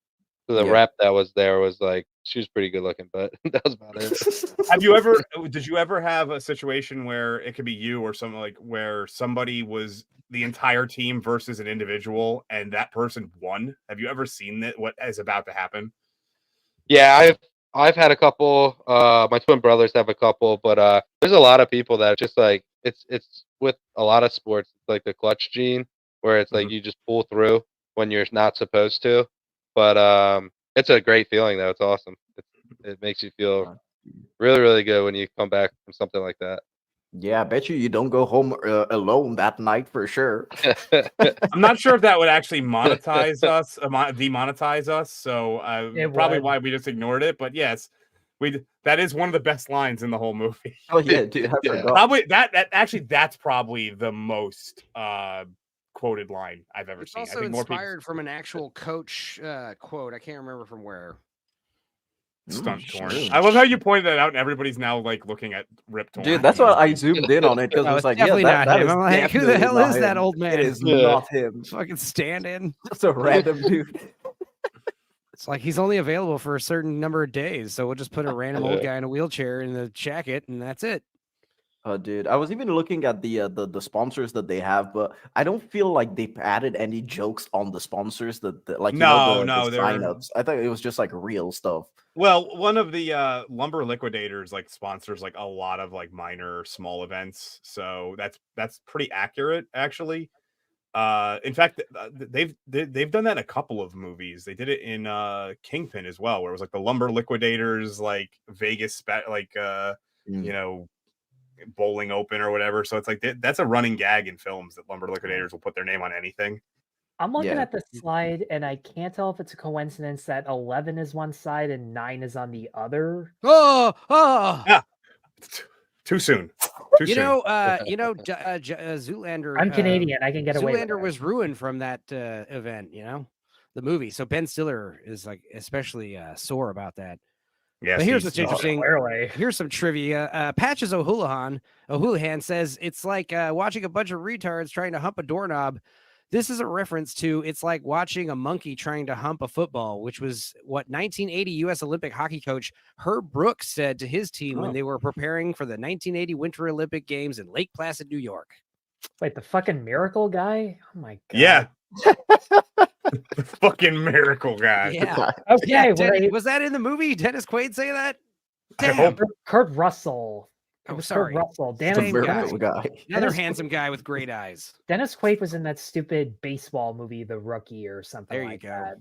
So the rep that was there was like, she was pretty good looking, but that was about it. Did you ever have a situation where it could be you or something like where somebody was the entire team versus an individual and that person won? Have you ever seen that? What is about to happen? Yeah, I've had a couple. My twin brothers have a couple, but there's a lot of people that just like it's with a lot of sports, it's like the clutch gene where it's like you just pull through when you're not supposed to. But it's a great feeling though. It's awesome. It makes you feel Really, really good when you come back from something like that. Yeah, I bet you don't go home alone that night for sure. I'm not sure if that would actually monetize us, demonetize us. So probably would. why we just ignored it. But yes, that is one of the best lines in the whole movie. Oh yeah, dude, I forgot. Probably that's probably the most quoted line I've ever It's seen. also I think more people inspired from an actual coach quote. I can't remember from where. Stunt torn. Sure. I love how you pointed that out, and everybody's now like looking at Rip Torn. Dude, that's why I zoomed in on it because No, it was it's like, definitely yeah, not him. is I'm like, who the definitely hell not is that him. old man? It is not him. Fucking stand-in. It's a random dude. It's like he's only available for a certain number of days, so we'll just put a random old guy in a wheelchair in the jacket, and that's it. Dude, I was even looking at the sponsors that they have, but I don't feel like they added any jokes on the sponsors that like No, the they're- signups. I thought it was just like real stuff. Well, one of the lumber liquidators like sponsors like a lot of like minor small events, so that's pretty accurate actually. In fact, they've done that in a couple of movies. They did it in Kingpin as well, where it was like the lumber liquidators like Vegas you know, bowling open or whatever. So it's like that's a running gag in films that lumber liquidators will put their name on anything. I'm looking Yeah. at the slide, and I can't tell if it's a coincidence that 11 is one side and 9 is on the other. Oh. Yeah. Too soon. Too soon. Zoolander. I'm Canadian. I can get away with Zoolander it. was ruined from that event. The movie. So Ben Stiller is like especially sore about that. Yes, But here's what's interesting. Clearly. Here's some trivia. Patches O'Houlihan says it's like watching a bunch of retards trying to hump a doorknob. This is a reference to it's like watching a monkey trying to hump a football, which was what 1980 U.S. Olympic hockey coach Herb Brooks said to his team when they were preparing for the 1980 Winter Olympic Games in Lake Placid, New York. Wait, the fucking miracle guy? Oh my god. Yeah. The fucking miracle guy. Yeah. Okay. Was that in the movie? Dennis Quaid say that? I Damn. hope. Kurt Russell. It was sorry. Kurt Russell. The Dennis miracle guy. Another handsome guy with great eyes. Dennis Quaid was in that stupid baseball movie, The Rookie, or something There you like go.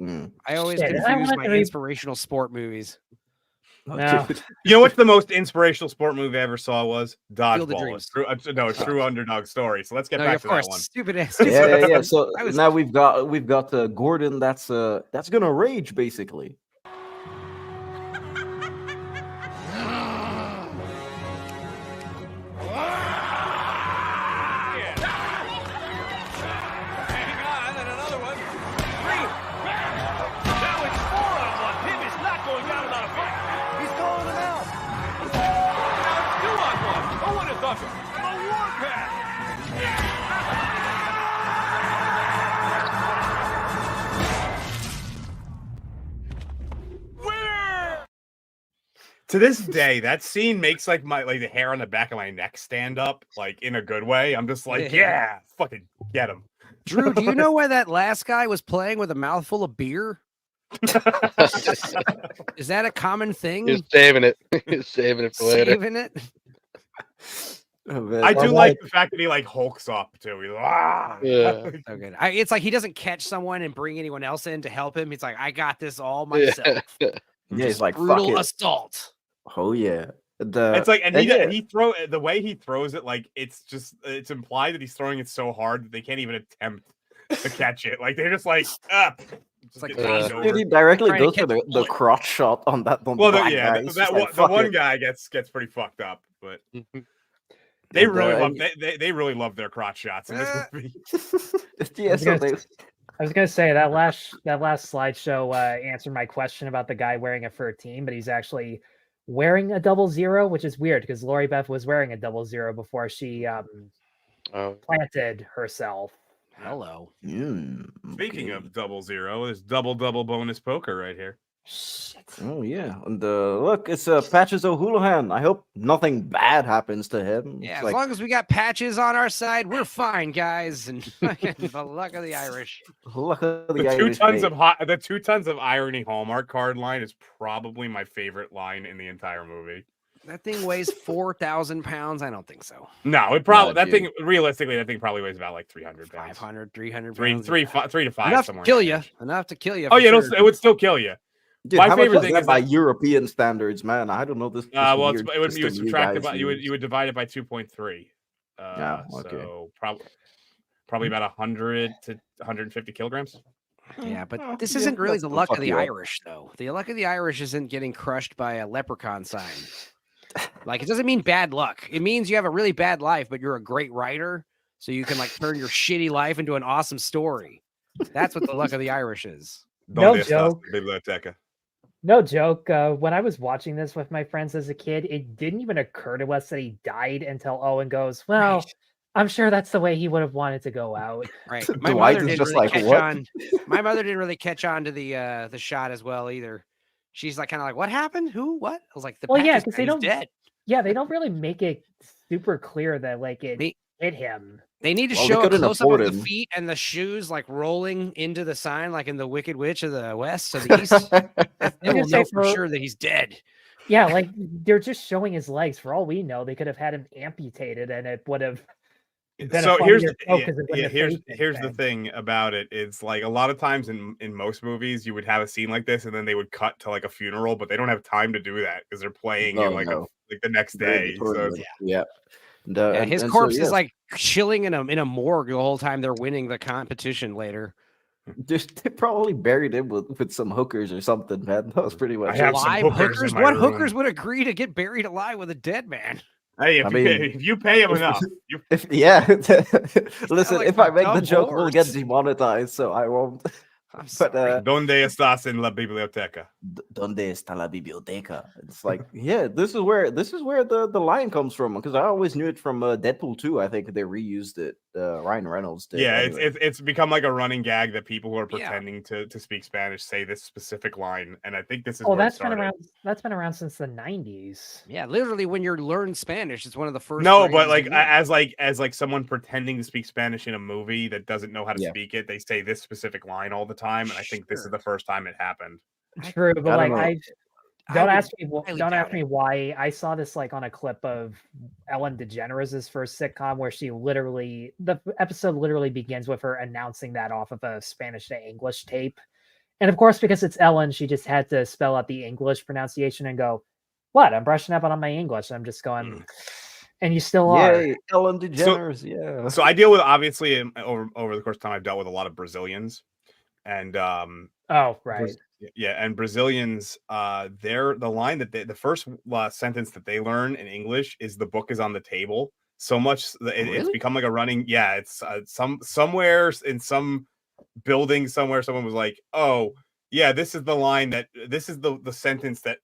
that. I always Shit, I confuse want my to read- inspirational sport movies. No. You know what's the most inspirational sport movie I ever saw was Field of Dodgeball. Dreams. It's True Underdog Story. So let's get No, back of to course. that one. Stupid ass. Yeah. So I was- now we've got Gordon. That's gonna rage basically. Hang on, and another one. 3. Now it's 4-on-1. Tim is not going down without a fight. He's calling him out. Now it's 2-on-1. Who would have thought it? A warpath. Winner! To this day, that scene makes like the hair on the back of my neck stand up, like in a good way. I'm just like, yeah, fucking get him. Drew, do you know why that last guy was playing with a mouthful of beer? Is that a common thing? He's saving it. He's saving it for later. Saving it? I do like the fact that he like hulks up too. He's like, ah. Yeah. So good. It's like he doesn't catch someone and bring anyone else in to help him. He's like, I got this all myself. Yeah, he's like fuck Brutal it. assault. Oh yeah. It's like, and yeah. he the way he throws it, like it's implied that he's throwing it so hard that they can't even attempt to catch it. Like they're just like up. It's like Dude, he directly trying to goes for catch the crotch shot on that one. Well, black yeah, guy. It's that just one, like, the fuck one it. guy gets pretty fucked up, but they And, really love and- they really love their crotch shots in this movie. Yeah, so they, I was gonna say that last slideshow answered my question about the guy wearing it for a team, but he's actually wearing a 00, which is weird because Lori Beth was wearing a 00 before she planted herself. Hello. Speaking of 00, there's double bonus poker right here. Oh yeah, and look, it's Patches O'Houlihan. I hope nothing bad happens to him. Yeah, It's as like, long as we got Patches on our side, we're fine, guys. And the luck of the Irish. look at the The guy 2 who's tons made. of the 2 tons of irony Hallmark card line is probably my favorite line in the entire movie. That thing weighs 4,000 pounds. I don't think so. No, it probably No, that thing realistically that thing probably weighs about like 300 pounds. 500, 300 3 pounds. 3 to 5 Enough to somewhere. kill you. Enough to kill you. Oh for yeah, sure. it would still kill you. Dude, My how much favorite is thing that is by that European standards, man? I don't know this. well, weird it would you would system subtract it guys by you use. would divide it by 2.3. Yeah, okay. So probably about 100 to 150 kilograms. Yeah, but this Yeah, isn't really that's the gonna luck of fuck the you up. Irish, though. The luck of the Irish isn't getting crushed by a leprechaun sign. Like, it doesn't mean bad luck. It means you have a really bad life, but you're a great writer, so you can like turn your shitty life into an awesome story. That's what the luck of the Irish is. No joke. Biblioteca. No joke. When I was watching this with my friends as a kid, it didn't even occur to us that he died until Owen goes, "Well, Right. I'm sure that's the way he would have wanted to go out." Right. Dwight My mother is didn't just really like, catch "What?" on. My mother didn't really catch on to the shot as well either. She's like kind of like, "What happened? Who? What?" I was like, "The Well, yeah, Packers because guy, they he's don't. dead." Yeah, they don't really make it super clear that like it They- hit him. They need to Well, they show a couldn't close up of afford the him. feet and the shoes like rolling into the sign, like in the Wicked Witch of the West or the East. Then we'll just say know for for- sure that he's dead. Yeah, like they're just showing his legs. For all we know, they could have had him amputated, and it would have been So a here's funnier show 'cause it wouldn't have here's phased here's the anything. thing about it. It's like a lot of times in most movies you would have a scene like this and then they would cut to like a funeral, but they don't have time to do that because they're playing No, in like no. like the next Very day. So determined. Yeah. And, Yeah, his and corpse so, is yes, like chilling in a morgue the whole time they're winning the competition later. they probably buried him with some hookers or something, man. That was pretty much I have some Live hookers in my What room. hookers would agree to get buried alive with a dead man? Hey, I mean, if you pay him enough, you yeah. Listen, like if I some make the dumb joke, we'll get horse. demonetized, so I won't. I'm But sorry. Donde estás en la biblioteca? Donde está la biblioteca? It's like, yeah, this is where the line comes from, because I always knew it from Deadpool 2. I think they reused it. Ryan Reynolds did. Yeah, anyway. it's become like a running gag that people who are Yeah. pretending to speak Spanish say this specific line, and I think this is Oh, where it that's been started. around. That's been around since the 90s. Yeah, literally when you're learning Spanish, it's one of the first. No, but phrases like you learn. as someone pretending to speak Spanish in a movie that doesn't know how to Yeah. speak it, they say this specific line all the time, and I think this is the first time it happened. True, but I like don't know. don't would ask me. highly Don't doubt ask me why. I saw this like on a clip of Ellen DeGeneres' first sitcom, where the episode literally begins with her announcing that off of a Spanish to English tape, and of course, because it's Ellen, she just had to spell out the English pronunciation and go, "What? I'm brushing up on my English." I'm just going, and you still are. Yay, Ellen DeGeneres, yeah. So I deal with obviously over the course of time I've dealt with a lot of Brazilians, and Oh, right. yeah, and Brazilians, the line that the first sentence that they learn in English is "the book is on the table." So much that it's Really? become like a running. Yeah, it's somewhere in some building somewhere someone was like, "Oh, yeah, this is the line this is the sentence that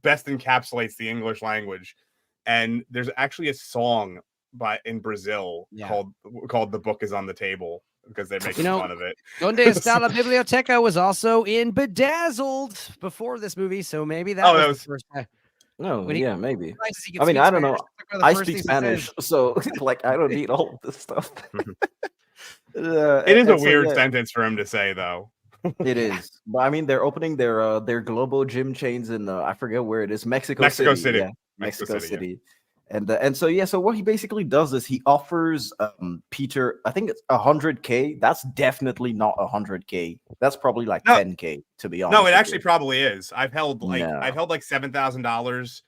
best encapsulates the English language." And there's actually a song in Brazil called "The Book is on the Table" because they're making fun of it. Donde está la biblioteca was also in Bedazzled before this movie, so maybe that was the first time. No, When he yeah, maybe. realizes he can I mean, speak I don't know. Spanish, like one of the I first speak things he says. Spanish, so like I don't need all of this stuff. It is a and so, weird yeah, sentence for him to say, though. It is, but I mean, they're opening their Globo Gym chains in I forget where it is, Mexico City. Yeah, Mexico City. And so yeah, so what he basically does is he offers Peter, I think it's 100K. That's definitely not 100K. That's probably like 10K, to be honest. No, it with actually you. probably is. I've held like No. $7,000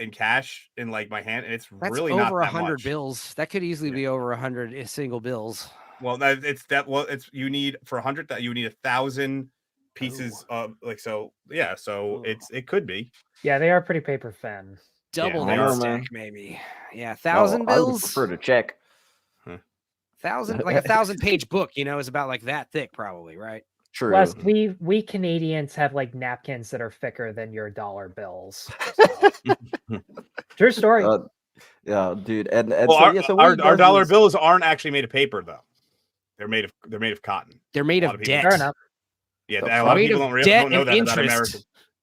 in cash in like my hand, and it's That's really not over that 100 much. bills. That could easily be over 100 single bills. Well, you need for 100 that you need 1,000 pieces of like so. Yeah, so it could be. Yeah, they are pretty paper thin. Double they that are, stack, man. maybe. Yeah, 1,000 I would bills. prefer to check. 1,000, like a 1,000-page book, is about like that thick, probably, right? True. Plus, we Canadians have like napkins that are thicker than your dollar bills. True story. Yeah, dude. And Well, so our what he does dollar is- bills aren't actually made of paper, though. They're made of cotton. They're made A lot of people- debt. Fair enough. Yeah, The a lot of made people of don't debt know and that about interest. American.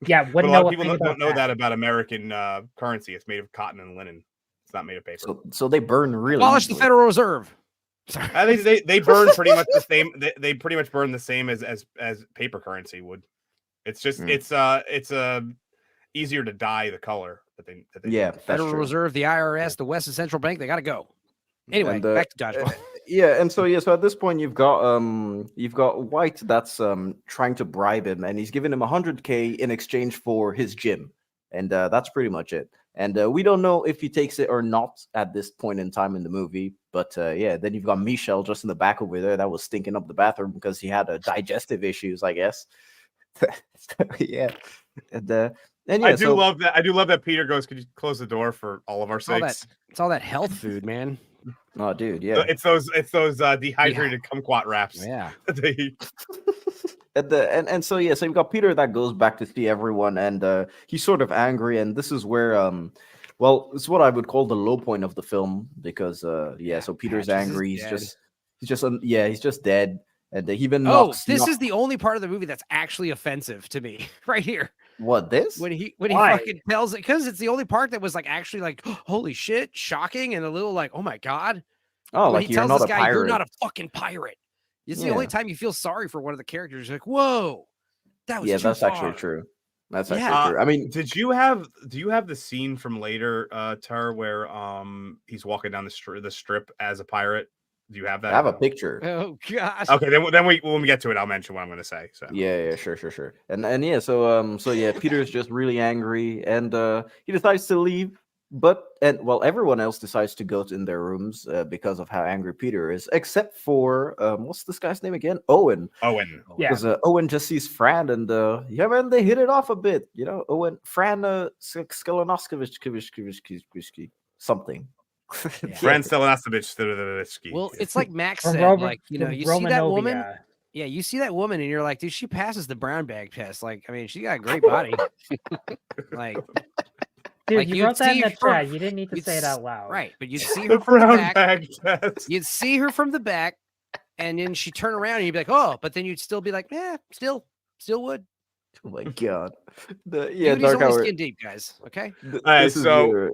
Yeah, But wouldn't a lot know of a people thing don't about know that about American currency. It's made of cotton and linen. It's not made of paper. So they burn really. Abolish the easily. Federal Reserve. I think they burn pretty much the same. They pretty much burn the same as paper currency would. It's just it's easier to dye the color that they Yeah, that's Federal true. Reserve, the IRS, the Western Central Bank, they got to go. Anyway, And, back to dodgeball. Yeah, and so at this point you've got White that's trying to bribe him, and he's giving him 100K in exchange for his gym, and that's pretty much it. And we don't know if he takes it or not at this point in time in the movie. But yeah, then you've got Michelle just in the back over there that was stinking up the bathroom because he had digestive issues, I guess. Yeah, and yeah, I do love that. I do love that Peter goes, "Could you close the door for all of our sakes?" It's all that health food, man. Oh, dude, yeah. It's those dehydrated kumquat wraps. Yeah. And so yeah, so you've got Peter that goes back to see everyone, and he's sort of angry, and this is where well, it's what I would call the low point of the film because so Peter's angry. He's just dead, and he even this is the only part of the movie that's actually offensive to me right here. What, this? When he fucking tells it, because it's the only part that was like actually like holy shit, shocking, and a little like oh my god. Oh, when like he you're tells not this a guy, pirate. you're not a fucking pirate. It's the only time you feel sorry for one of the characters. You're like, whoa, that was too that's far. actually true. That's actually true. I mean, do you have the scene from later, Tar, where he's walking down the strip as a pirate? Do you have that? I have a picture. Oh gosh. Okay, then when we get to it, I'll mention what I'm going to say. So yeah, sure. And yeah, so yeah, Peter's just really angry, and he decides to leave. But everyone else decides to go in their rooms because of how angry Peter is, except for what's this guy's name again? Owen. Yeah. Because Owen just sees Fran, and man, they hit it off a bit. You know, Fran Skolanoskevich something. Fran Stelanatovich. Well, it's like Max said, you see that woman. Yeah, you see that woman, and you're like, dude, she passes the brown bag test. Like, I mean, she got a great body. Like. Dude, you wrote that in the chat. You didn't need to say it out loud. Right, but you'd see her from the back. You'd see her from the back, and then she'd turn around, and you'd be like, oh, but then you'd still be like, still would. Oh my god. Beauty's only skin deep, guys. Okay. So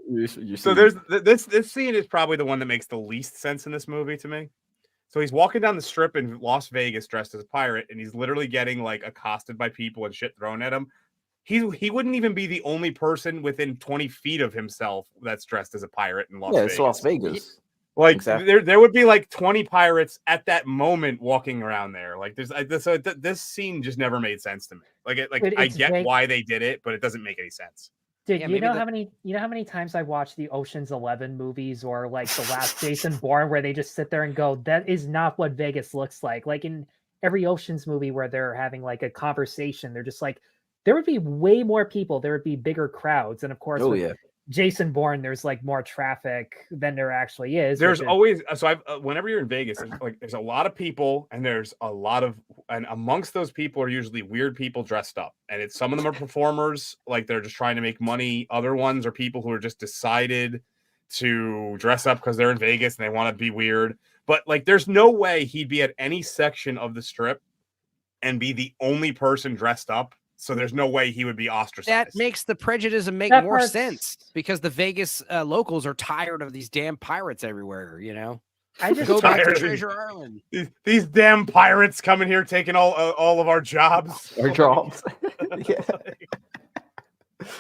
there's this scene is probably the one that makes the least sense in this movie to me. So he's walking down the strip in Las Vegas dressed as a pirate, and he's literally getting like accosted by people and shit thrown at him. He wouldn't even be the only person within 20 feet of himself that's dressed as a pirate in Las Vegas. It's Las Vegas. Like exactly. there would be like 20 pirates at that moment walking around there. Like this scene just never made sense to me. I get why they did it, but it doesn't make any sense. Dude, you know how many times I watched the Ocean's 11 movies or like the last Jason Bourne where they just sit there and go, that is not what Vegas looks like. Like in every Ocean's movie where they're having like a conversation, they're just like, there would be way more people. There would be bigger crowds. And of course, Jason Bourne, there's like more traffic than there actually is. There's always, whenever you're in Vegas, there's a lot of people and and amongst those people are usually weird people dressed up. And some of them are performers, like they're just trying to make money. Other ones are people who are just decided to dress up because they're in Vegas and they want to be weird. But like, there's no way he'd be at any section of the strip and be the only person dressed up. So there's no way he would be ostracized. That makes the prejudice make more sense because the Vegas locals are tired of these damn pirates everywhere. You know, I just go back to Treasure Island. These damn pirates coming here taking all of our jobs. Our jobs.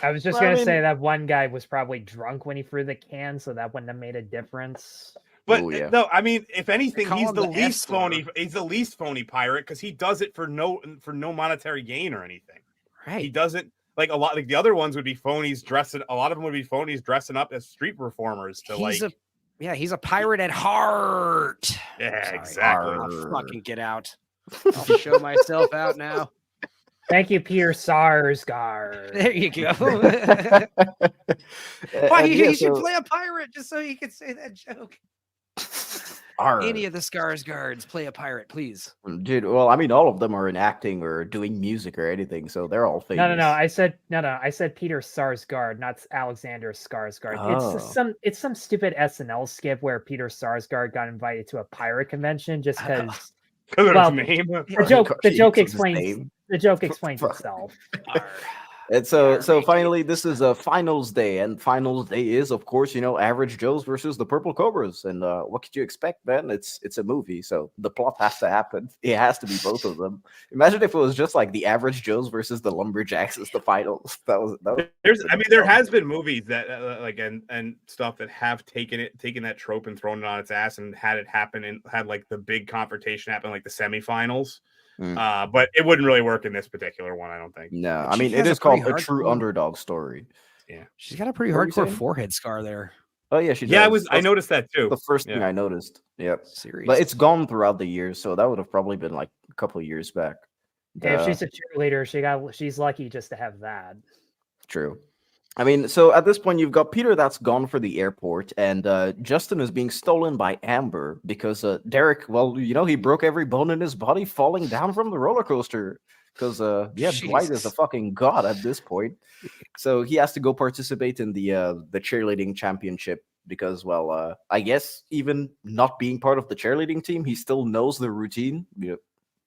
I was just gonna say that one guy was probably drunk when he threw the can, so that wouldn't have made a difference. But no, I mean, if anything, he's the least phony. He's the least phony pirate because he does it for no monetary gain or anything. Right. He doesn't like a lot. Like the other ones would be phonies dressing. A lot of them would be phonies dressing up as street performers to he's a pirate at heart. Yeah, exactly. I'll fucking get out. I'll show myself out now. Thank you, Peter Sarsgaard. There you go. Why you should play a pirate just so you can say that joke. Any of the Skarsgårds play a pirate, please. Dude, well, I mean, all of them are in acting or doing music or anything, so they're all famous. No. I said Peter Sarsgaard, not Alexander Skarsgård. Oh. It's some stupid SNL skit where Peter Sarsgaard got invited to a pirate convention just because. Because of his name. The joke explains itself. And so finally, this is a finals day, and finals day is, of course, Average Joes versus the Purple Cobras. And what could you expect, man? It's a movie, so the plot has to happen. It has to be both of them. Imagine if it was just like the Average Joes versus the Lumberjacks as the finals. That was. There has been movies that like and stuff that have taken that trope and thrown it on its ass and had it happen and had like the big confrontation happen, like the semifinals. But it wouldn't really work in this particular one, I don't think. No, I mean it is called a true underdog story. Yeah, she's got a pretty hardcore forehead scar there. Oh yeah, she does. Yeah, I noticed that too. The first thing I noticed. Yep. Serious. But it's gone throughout the years, so that would have probably been like a couple of years back. Yeah, if she's a cheerleader, she's lucky just to have that. True. I mean, so at this point, you've got Peter that's gone for the airport, and Justin is being stolen by Amber because Derek, well, he broke every bone in his body falling down from the roller coaster. Because, Dwight is a fucking god at this point. So he has to go participate in the cheerleading championship because, well, I guess even not being part of the cheerleading team, he still knows the routine.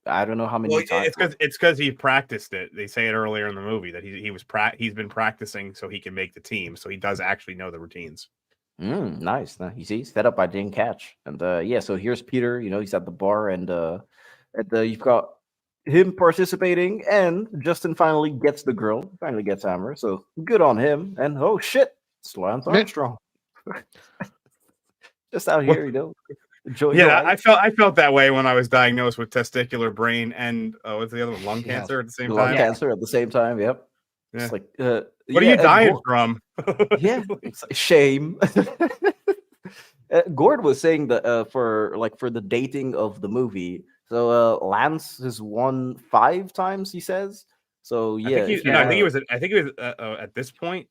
I don't know how many times. It's because he practiced it. They say it earlier in the movie that he's been practicing so he can make the team. So he does actually know the routines. Nice. You see, set up I didn't catch. And so here's Peter. He's at the bar, and you've got him participating, and Justin finally gets the girl. Finally gets Amber. So good on him. And oh shit, it's Lance Armstrong. Just out here, I felt that way when I was diagnosed with testicular brain and what's the other one? Lung cancer at the same time. Lung cancer at the same time. Yep. Yeah. It's like, what are you dying from? Yeah, it's like shame. Gord was saying that for the dating of the movie. So Lance has won 5 times. He says. So yeah, I think he was at this point.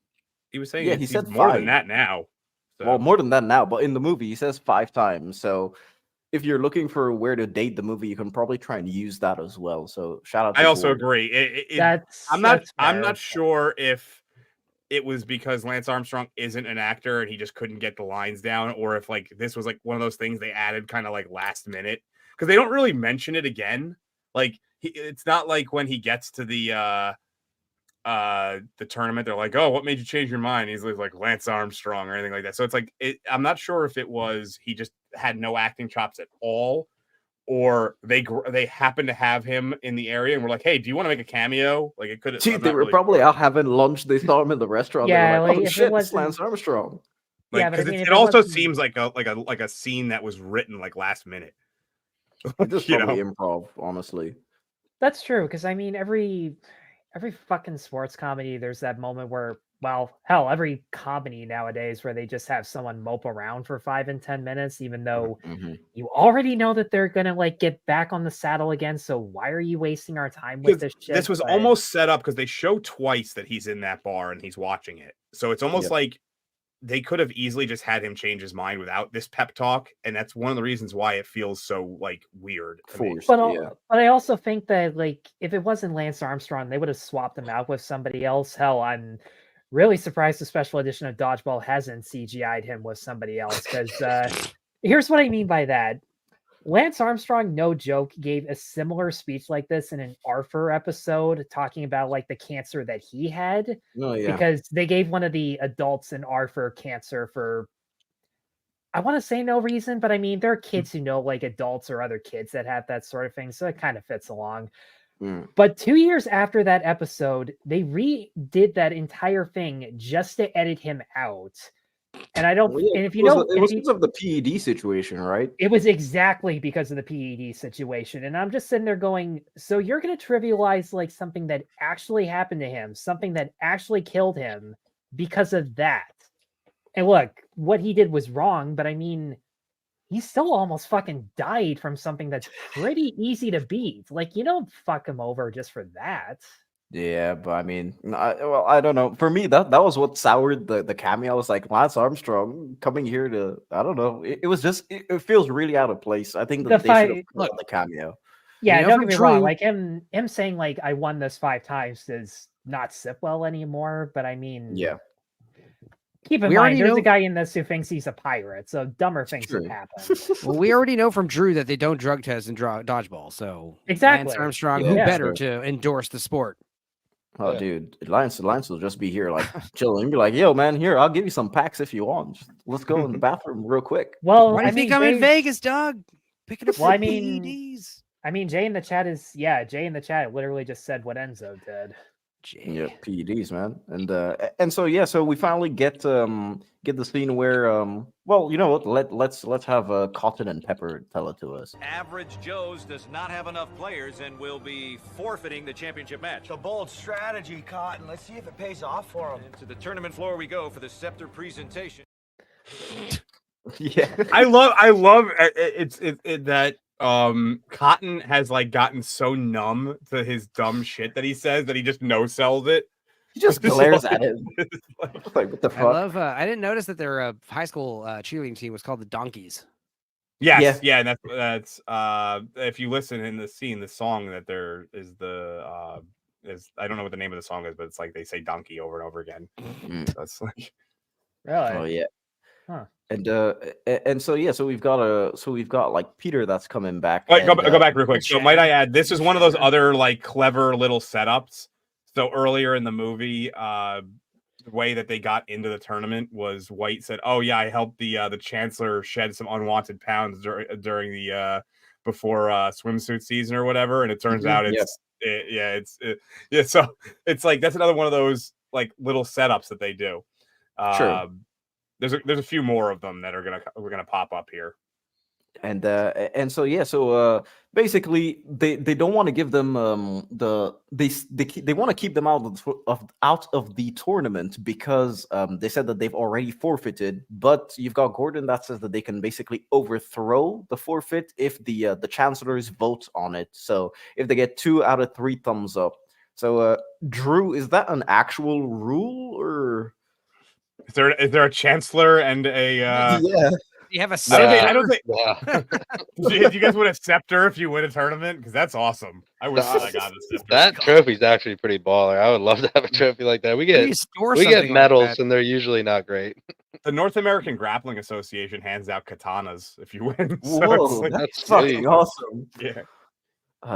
He was saying he said more 5. than that now. So. Well, more than that now, but in the movie, he says 5 times. So if you're looking for where to date the movie, you can probably try and use that as well. So shout out to I also Gord. agree. I'm not sure if it was because Lance Armstrong isn't an actor and he just couldn't get the lines down, or if like this was like one of those things they added kind of like last minute because they don't really mention it again. Like it's not like when he gets to the tournament, they're like, oh, what made you change your mind? He's like Lance Armstrong or anything like that. So it's like I'm not sure if it was he just had no acting chops at all, or they happened to have him in the area and were like, hey, do you want to make a cameo? Like it could. They were probably out having lunch. They saw him in the restaurant. Yeah, they were like, oh if shit, it was it's Lance Armstrong. Like, yeah, but it also seems like a scene that was written like last minute. Just probably improv, honestly. That's true, because I mean every fucking sports comedy, there's that moment where, well, hell, every comedy nowadays where they just have someone mope around for 5 and 10 minutes, even though you already know that they're gonna like get back on the saddle again. So why are you wasting our time with this shit? This was almost set up because they show twice that he's in that bar and he's watching it. So it's almost like they could have easily just had him change his mind without this pep talk, and that's one of the reasons why it feels so like weird. But I also think that like if it wasn't Lance Armstrong, they would have swapped him out with somebody else. Hell, I'm really surprised the special edition of Dodgeball hasn't CGI'd him with somebody else, because here's what I mean by that. Lance Armstrong, no joke, gave a similar speech like this in an Arthur episode talking about like the cancer that he had. Oh, yeah. Because they gave one of the adults in Arthur cancer for, I want to say no reason, but I mean, there are kids who know like adults or other kids that have that sort of thing. So it kind of fits along. But 2 years after that episode, they redid that entire thing just to edit him out. And I don't. And if you know, it was because of the PED situation, right? It was exactly because of the PED situation. And I'm just sitting there going, so you're going to trivialize like something that actually happened to him, something that actually killed him because of that. And look, what he did was wrong, but I mean, he still almost fucking died from something that's pretty easy to beat. Like, you don't fuck him over just for that. Yeah, but I mean, I don't know. For me, that was what soured the cameo. I was like, Lance Armstrong coming here to, I don't know. It was just, it feels really out of place. I think that they should have put the cameo. Yeah, don't get me wrong. Like him saying like I won this 5 times does not sit well anymore. But I mean, yeah. Keep in mind, there's a guy in this who thinks he's a pirate, so dumber things have happened. Well, we already know from Drew that they don't drug test and dodgeball. So exactly, Lance Armstrong, who better to endorse the sport? Oh, Yeah. dude, Lance will just be here like chilling, be like, "Yo, man, here, I'll give you some packs if you want. Just, let's go in the bathroom real quick." Well, Why do you think I'm in Vegas, dog? Picking up Well, some I mean, PEDs. Jay in the chat is Jay in the chat literally just said what Enzo did. Yeah, PEDs, man, and so yeah, so we finally get the scene where well, you know what? Let's have Cotton and Pepper tell it to us. Average Joe's does not have enough players and will be forfeiting the championship match. The bold strategy, Cotton. Let's see if it pays off for him. To the tournament floor we go for the scepter presentation. Yeah, I love it that Cotton has like gotten so numb to his dumb shit that he says that he just no sells it. He just glares at him. Like, what the I fuck? love. I didn't notice that their high school cheerleading team was called the Donkeys. Yes, yeah, and that's if you listen in the scene, the song that there is is I don't know what the name of the song is, but it's like they say donkey over and over again. That's like Really? Oh yeah. Huh. And so yeah, so we've got like Peter that's coming back. Wait, and, go back real quick. So might I add, this is one of those other like clever little setups. So earlier in the movie, the way that they got into the tournament was White said, "Oh yeah, I helped the Chancellor shed some unwanted pounds during the before swimsuit season or whatever." And it turns out so it's like that's another one of those like little setups that they do. Sure. There's a few more of them that we're gonna pop up here. And so yeah, so basically they don't want to give them they want to keep them out of the tournament because they said that they've already forfeited, but you've got Gordon that says that they can basically overthrow the forfeit if the chancellors vote on it. So if they get 2 out of 3 thumbs up. So Drew, is that an actual rule or is there a chancellor and a yeah? You have a I don't think. Do you guys win a scepter if you win a tournament? Because that's awesome. I wish I got a scepter. That trophy's actually pretty baller. I would love to have a trophy like that. We get medals, and they're usually not great. The North American Grappling Association hands out katanas if you win. Whoa, like, that's fucking awesome. Yeah.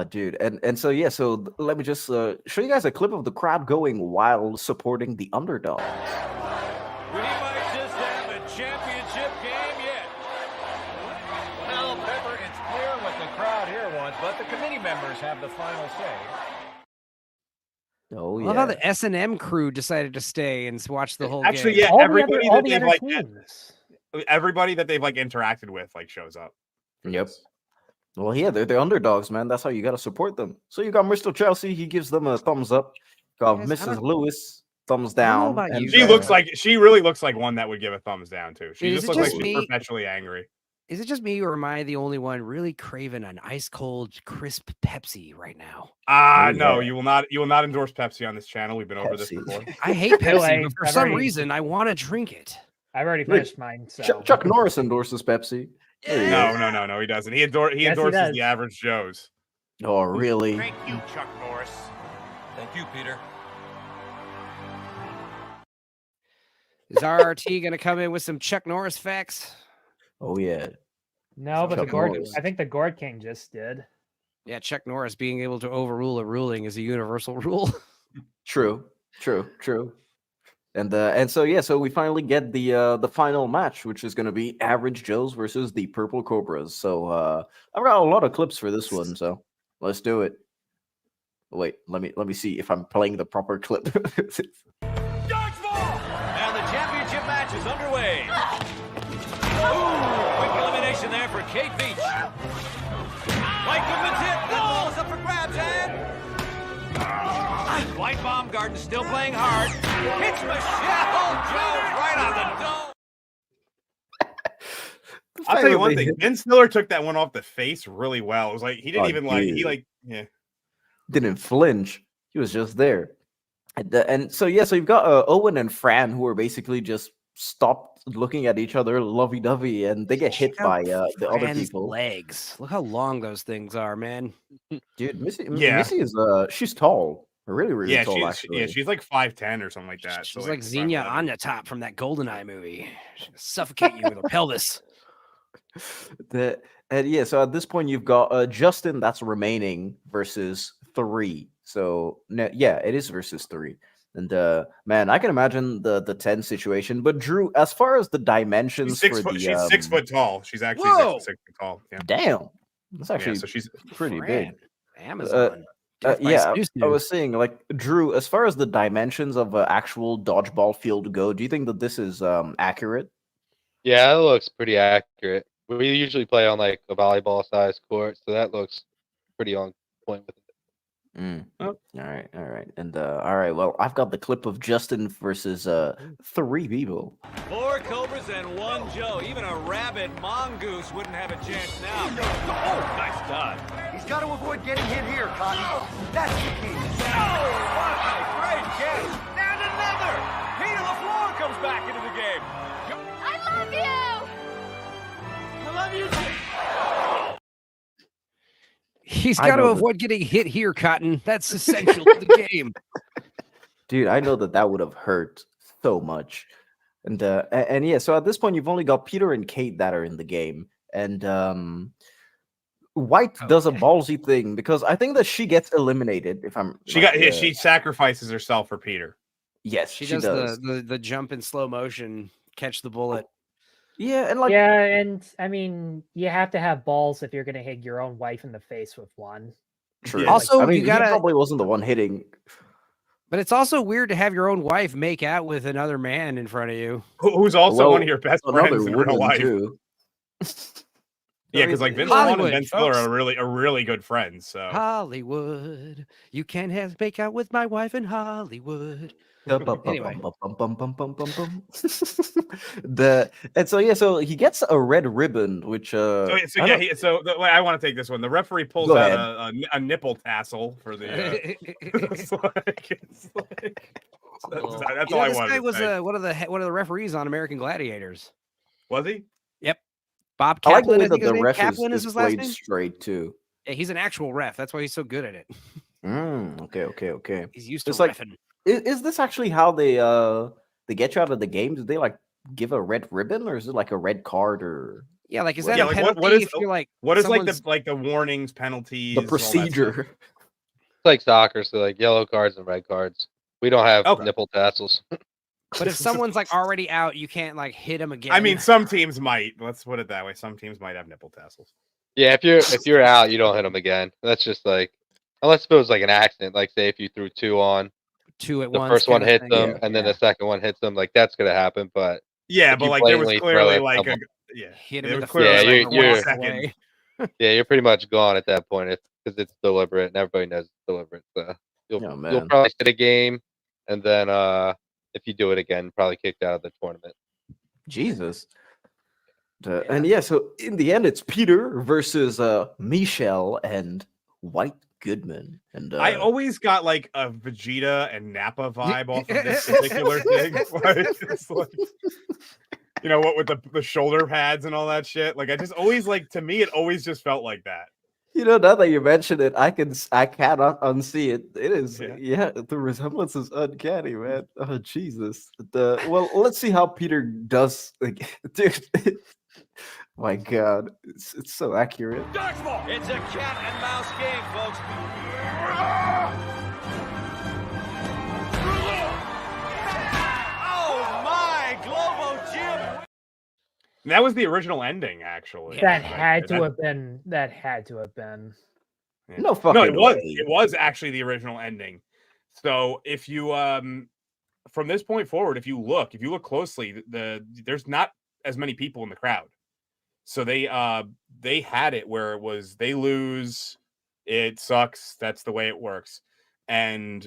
Dude, and so yeah, so let me just show you guys a clip of the crowd going wild supporting the underdog. We might just have a championship game yet. Well, Pepper, it's clear what the crowd here wants, but the committee members have the final say. Oh I love how the S&M crew decided to stay and watch the whole Actually, game. yeah, everybody that they've like everybody that they've like interacted with like shows up. Yep. Well, yeah, they're the underdogs, man. That's how you got to support them. So you got Mr. Chelsea, he gives them a thumbs up. Got Mrs. Lewis, thumbs down. And she really looks like one that would give a thumbs down too. She just looks like she's perpetually angry. Is it just me, or am I the only one really craving an ice cold, crisp Pepsi right now? No, you will not endorse Pepsi on this channel. We've been over this before. I hate Pepsi, but for some reason I want to drink it. I've already finished mine. So. Chuck Norris endorses Pepsi. No, he doesn't. He endorses the average Joes. Oh, really? Thank you, Chuck Norris. Thank you, Peter. Is RRT going to come in with some Chuck Norris facts? Oh, yeah. No, but I think the Gourd King just did. Yeah, Chuck Norris being able to overrule a ruling is a universal rule. True. And so yeah, so we finally get the final match, which is going to be Average Joes versus the Purple Cobras. So I've got a lot of clips for this one, so let's do it. Wait, let me see if I'm playing the proper clip. Dodgeball! And the championship match is underway. Ooh, quick elimination there for Kate Beach. White Goodman's hit. That ball is up for grabs, and White Baumgarten still playing hard. Hits Michelle Jones right on the dome. I'll tell you one thing. Ben Stiller took that one off the face really well. It was like he didn't even didn't flinch. He was just there. And so yeah, so you've got Owen and Fran who are basically just stopped looking at each other lovey-dovey, and they get hit by the other people. Legs. Look how long those things are, man. Dude, Missy is she's tall. Really tall, actually. She's like 5'10" or something like that. She's like Xenia on the top from that GoldenEye movie. She'll suffocate you with her pelvis. So at this point you've got Justin that's remaining versus 3. So yeah, it is versus 3. And man, I can imagine the 10 situation. But Drew, as far as the dimensions for the she's 6 foot tall. She's actually Whoa! 6 foot tall. Yeah. Damn, that's actually so she's pretty Fran, big. Amazon. Yeah, I was saying, like, Drew, as far as the dimensions of an actual dodgeball field go, do you think that this is accurate? Yeah, it looks pretty accurate. We usually play on like a volleyball size court, so that looks pretty on point with it. All right, and all right. Well, I've got the clip of Justin versus 3 people. 4 Cobras and 1 Joe. Even a rabid mongoose wouldn't have a chance now. Oh, nice dodge. He's got to avoid getting hit here, Cotton. That's the key. Oh, what a great catch. And another. Peter LaFleur comes back into the game. I love you! I love you too. He's got to avoid getting hit here, Cotton. That's essential to the game. Dude, I know that would have hurt so much. And yeah, so at this point, you've only got Peter and Kate that are in the game. And White does a ballsy thing because I think that she gets eliminated. She sacrifices herself for Peter. Yes, she does. The jump in slow motion, catch the bullet. Yeah, and I mean, you have to have balls if you're going to hit your own wife in the face with one. True. Also, I mean, you gotta. He probably wasn't the one hitting. But it's also weird to have your own wife make out with another man in front of you, who's also one of your best friends in real life. Too. Yeah, because like Vince Vaughn and Ben Stiller are really good friends. So Hollywood, you can't make out with my wife in Hollywood. Anyway, so he gets a red ribbon, which I want to take this one. The referee pulls out a nipple tassel for the. That's all I wanted. This guy was one of the referees on American Gladiators. Was he? Yep. Bob Kaplan. I like the way I think that the ref Kaplan is his last played name? Straight too. Yeah, he's an actual ref. That's why he's so good at it. Okay. He's used to reffing. Is this actually how they get you out of the game? Do they like give a red ribbon, or is it like a red card, or like is that a penalty? What is like the warnings, penalties, the procedure? It's like soccer, so like yellow cards and red cards. We don't have nipple tassels. But if someone's like already out, you can't like hit them again. I mean, some teams might. Let's put it that way. Some teams might have nipple tassels. Yeah, if you're out, you don't hit them again. That's just like, unless it was like an accident. Like say if you threw 2 on. 2 at the once. The first one hits them, and then the second one hits them. Like that's gonna happen. But yeah, but like there was clearly like hit him in the face. You're pretty much gone at that point because it's deliberate, and everybody knows it's deliberate. So you'll probably hit a game, and then if you do it again, probably kicked out of the tournament. Jesus. And so in the end, it's Peter versus Michelle and White Goodman. And I always got like a Vegeta and Nappa vibe off of this particular thing. It's like, you know what, with the shoulder pads and all that shit. Like I just always to me, it always just felt like that. You know, now that you mention it, I cannot unsee it. It is, the resemblance is uncanny, man. Oh Jesus! Well, let's see how Peter does. Dude, my God, it's so accurate. Dodgeball! It's a cat and mouse game, folks. Oh my, Globo Gym! That was the original ending, actually. That had to have been. Yeah. No fucking way. It was actually the original ending. So if you from this point forward, if you look closely, there's not as many people in the crowd. So they had it where it was they lose, it sucks. That's the way it works, and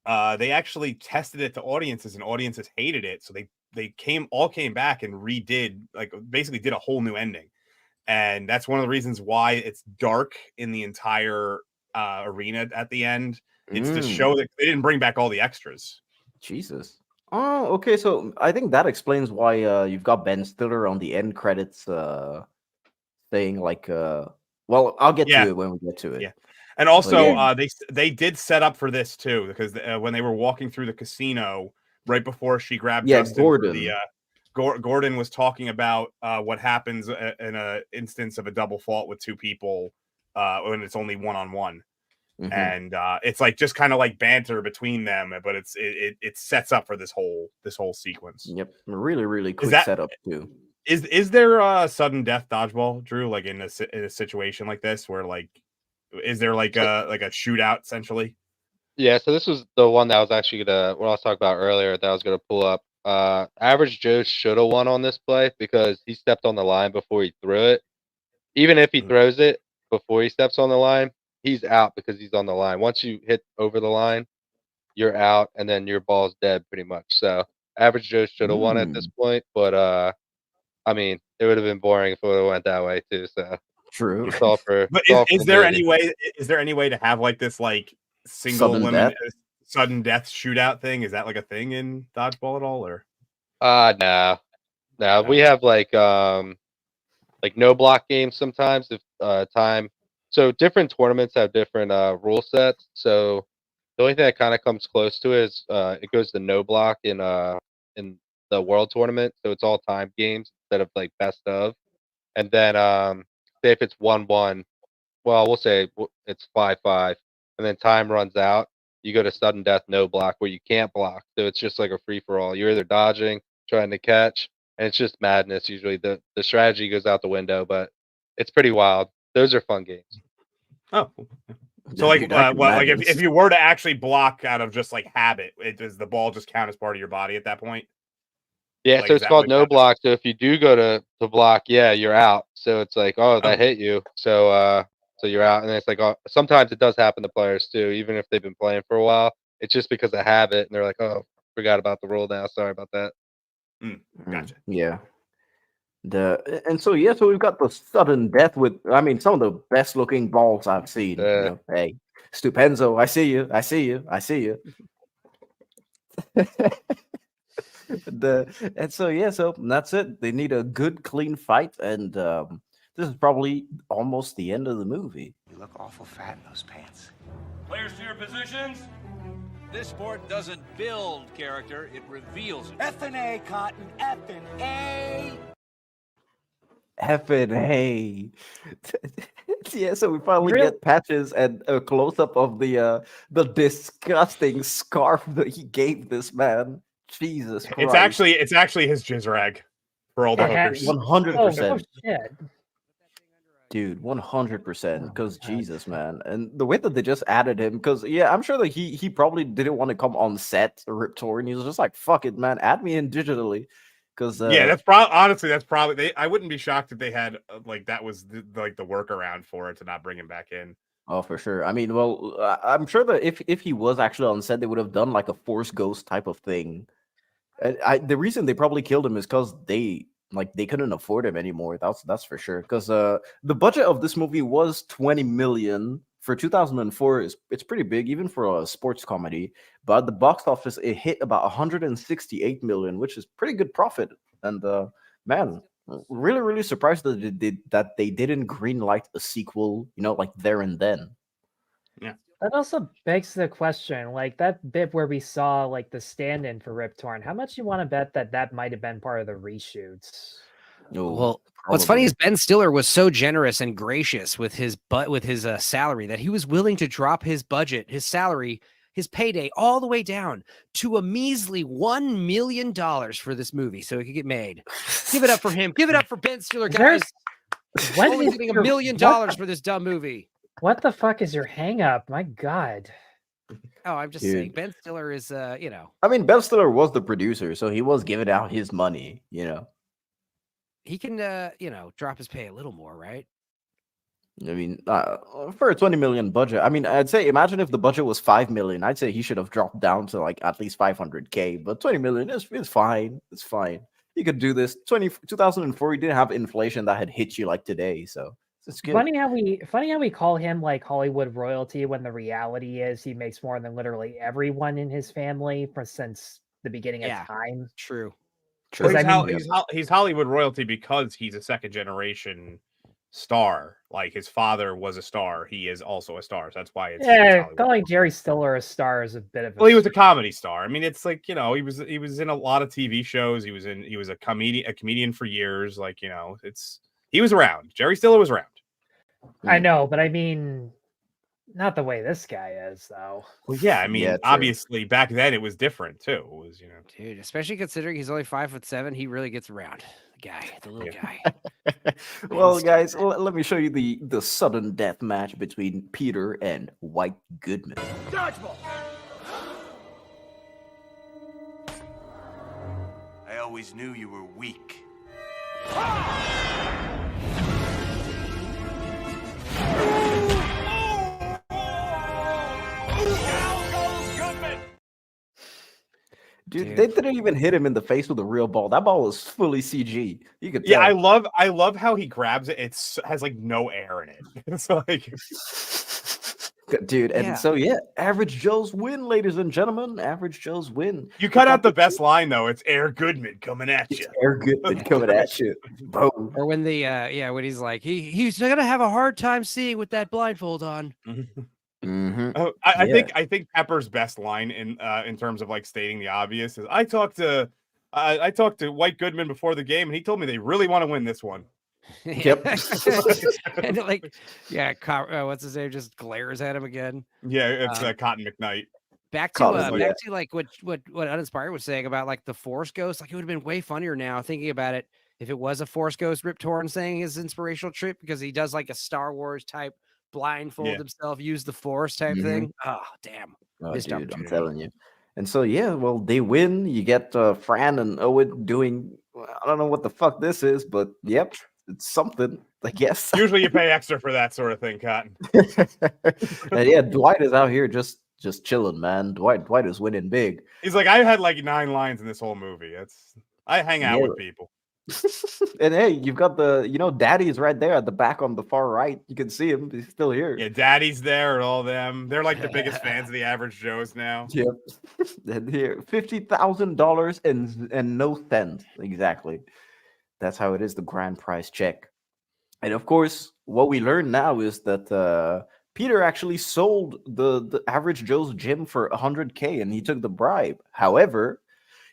they actually tested it to audiences, and audiences hated it. So they came back and redid, like basically did a whole new ending. And that's one of the reasons why it's dark in the entire arena at the end. It's to show that they didn't bring back all the extras. Jesus. Oh, okay. So I think that explains why you've got Ben Stiller on the end credits saying like, well, I'll get to it when we get to it. Yeah. And also they did set up for this too, because when they were walking through the casino right before she grabbed Justin, Gordon was talking about what happens in an instance of a double fault with 2 people when it's only 1-on-1. and it's like just kind of like banter between them, but it sets up for this whole sequence. Yep, really quick setup too. Is there a sudden death dodgeball, Drew? Like in a situation like this, where like, is there like a shootout essentially? Yeah, so this was the one that I was actually what I was talking about earlier that I was gonna pull up. Average Joe should have won on this play because he stepped on the line before he threw it. Even if he throws it before he steps on the line, he's out because he's on the line. Once you hit over the line, you're out, and then your ball's dead pretty much. So Average Joe should have won at this point, but I mean, it would have been boring if it would have went that way too. So true. It's all for. But is there any way? Is there any way to have like this like single sudden death shootout thing? Is that like a thing in dodgeball at all, or? No. We have like no block games sometimes if time. So different tournaments have different rule sets. So the only thing that kind of comes close to it is it goes to no block in the world tournament. So it's all time games instead of like best of. And then say if it's 1-1, well, we'll say it's 5-5, and then time runs out. You go to sudden death no block where you can't block. So it's just like a free for all. You're either dodging, trying to catch, and it's just madness. Usually the strategy goes out the window, but it's pretty wild. Those are fun games. Oh, so like, like if you were to actually block out of just like habit, does the ball just count as part of your body at that point? Yeah, like, so it's called no block. So if you do go to block, yeah, you're out. So it's like, oh, that hit you. So you're out. And then it's like, oh, sometimes it does happen to players too, even if they've been playing for a while. It's just because of habit, and they're like, oh, forgot about the rule now. Sorry about that. Gotcha. Yeah. So we've got the sudden death with, I mean, some of the best looking balls I've seen. Hey, Stupenzo, I see you. So that's it. They need a good, clean fight, and this is probably almost the end of the movie. You look awful fat in those pants. Players to your positions. This sport doesn't build character, it reveals it. F&A, Cotton, F&A. F&A. Yeah, so we finally get Patches and a close-up of the disgusting scarf that he gave this man. Jesus Christ. It's actually his jizz rag for all the hookers. 100%. Oh, shit. Dude, 100%. Because Jesus, man, and the way that they just added him, because I'm sure that he probably didn't want to come on set, Rip Torn. He was just like, "Fuck it, man, add me in digitally." Because that's probably I wouldn't be shocked if they had like that was the workaround for it to not bring him back in. Oh, for sure. I mean, well, I'm sure that if he was actually on set, they would have done like a Force Ghost type of thing. The reason they probably killed him is because they couldn't afford him anymore. That's for sure. Because the budget of this movie was $20 million for 2004. It's pretty big even for a sports comedy. But at the box office, it hit about 168 million, which is pretty good profit. And man, really surprised that they didn't greenlight a sequel. Like there and then. Yeah. That also begs the question, like that bit where we saw like the stand-in for Rip Torn. How much you want to bet that might have been part of the reshoots? Well, what's funny is Ben Stiller was so generous and gracious with his salary that he was willing to drop his budget, his salary, his payday all the way down to a measly $1 million for this movie so it could get made. Give it up for him. Give it up for Ben Stiller, guys. Only getting $1 million for this dumb movie. What the fuck is your hang up? My God. Oh, I'm just saying Ben Stiller is I mean, Ben Stiller was the producer, so he was giving out his money, He can drop his pay a little more, right? I mean, for a 20 million budget, I mean, I'd say imagine if the budget was 5 million. I'd say he should have dropped down to like at least 500K, but 20 million is fine. It's fine. You could do this. 2004, you didn't have inflation that had hit you like today, so it's good. Funny how we call him like Hollywood royalty when the reality is he makes more than literally everyone in his family since the beginning of time. True. Well, he's Hollywood royalty because he's a second generation star. Like his father was a star, he is also a star. So that's why it's calling Jerry Stiller a star is a bit of. Well, he was a comedy star. I mean, it's like he was in a lot of TV shows. He was a comedian for years. Like he was around. Jerry Stiller was around. I know, but I mean, Not the way this guy is, though. Well, yeah, I mean, obviously back then it was different too. It was, you know, dude, especially considering he's only 5'7", he really gets around. The guy, the little guy. Well, guys, let me show you the sudden death match between Peter and White Goodman. Dodgeball! I always knew you were weak. Dude, they didn't even hit him in the face with a real ball. That ball was fully CG. You could tell. yeah, I love how he grabs it. It has like no air in it. It's like, dude, and so Average Joe's win, ladies and gentlemen. Average Joe's win. You cut out the best line though. It's Air Goodman coming at you. Air Goodman coming at you. Boom. Or when the when he's like he's gonna have a hard time seeing with that blindfold on. Oh, I think Pepper's best line in terms of like stating the obvious is I talked to White Goodman before the game and he told me they really want to win this one. Yep. And like, what's his name? Just glares at him again. Yeah, it's Cotton McKnight. Back to like what Uninspired was saying about like the Force Ghost. Like it would have been way funnier now thinking about it if it was a Force Ghost Rip Torn saying his inspirational trip, because he does like a Star Wars type blindfold himself, use the Force type thing. Oh damn! Dude, I'm telling you. And so well, they win. You get Fran and Owen doing. I don't know what the fuck this is, but yep, it's something, I guess. Usually you pay extra for that sort of thing, Cotton. And Dwight is out here just chilling, man. Dwight is winning big. He's like, I had like 9 lines in this whole movie. I hang out with people. And hey, you've got Daddy's right there at the back on the far right. You can see him. He's still here. Yeah, Daddy's there and all them. They're like the biggest fans of the Average Joes now. Yep. And here, $50,000 and no cents. Exactly. That's how it is, the grand prize check. And of course, what we learn now is that Peter actually sold the Average Joe's gym for $100K and he took the bribe. However,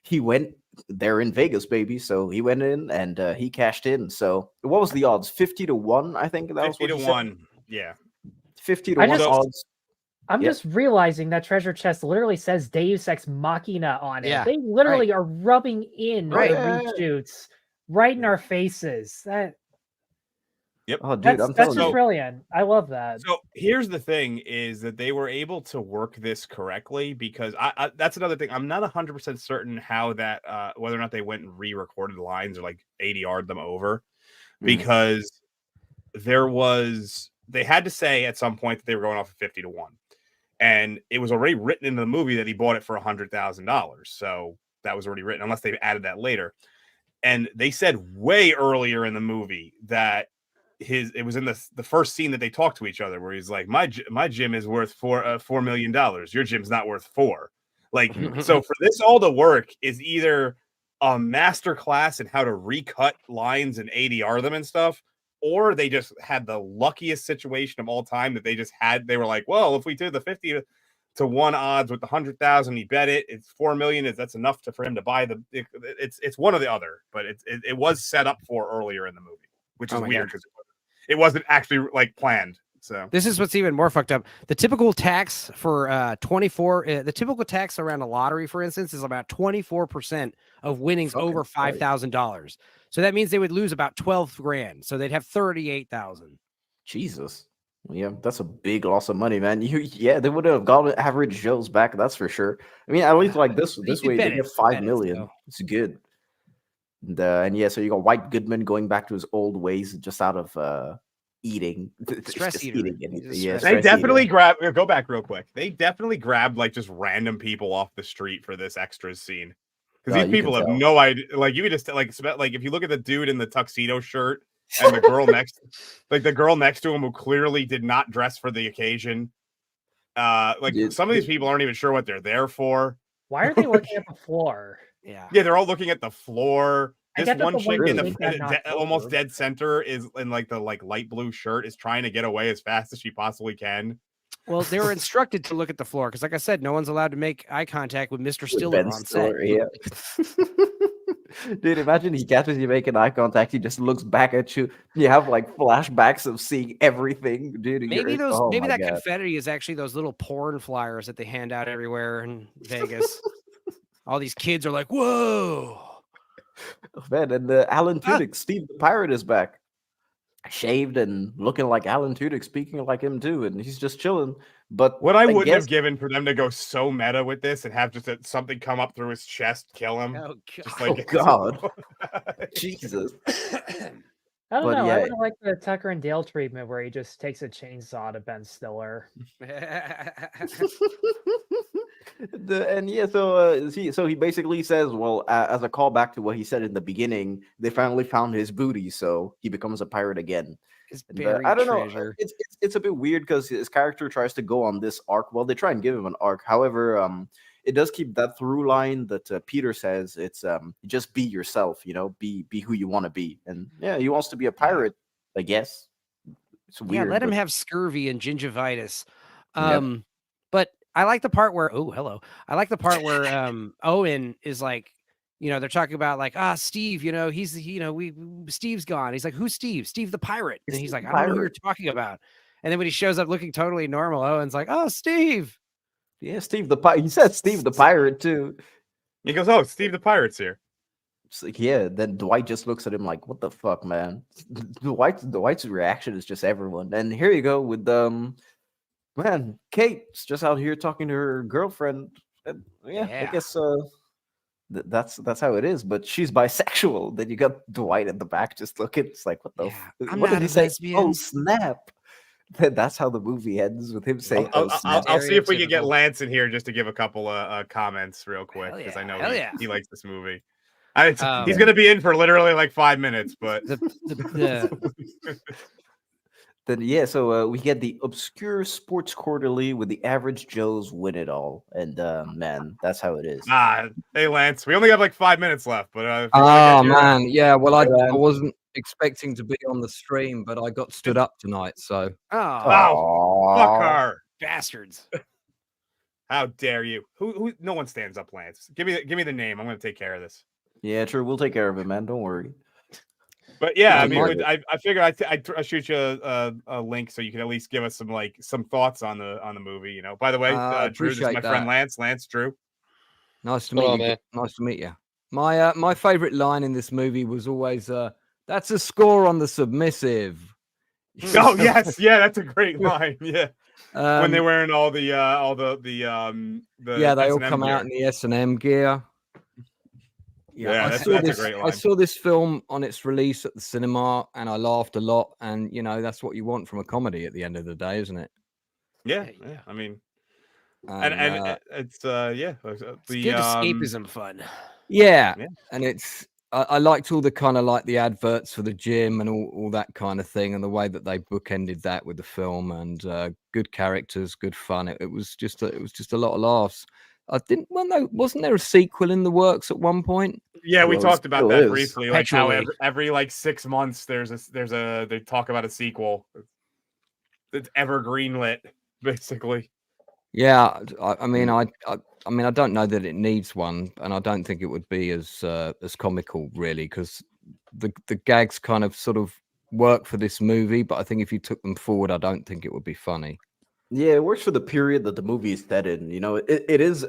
he went there in Vegas, baby. So he went in and he cashed in. So what was the odds? 50-1, I think that was 50-1. Yeah. 50-1 odds. I'm just realizing that treasure chest literally says Deus Ex Machina on it. Yeah, They literally are rubbing in the reshoots right in our faces. Yep. Oh, dude, that's just brilliant. I love that. So here's the thing is that they were able to work this correctly because I that's another thing. I'm not 100% certain how that whether or not they went and re-recorded the lines or like ADR'd them over, because they had to say at some point that they were going off of 50-1. And it was already written into the movie that he bought it for $100,000. So that was already written, unless they added that later. And they said way earlier in the movie that it was in the first scene that they talked to each other where he's like, my gym is worth $4 million. Your gym's not worth 4. Like, so for this all to work is either a master class in how to recut lines and ADR them and stuff, or they just had the luckiest situation of all time that they were like, well, if we did the 50-1 odds with the 100,000, he bet it's 4 million. That's enough for him to buy it's one or the other, but it was set up for earlier in the movie, which is weird because it wasn't actually like planned. So this is what's even more fucked up. The typical tax for 24, the typical tax around a lottery, for instance, is about 24% of winnings over $5,000. So that means they would lose about 12 grand. So they'd have 38,000. Jesus. Yeah, that's a big loss of money, man. They would have gotten Average Joe's back, that's for sure. I mean, at least like this way they get 5 million. It's good. And so you got White Goodman going back to his old ways just out of eating. Stress eating. They definitely go back real quick. They definitely grabbed like just random people off the street for this extras scene. Because these people have no idea. Like you could just like if you look at the dude in the tuxedo shirt and the girl next to him who clearly did not dress for the occasion. Some of these people aren't even sure what they're there for. Why are they looking at the floor? Yeah, they're all looking at the floor. This one chick in the almost dead center is in like the light blue shirt is trying to get away as fast as she possibly can. Well, they were instructed to look at the floor because, like I said, no one's allowed to make eye contact with Mr. Stiller on set. Dude, imagine he catches you making eye contact. He just looks back at you. You have like flashbacks of seeing everything, dude. Maybe Oh maybe my that God. confetti is actually those little porn flyers that they hand out everywhere in Vegas. All these kids are like, whoa. Oh, man, and Alan Tudyk, Steve the Pirate is back. Shaved and looking like Alan Tudyk, speaking like him too, and he's just chilling. But what I wouldn't guess... have given for them to go so meta with this and have just something come up through his chest, kill him. Oh, just like, God. Jesus. I don't know. Yeah. I would have liked the Tucker and Dale treatment where he just takes a chainsaw to Ben Stiller. So he basically says, well, as a callback to what he said in the beginning, they finally found his booty, so he becomes a pirate again. His buried I don't treasure. know. It's a bit weird because his character tries to go on this arc. Well, they try and give him an arc. However, it does keep that through line that Peter says it's just be yourself, be who you want to be. And yeah, he wants to be a pirate, I guess. It's weird. Yeah, let him have scurvy and gingivitis. Yep. But I like the part where I like the part where Owen is like, they're talking about like, Steve, Steve's gone. He's like, who's Steve? Steve the pirate. And he's like, I don't know who you're talking about. And then when he shows up looking totally normal, Owen's like, oh, Steve. Yeah, Steve the pirate. He said Steve the pirate too. He goes, oh, Steve the pirate's here. It's like, yeah, then Dwight just looks at him like, what the fuck, man? Dwight's reaction is just everyone. And here you go with man, Kate's just out here talking to her girlfriend. And I guess that's how it is. But she's bisexual. Then you got Dwight at the back just looking. It's like, what the? What did he say? Oh snap! That's how the movie ends with him saying, I'll see if we can get Lance in here just to give a couple of comments real quick because I know he likes this movie. He's going to be in for literally like 5 minutes, but then so we get the obscure sports quarterly with the average Joes win it all, and man, that's how it is. Hey Lance, we only have like 5 minutes left, but man, yeah. Well, I wasn't expecting to be on the stream, but I got stood up tonight, so fuck her, bastards! How dare you? Who? No one stands up, Lance. Give me the name. I'm going to take care of this. Yeah, true. We'll take care of it, man. Don't worry. But yeah, I mean, I figured I'd shoot you a link so you can at least give us some thoughts on the movie. By the way, Drew, this is my friend Lance. Lance, Drew. Nice to meet you. Nice to meet you. My favorite line in this movie was always, "That's a score on the submissive." Oh yes, yeah, that's a great line. Yeah, when they're wearing all the they all come out in the S&M gear. Yeah, that's a great line. I saw this film on its release at the cinema, and I laughed a lot. And that's what you want from a comedy at the end of the day, isn't it? Yeah. I mean, and it's good escapism fun. Yeah, and I liked all the kind of like the adverts for the gym and all that kind of thing, and the way that they bookended that with the film, and good characters, good fun. It was just a lot of laughs. Wasn't there a sequel in the works at one point? Yeah, we talked about that briefly. Like how every 6 months they talk about a sequel. It's evergreen lit, basically. Yeah, I mean, I don't know that it needs one, and I don't think it would be as comical really, because the gags kind of sort of work for this movie. But I think if you took them forward, I don't think it would be funny. Yeah, it works for the period that the movie is set in. It is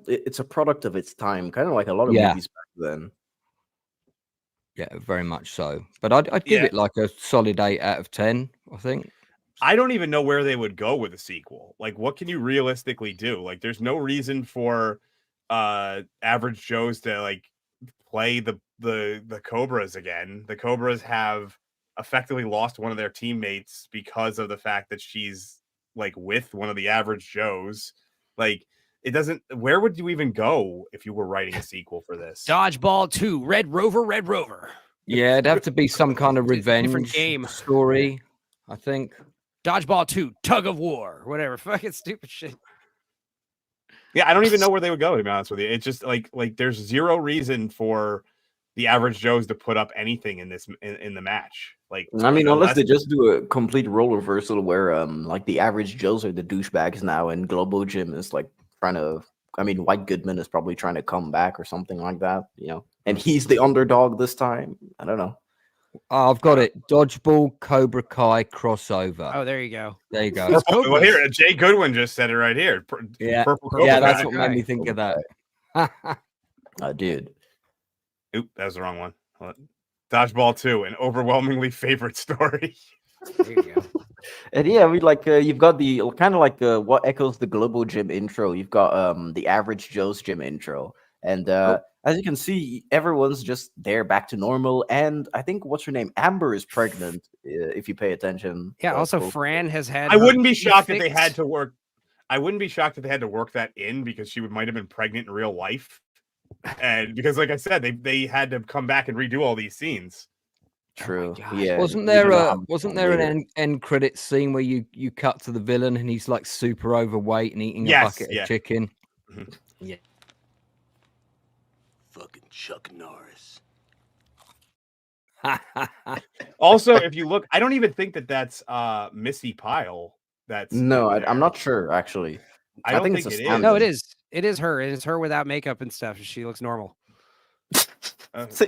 it's a product of its time, kind of like a lot of movies back then. Yeah, very much so. But I'd give it like a solid 8 out of 10, I think. I don't even know where they would go with a sequel. Like, what can you realistically do? Like, there's no reason for average Joes to like play the Cobras again. The Cobras have effectively lost one of their teammates because of the fact that she's like with one of the average Joes. Like, it doesn't. Where would you even go if you were writing a sequel for this? Dodgeball 2, Red Rover. Yeah, it'd have to be some kind of revenge game story, I think. Dodgeball 2, Tug of War, whatever. Fucking stupid shit. Yeah, I don't even know where they would go, to be honest with you. It's just like there's zero reason for the average Joes to put up anything in this in the match. Like, I mean, unless they just do a complete role reversal where like the average Joes are the douchebags now, and Globo Gym is like trying to I mean, White Goodman is probably trying to come back or something like that, you know. And he's the underdog this time. I don't know. I've got it. Dodgeball, Cobra Kai crossover. Oh, there you go. There you go. Purple, well, here, Jay Goodwin just said it right here. Yeah, Purple yeah, Cobra that's Kai. what made me think of that. Dude. Oop, that was the wrong one. Dodgeball 2, an overwhelmingly favorite story. There you go. And yeah, we like you've got the kind of like what echoes the Globo Gym intro. You've got the Average Joe's Gym intro, and as you can see, everyone's just there back to normal. And I think what's her name, Amber, is pregnant. If you pay attention. Yeah. Also, closely. Fran has had. I her wouldn't be teeth shocked if they fixed. had to work. I wouldn't be shocked if they had to work that in because she might have been pregnant in real life, and because, like I said, they had to come back and redo all these scenes. True. Yeah. Wasn't there an end credit scene where you cut to the villain and he's like super overweight and eating a bucket of chicken? Yeah. Fucking Chuck Norris. Also, if you look, I don't even think that's Missy Pyle. That's no, I'm not sure actually. I don't think it's it a is. No, it is. It is her. It is her without makeup and stuff. She looks normal. So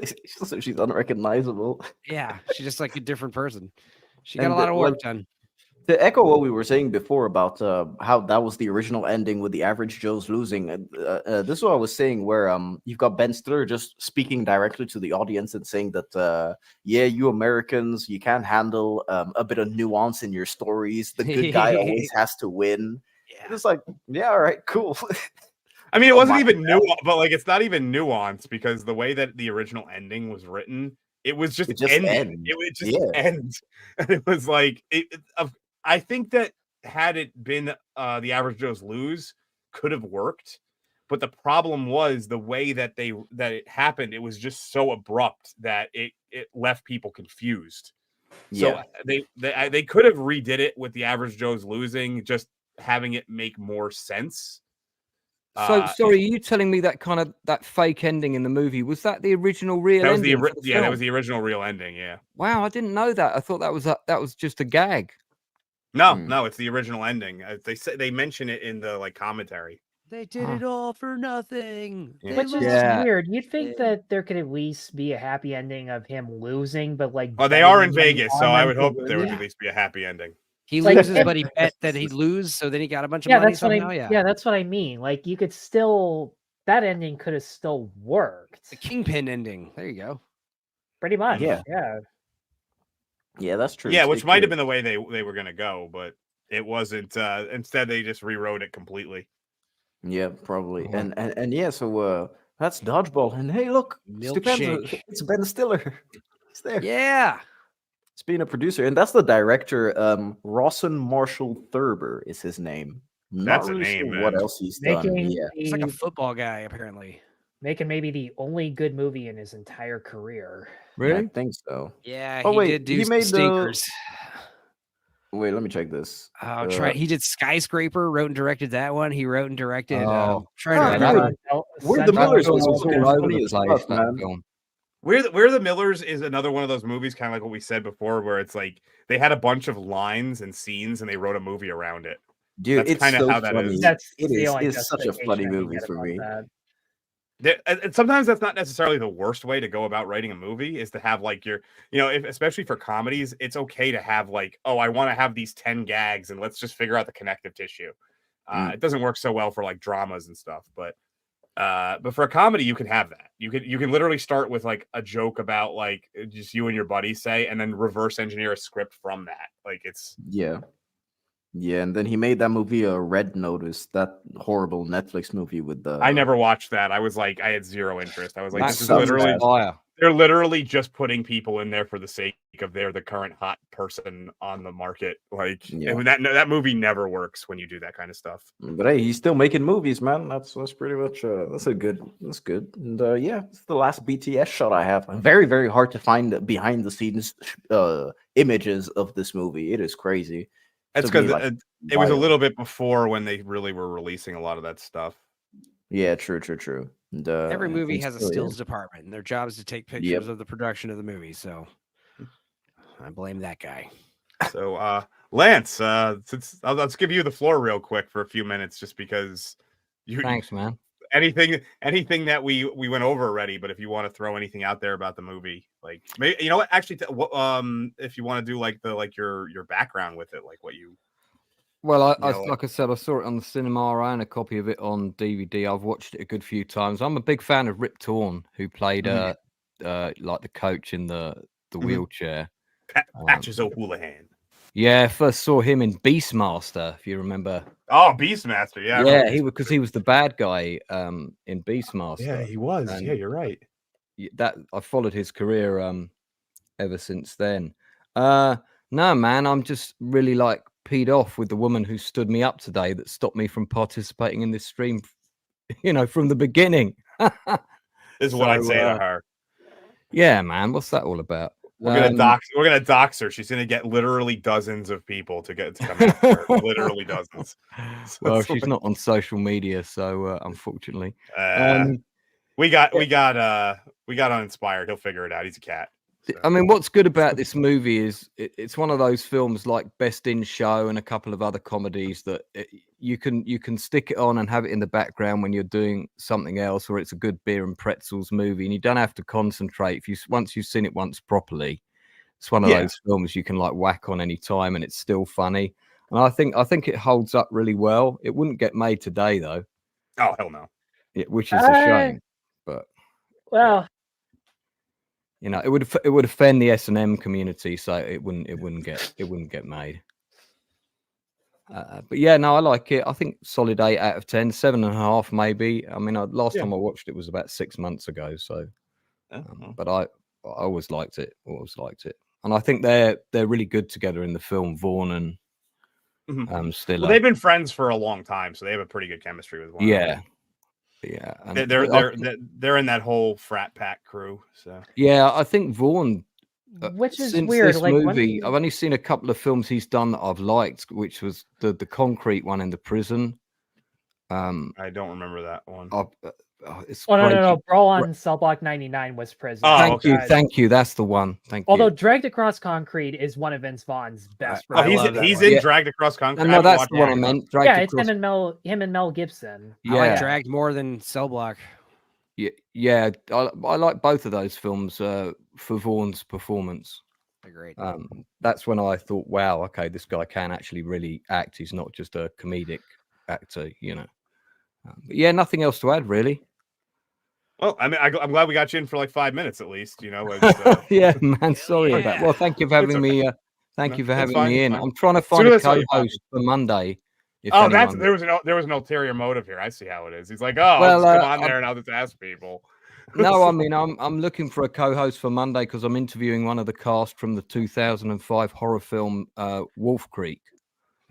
she's unrecognizable. Yeah, she's just like a different person. She got a lot of work done. To echo what we were saying before about how that was the original ending with the Average Joe's losing, this is what I was saying, where you've got Ben Stiller just speaking directly to the audience and saying that, yeah, you Americans, you can't handle a bit of nuance in your stories. The good guy always has to win. Yeah. It's like, yeah, all right, cool. I mean, it wasn't even nuanced, but like it's not even nuanced because the way that the original ending was written, it was just ending. It would just end. And it was like I think that had it been the Average Joe's lose, could have worked. But the problem was the way that it happened, it was just so abrupt that it left people confused. So they could have redid it with the Average Joe's losing, just having it make more sense. So sorry, are you telling me that fake ending in the movie, was that the original real ending? That was the original real ending, yeah. Wow, I didn't know that. I thought that was just a gag. No, it's the original ending. They mention it in the commentary. They did it all for nothing. Yeah. Which is weird. You'd think that there could at least be a happy ending of him losing, but well, they are in Vegas, so I would hope that there would at least be a happy ending. He loses, but he bet that he'd lose, so then he got a bunch of money somehow. Yeah, that's what I mean. Like you could still, that ending could have still worked. The Kingpin ending. There you go. Pretty much. Yeah. Yeah, that's true. Yeah, which might have been the way they were going to go, but it wasn't. Instead, they just rewrote it completely. Yeah, probably. And yeah, so that's Dodgeball. And hey, look, Milkshake. it's Ben Stiller. He's there. Yeah. He's being a producer, and that's the director. Rawson Marshall Thurber is his name. That's a name. Sure what else he's done? Yeah, he's like a football guy, apparently. Making maybe the only good movie in his entire career. Really? I think so. Yeah, oh, he did do some stinkers. Wait, let me check this. Oh, he did Skyscraper, wrote and directed that one. He wrote and directed. We're the Millers was all over the place, man. We're the Millers is another one of those movies, kind of like what we said before, where it's like they had a bunch of lines and scenes and they wrote a movie around it. Dude, that's it's kind of so how that funny. is. It's such a funny movie for me. And sometimes that's not necessarily the worst way to go about writing a movie, is to have like your, especially for comedies, it's okay to have like, oh, I want to have these 10 gags and let's just figure out the connective tissue. It doesn't work so well for like dramas and stuff, but for a comedy, you can have that. You can literally start with like a joke about like just you and your buddy say, and then reverse engineer a script from that. Like it's Yeah, and then he made that movie, Red Notice, that horrible Netflix movie with the. I never watched that. I was like, I had zero interest. I was like, this is literally they're literally just putting people in there for the sake of they're the current hot person on the market. Like that movie never works when you do that kind of stuff. But hey, he's still making movies, man. That's pretty much that's good. And yeah, it's the last BTS shot I have. Very, very hard to find behind the scenes images of this movie. It is crazy. That's because it was a little bit before when they really were releasing a lot of that stuff. Yeah, true. And, every movie has a stills department, and their job is to take pictures of the production of the movie. So I blame that guy. So, Lance, let's give you the floor real quick for a few minutes, just because Thanks, man. Anything that we went over already, but if you want to throw anything out there about the movie, like maybe you know what, actually, if you want to do like your background with it, like what you. Well, like I said, I saw it on the cinema. I own a copy of it on DVD. I've watched it a good few times. I'm a big fan of Rip Torn, who played like the coach in the wheelchair. Patches O'Houlihan. Yeah, first saw him in Beastmaster, if you remember. Oh, Beastmaster, yeah. Yeah, he was the bad guy in Beastmaster. Yeah, he was. And yeah, you're right. That I followed his career ever since then. No, man, I'm just really like peed off with the woman who stood me up today that stopped me from participating in this stream, from the beginning. This is what I'd say to her. Yeah, man, what's that all about? We're gonna dox her. She's gonna get literally dozens of people to come after her. Literally dozens. Well, she's not on social media, so unfortunately. We got uninspired. He'll figure it out. He's a cat. So. I mean, what's good about this movie is it's one of those films like Best in Show and a couple of other comedies that you can stick it on and have it in the background when you're doing something else, or it's a good beer and pretzels movie, and you don't have to concentrate. Once you've seen it once properly, it's one of those films you can like whack on any time, and it's still funny. And I think it holds up really well. It wouldn't get made today, though. Oh hell no! Which is a shame. But well. It would offend the S&M community, so it wouldn't get made. But yeah, no, I like it. I think solid 8 out of 10, 7.5 maybe. I mean, last time I watched it was about 6 months ago. So, but I always liked it. And I think they're really good together in the film, Vaughn and Stiller. Well, they've been friends for a long time, so they have a pretty good chemistry with one another. Yeah, they're in that whole frat pack crew. So yeah, I think Vaughn, which is since weird. This like movie, I've only seen a couple of films he's done that I've liked, which was the concrete one in the prison. I don't remember that one. No. Brawl on Cell Block 99 was prison. Thank you. That's the one. Thank you. Although Dragged Across Concrete is one of Vince Vaughn's best. He's in Dragged Across Concrete. No, that's the one I meant. It's him and Mel Gibson. Yeah. I like Dragged more than Cell Block. Yeah. I like both of those films for Vaughn's performance. Agreed. That's when I thought, wow, okay, this guy can actually really act. He's not just a comedic actor, But yeah, nothing else to add, really. Well, I mean, I'm glad we got you in for like 5 minutes at least. Yeah, man. Sorry about that. Well, thank you for having me. Thank you for having me in. I'm trying to find a co-host for Monday. There was an ulterior motive here. I see how it is. He's like, I'll just come on there and I'll just ask people. No, I mean, I'm looking for a co-host for Monday because I'm interviewing one of the cast from the 2005 horror film Wolf Creek.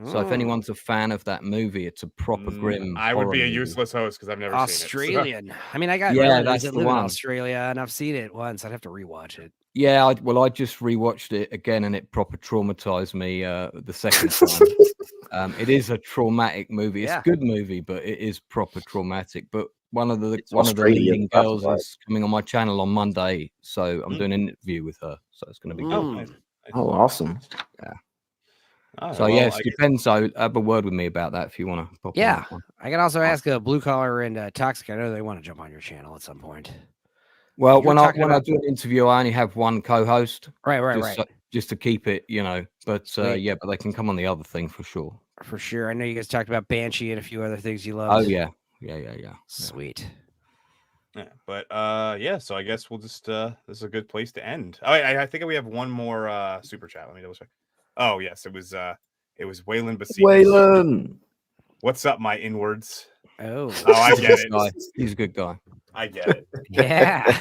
So if anyone's a fan of that movie, it's a proper grim. I would be a movie. useless host because I've never Australian. seen it. I mean, I got relatives that live in Australia, and I've seen it once. I'd have to rewatch it. Yeah, I just rewatched it again, and it proper traumatized me the second time. It is a traumatic movie. It's a good movie, but it is proper traumatic. But one of the leading girls is coming on my channel on Monday, so I'm doing an interview with her. So it's going to be good. Oh, awesome! Yeah. Yes, Giovinco, have a word with me about that if you want to pop on. I can also ask Blue Collar and Toxic. I know they want to jump on your channel at some point. Well, when I do an interview, I only have one co-host. Right. Just to keep it, But but they can come on the other thing for sure. For sure. I know you guys talked about Banshee and a few other things you love. Oh yeah. Sweet. Yeah, but so I guess we'll just this is a good place to end. Oh, I think we have one more super chat. Let me double check. Oh yes, it was Waylon Basitas. Waylon, what's up, my inwards? Oh, I get it. He's a good guy. I get it. Yeah.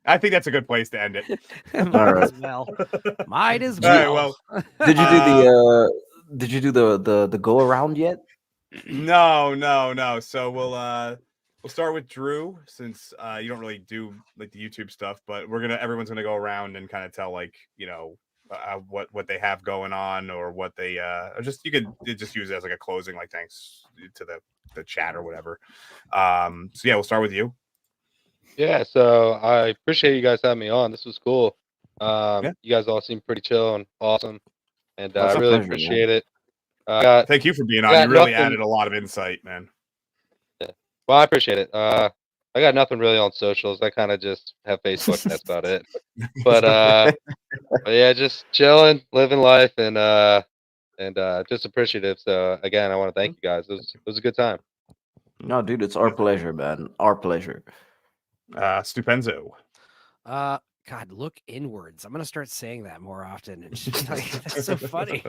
I think that's a good place to end it. Might as well. Well, did you do the go around yet? No. So we'll start with Drew since you don't really do like the YouTube stuff, but everyone's gonna go around and kind of tell what they have going on or what they or just you could just use it as like a closing, like thanks to the chat or whatever. So yeah, we'll start with you. Yeah, so I appreciate you guys having me on. This was cool. You guys all seem pretty chill and awesome, and I really appreciate it. Thank you for being on. You really added a lot of insight, man. Yeah. Well, I appreciate it. I got nothing really on socials. I kind of just have Facebook. That's about it. But yeah, just chilling, living life, and just appreciative. So again, I want to thank you guys. It was a good time. No, dude, it's our pleasure, man. Our pleasure. Stupenzo. God, look inwards. I'm gonna start saying that more often. It's just like, that's so funny.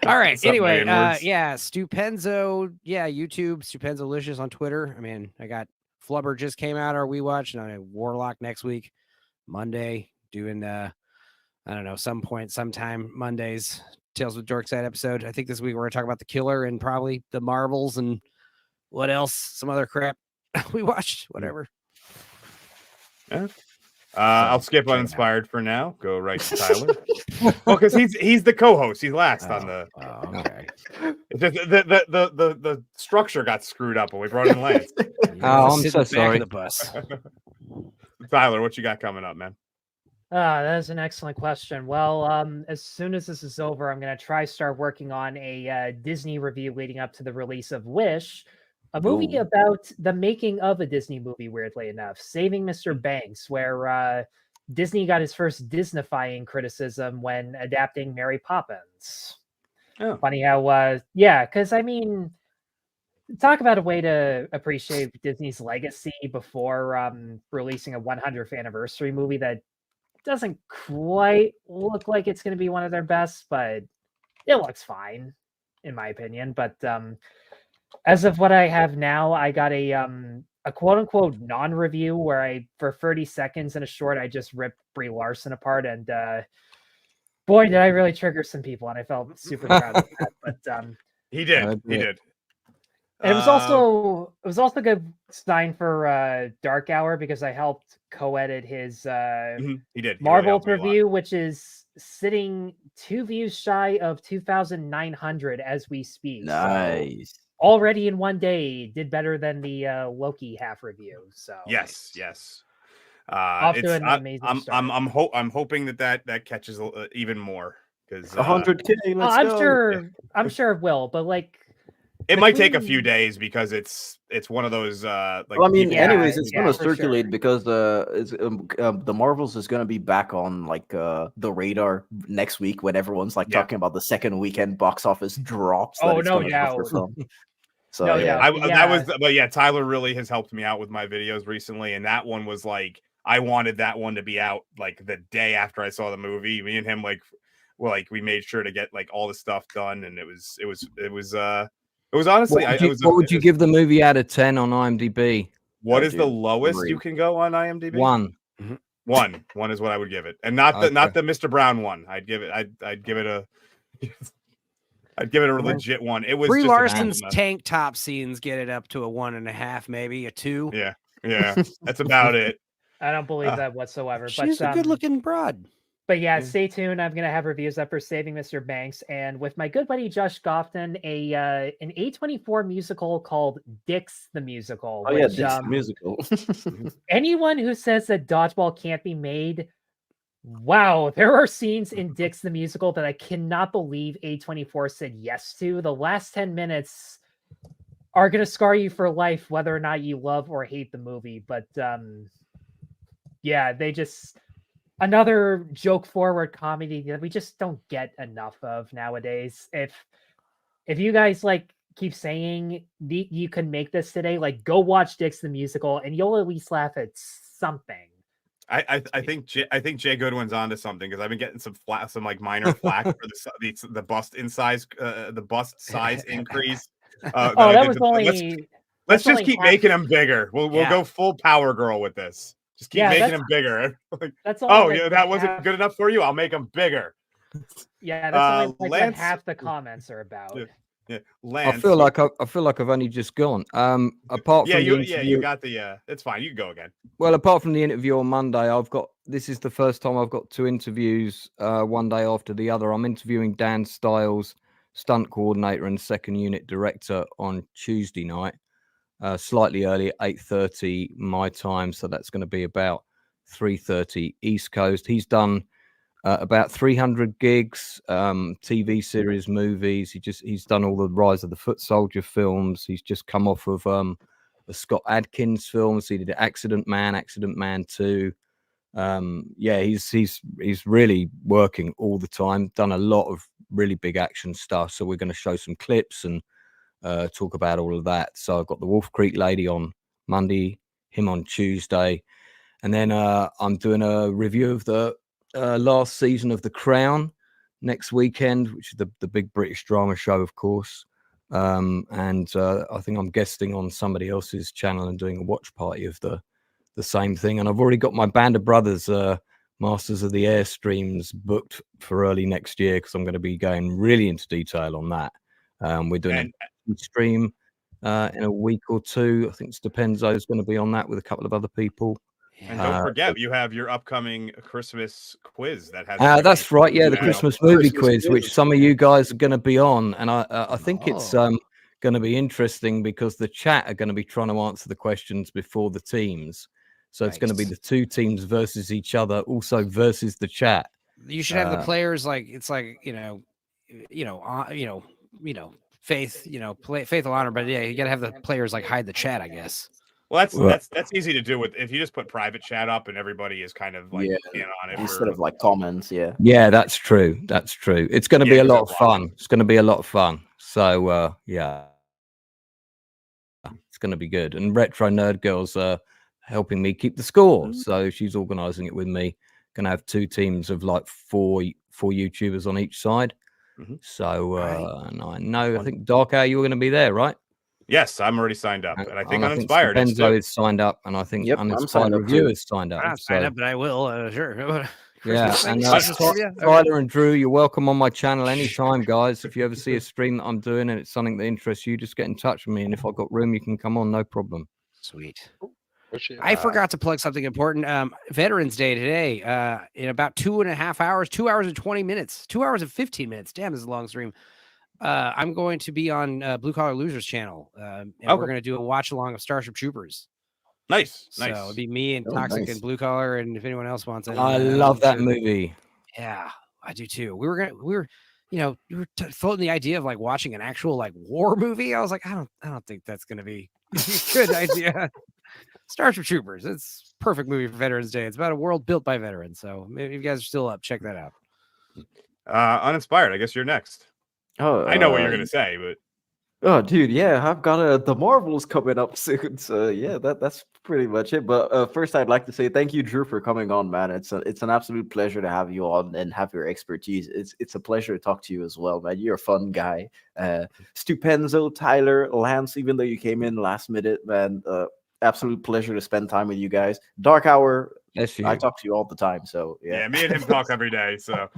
All right. Anyway, yeah, Stupenzo. Yeah, YouTube, Stupenzolicious on Twitter. I mean, I got Flubber just came out, our We Watch, and I Warlock next week, Monday, doing I don't know, sometime Mondays, Tales with Dorkside episode. I think this week we're gonna talk about the Killer and probably the Marvels and what else, some other crap we watched, whatever. Yeah. I'll skip Uninspired for now. Go right to Tyler. Well, because he's the co-host. He's last on the. Oh, okay. The structure got screwed up when we brought in Lance. Oh, I'm so sorry. The bus. Tyler, what you got coming up, man? That is an excellent question. Well, as soon as this is over, I'm going to start working on a Disney review leading up to the release of Wish, a movie about the making of a Disney movie, weirdly enough, Saving Mr. Banks, where Disney got his first Disneyfying criticism when adapting Mary Poppins. Oh. Funny how, because I mean, talk about a way to appreciate Disney's legacy before releasing a 100th anniversary movie that doesn't quite look like it's going to be one of their best, but it looks fine, in my opinion. But as of what I have now, I got a quote unquote non-review where I, for 30 seconds in a short, I just ripped Brie Larson apart, and boy, did I really trigger some people, and I felt super proud of that. But he did. And it was also a good sign for Dark Hour because I helped co-edit his he did. Marvel review, which is sitting 2 views shy of 2,900 as we speak. Nice. So already in one day, did better than the Loki half review. So yes. Off to an amazing start. I'm hoping that catches even more because 100K. I'm sure it will, but like. It might take a few days because it's one of those. Like, well, I mean, anyways, it's going to circulate because the Marvels is going to be back on like the radar next week when everyone's like talking about the second weekend box office drops. Oh no doubt. So no doubt. That was, but yeah, Tyler really has helped me out with my videos recently, and that one was like I wanted that one to be out like the day after I saw the movie. Me and him we made sure to get like all the stuff done, and it was honestly. What would you give the movie out of 10 on IMDb? What is the lowest you can go on IMDb? 1. One is what I would give it, and not the Mr. Brown one. I'd give it a legit one. It was Brie Larson's tank top scenes get it up to a 1.5, maybe a 2. Yeah, that's about it. I don't believe that whatsoever. She's a good-looking broad. But yeah, stay tuned. I'm gonna have reviews up for Saving Mr. Banks, and with my good buddy Josh Goffman, an A24 musical called Dix the Musical. Oh yeah, Dix the Musical. Anyone who says that Dodgeball can't be made, wow, there are scenes in Dix the Musical that I cannot believe A24 said yes to. The last 10 minutes are gonna scar you for life, whether or not you love or hate the movie. But yeah, they just. Another joke forward comedy that we just don't get enough of nowadays. If you guys like keep saying you can make this today, like go watch Dix the Musical and you'll at least laugh at something. I think Jay Goodwin's onto something because I've been getting some like minor flack for the bust in size the bust size increase. Let's just keep making them bigger. We'll go full Power Girl with this. Just keep making them bigger. That's all. Oh, yeah, that wasn't good enough for you. I'll make them bigger. Yeah, that's only what half the comments are about. Yeah, Lance. I feel like I've only just gone. Apart from you got the. It's fine. You can go again. Well, apart from the interview on Monday, this is the first time I've got 2 interviews one day after the other. I'm interviewing Dan Stiles, stunt coordinator and second unit director, on Tuesday night. Slightly early, 8:30 my time, so that's going to be about 3:30 East Coast. He's done about 300 gigs, TV series, movies. He's done all the Rise of the Foot Soldier films. He's just come off of the Scott Adkins films. He did Accident Man 2. Yeah, he's really working all the time. Done a lot of really big action stuff. So we're going to show some clips and talk about all of that. So I've got the Wolf Creek Lady on Monday, him on Tuesday, and then I'm doing a review of the last season of The Crown next weekend, which is the big British drama show, of course. And I think I'm guesting on somebody else's channel and doing a watch party of the same thing. And I've already got my Band of Brothers Masters of the Air streams booked for early next year, because I'm going to be going really into detail on that. We're doing a stream in a week or two. I think Stepenzo is going to be on that with a couple of other people. And don't forget, you have your upcoming Christmas quiz that has. That's right. Yeah, the Christmas movie quiz, which some of you guys are going to be on, and I think it's going to be interesting because the chat are going to be trying to answer the questions before the teams. So it's going to be the two teams versus each other, also versus the chat. You should have the players like it's like faith, faith will honor, but yeah, you got to have the players like hide the chat, I guess. Well, that's easy to do with if you just put private chat up and everybody is kind of like in on it instead of like comments. Yeah, that's true. That's true. It's going to be a lot of fun. It's going to be a lot of fun. So yeah, it's going to be good. And Retro Nerd Girl's helping me keep the score, so she's organizing it with me. Going to have two teams of like four YouTubers on each side. So and I know, I think Dark Hour, you were going to be there, right? Yes, I'm already signed up, and I think Uninspired is signed up, and I think Uninspired Review is signed up. I'm not signed up, but I will. Sure. Yeah, and Tyler and Drew, you're welcome on my channel anytime, guys. If you ever see a stream that I'm doing and it's something that interests you, just get in touch with me, and if I've got room, you can come on, no problem. Sweet. I forgot to plug something important. Veterans Day today, in about 2.5 hours, 2 hours and 20 minutes, 2 hours and 15 minutes. Damn, this is a long stream. I'm going to be on Blue Collar Losers channel, and we're going to do a watch along of Starship Troopers. Nice. So it'll be me and Toxic and Blue Collar, and if anyone else wants it. I love that movie. Yeah, I do too. We were floating the idea of like watching an actual like war movie. I was like, I don't think that's going to be a good idea. Starship Troopers. It's a perfect movie for Veterans Day. It's about a world built by veterans. So maybe if you guys are still up, check that out. Uninspired, I guess you're next. Oh, I know what you're gonna say, but dude, yeah, I've got the Marvels coming up soon, so yeah, that's pretty much it. But first, I'd like to say thank you, Drew, for coming on, man. It's an absolute pleasure to have you on and have your expertise. It's a pleasure to talk to you as well, man. You're a fun guy. Stupenzo, Tyler, Lance, even though you came in last minute, man. Absolute pleasure to spend time with you guys. Dark Hour. I talk to you all the time, so yeah, me and him talk every day. So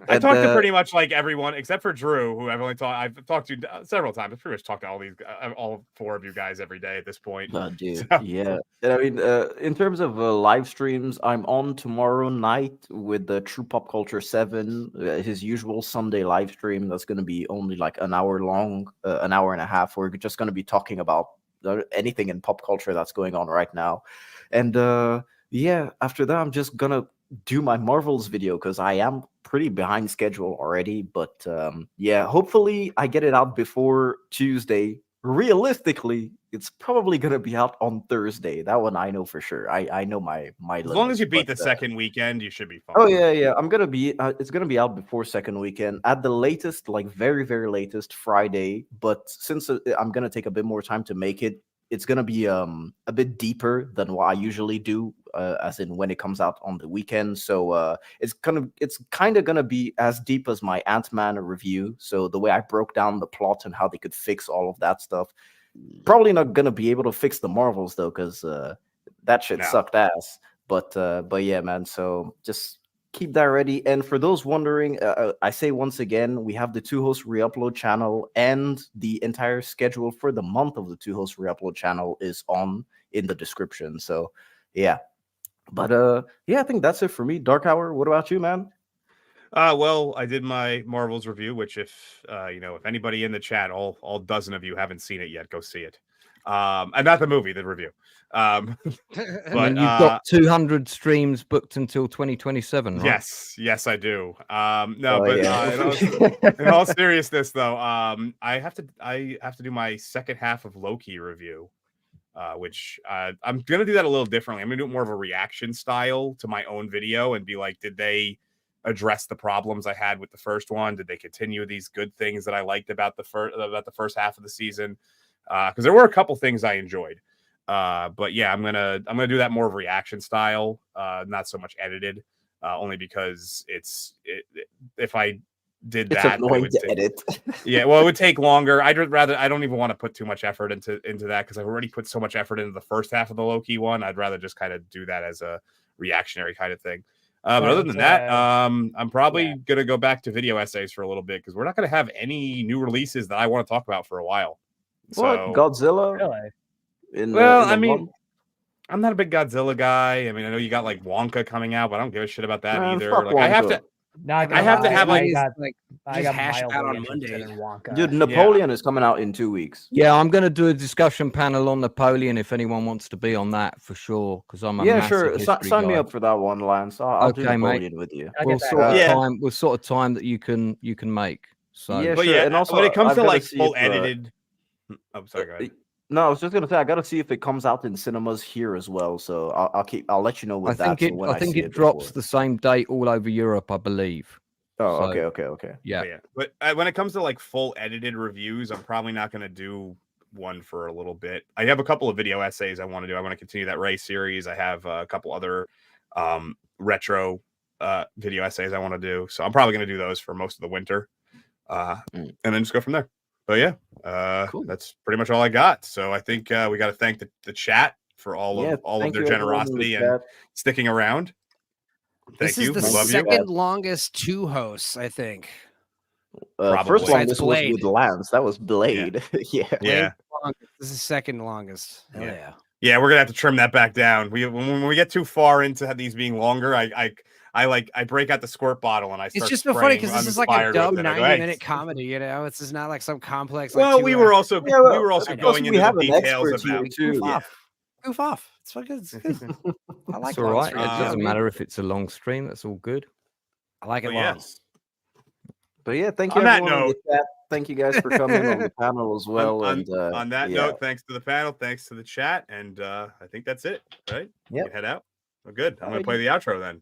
I talk to pretty much like everyone except for Drew, who I've talked to several times. I've pretty much talked to all four of you guys every day at this point. Dude, yeah. And I mean, in terms of live streams, I'm on tomorrow night with the True Pop Culture 7, his usual Sunday live stream. That's going to be only like an hour long, an hour and a half. We're just going to be talking about anything in pop culture that's going on right now, and yeah, after that, I'm just gonna do my Marvels video because I am pretty behind schedule already. But yeah, hopefully I get it out before Tuesday. Realistically, it's probably gonna be out on Thursday. That one I know for sure. I know my as long as you beat the second weekend, you should be fine. Oh yeah. I'm gonna be. It's gonna be out before second weekend at the latest, like very very latest Friday. But since I'm gonna take a bit more time to make it, it's gonna be a bit deeper than what I usually do, as in when it comes out on the weekend. So it's kind of gonna be as deep as my Ant-Man review. So the way I broke down the plot and how they could fix all of that stuff. Probably not gonna be able to fix the Marvels though, because that shit sucked ass. But yeah, man. So just keep that ready. And for those wondering, I say once again, we have the Two Host Reupload channel, and the entire schedule for the month of the Two Host Reupload channel is in the description. So yeah. But yeah, I think that's it for me. Dark Hour, what about you, man? Well, I did my Marvels review, which if if anybody in the chat, all dozen of you haven't seen it yet, go see it. And not the movie, the review. And But you've got 200 streams booked until 2027, right? yes, I do. Yeah. In all seriousness, though, I have to do my second half of Loki review, which I'm gonna do that a little differently. I'm gonna do it more of a reaction style to my own video and be like, did they address the problems I had with the first one? Did they continue these good things that I liked about the first half of the season? Because there were a couple things I enjoyed. But yeah, I'm gonna do that more of reaction style, not so much edited, only because if I did It's that, annoying to edit. Yeah, well, it would take longer. I don't even want to put too much effort into that because I've already put so much effort into the first half of the Loki one. I'd rather just kind of do that as a reactionary kind of thing. But other than that, I'm probably gonna go back to video essays for a little bit because we're not gonna have any new releases that I want to talk about for a while. What, Godzilla? Really? I mean, I'm not a big Godzilla guy. I mean, I know you got like Wonka coming out, but I don't give a shit about that either. Like, I have to. I have to have I got hash mildly out on interested Monday. in Wonka. Dude, Napoleon is coming out in 2 weeks. Yeah, I'm going to do a discussion panel on Napoleon if anyone wants to be on that for sure. Because I'm a massive history Sign me guy. up for that one, Lance. I'll do Okay, Napoleon mate. with you. We'll sort of time that you can make. So Yeah, But sure. yeah, And also, when it comes I've to gotta like see full if, edited, I'm sorry, go ahead. No, I was just gonna say I gotta see if it comes out in cinemas here as well. So I'll let you know with I that. think I it see drops before. the same date all over Europe, I believe. Oh, So, okay. Yeah. But when it comes to like full edited reviews, I'm probably not going to do one for a little bit. I have a couple of video essays I want to do. I want to continue that Ray series. I have a couple other retro video essays I want to do. So I'm probably going to do those for most of the winter, and then just go from there. But yeah, that's pretty much all I got. So I think we got to thank the chat for all of their generosity and sticking around. Thank This you. is the We love you. second longest two hosts, I think. First one, Besides this was Blade. with Lance. That was Blade. Yeah. Yeah. This is second longest. Hell yeah. Yeah, we're gonna have to trim that back down. When we get too far into these being longer, I break out the squirt bottle and I start. It's just so funny because this is like a dumb with it. I go, 90-minute comedy, you know? It's just not like some complex. Like, Well, we were also going into the details expert here, about too. Goof off. It's fucking good. I like It's all long right. It streams. doesn't matter if it's a long stream. That's all good. I like it But long. yes. But yeah, thank you On that everyone in note, the chat. Thank you guys for coming on the panel as well. on that yeah. note, thanks to the panel, thanks to the chat, and I think that's it. Right? Yep. We can head out. Well, good. I'm gonna play the outro then.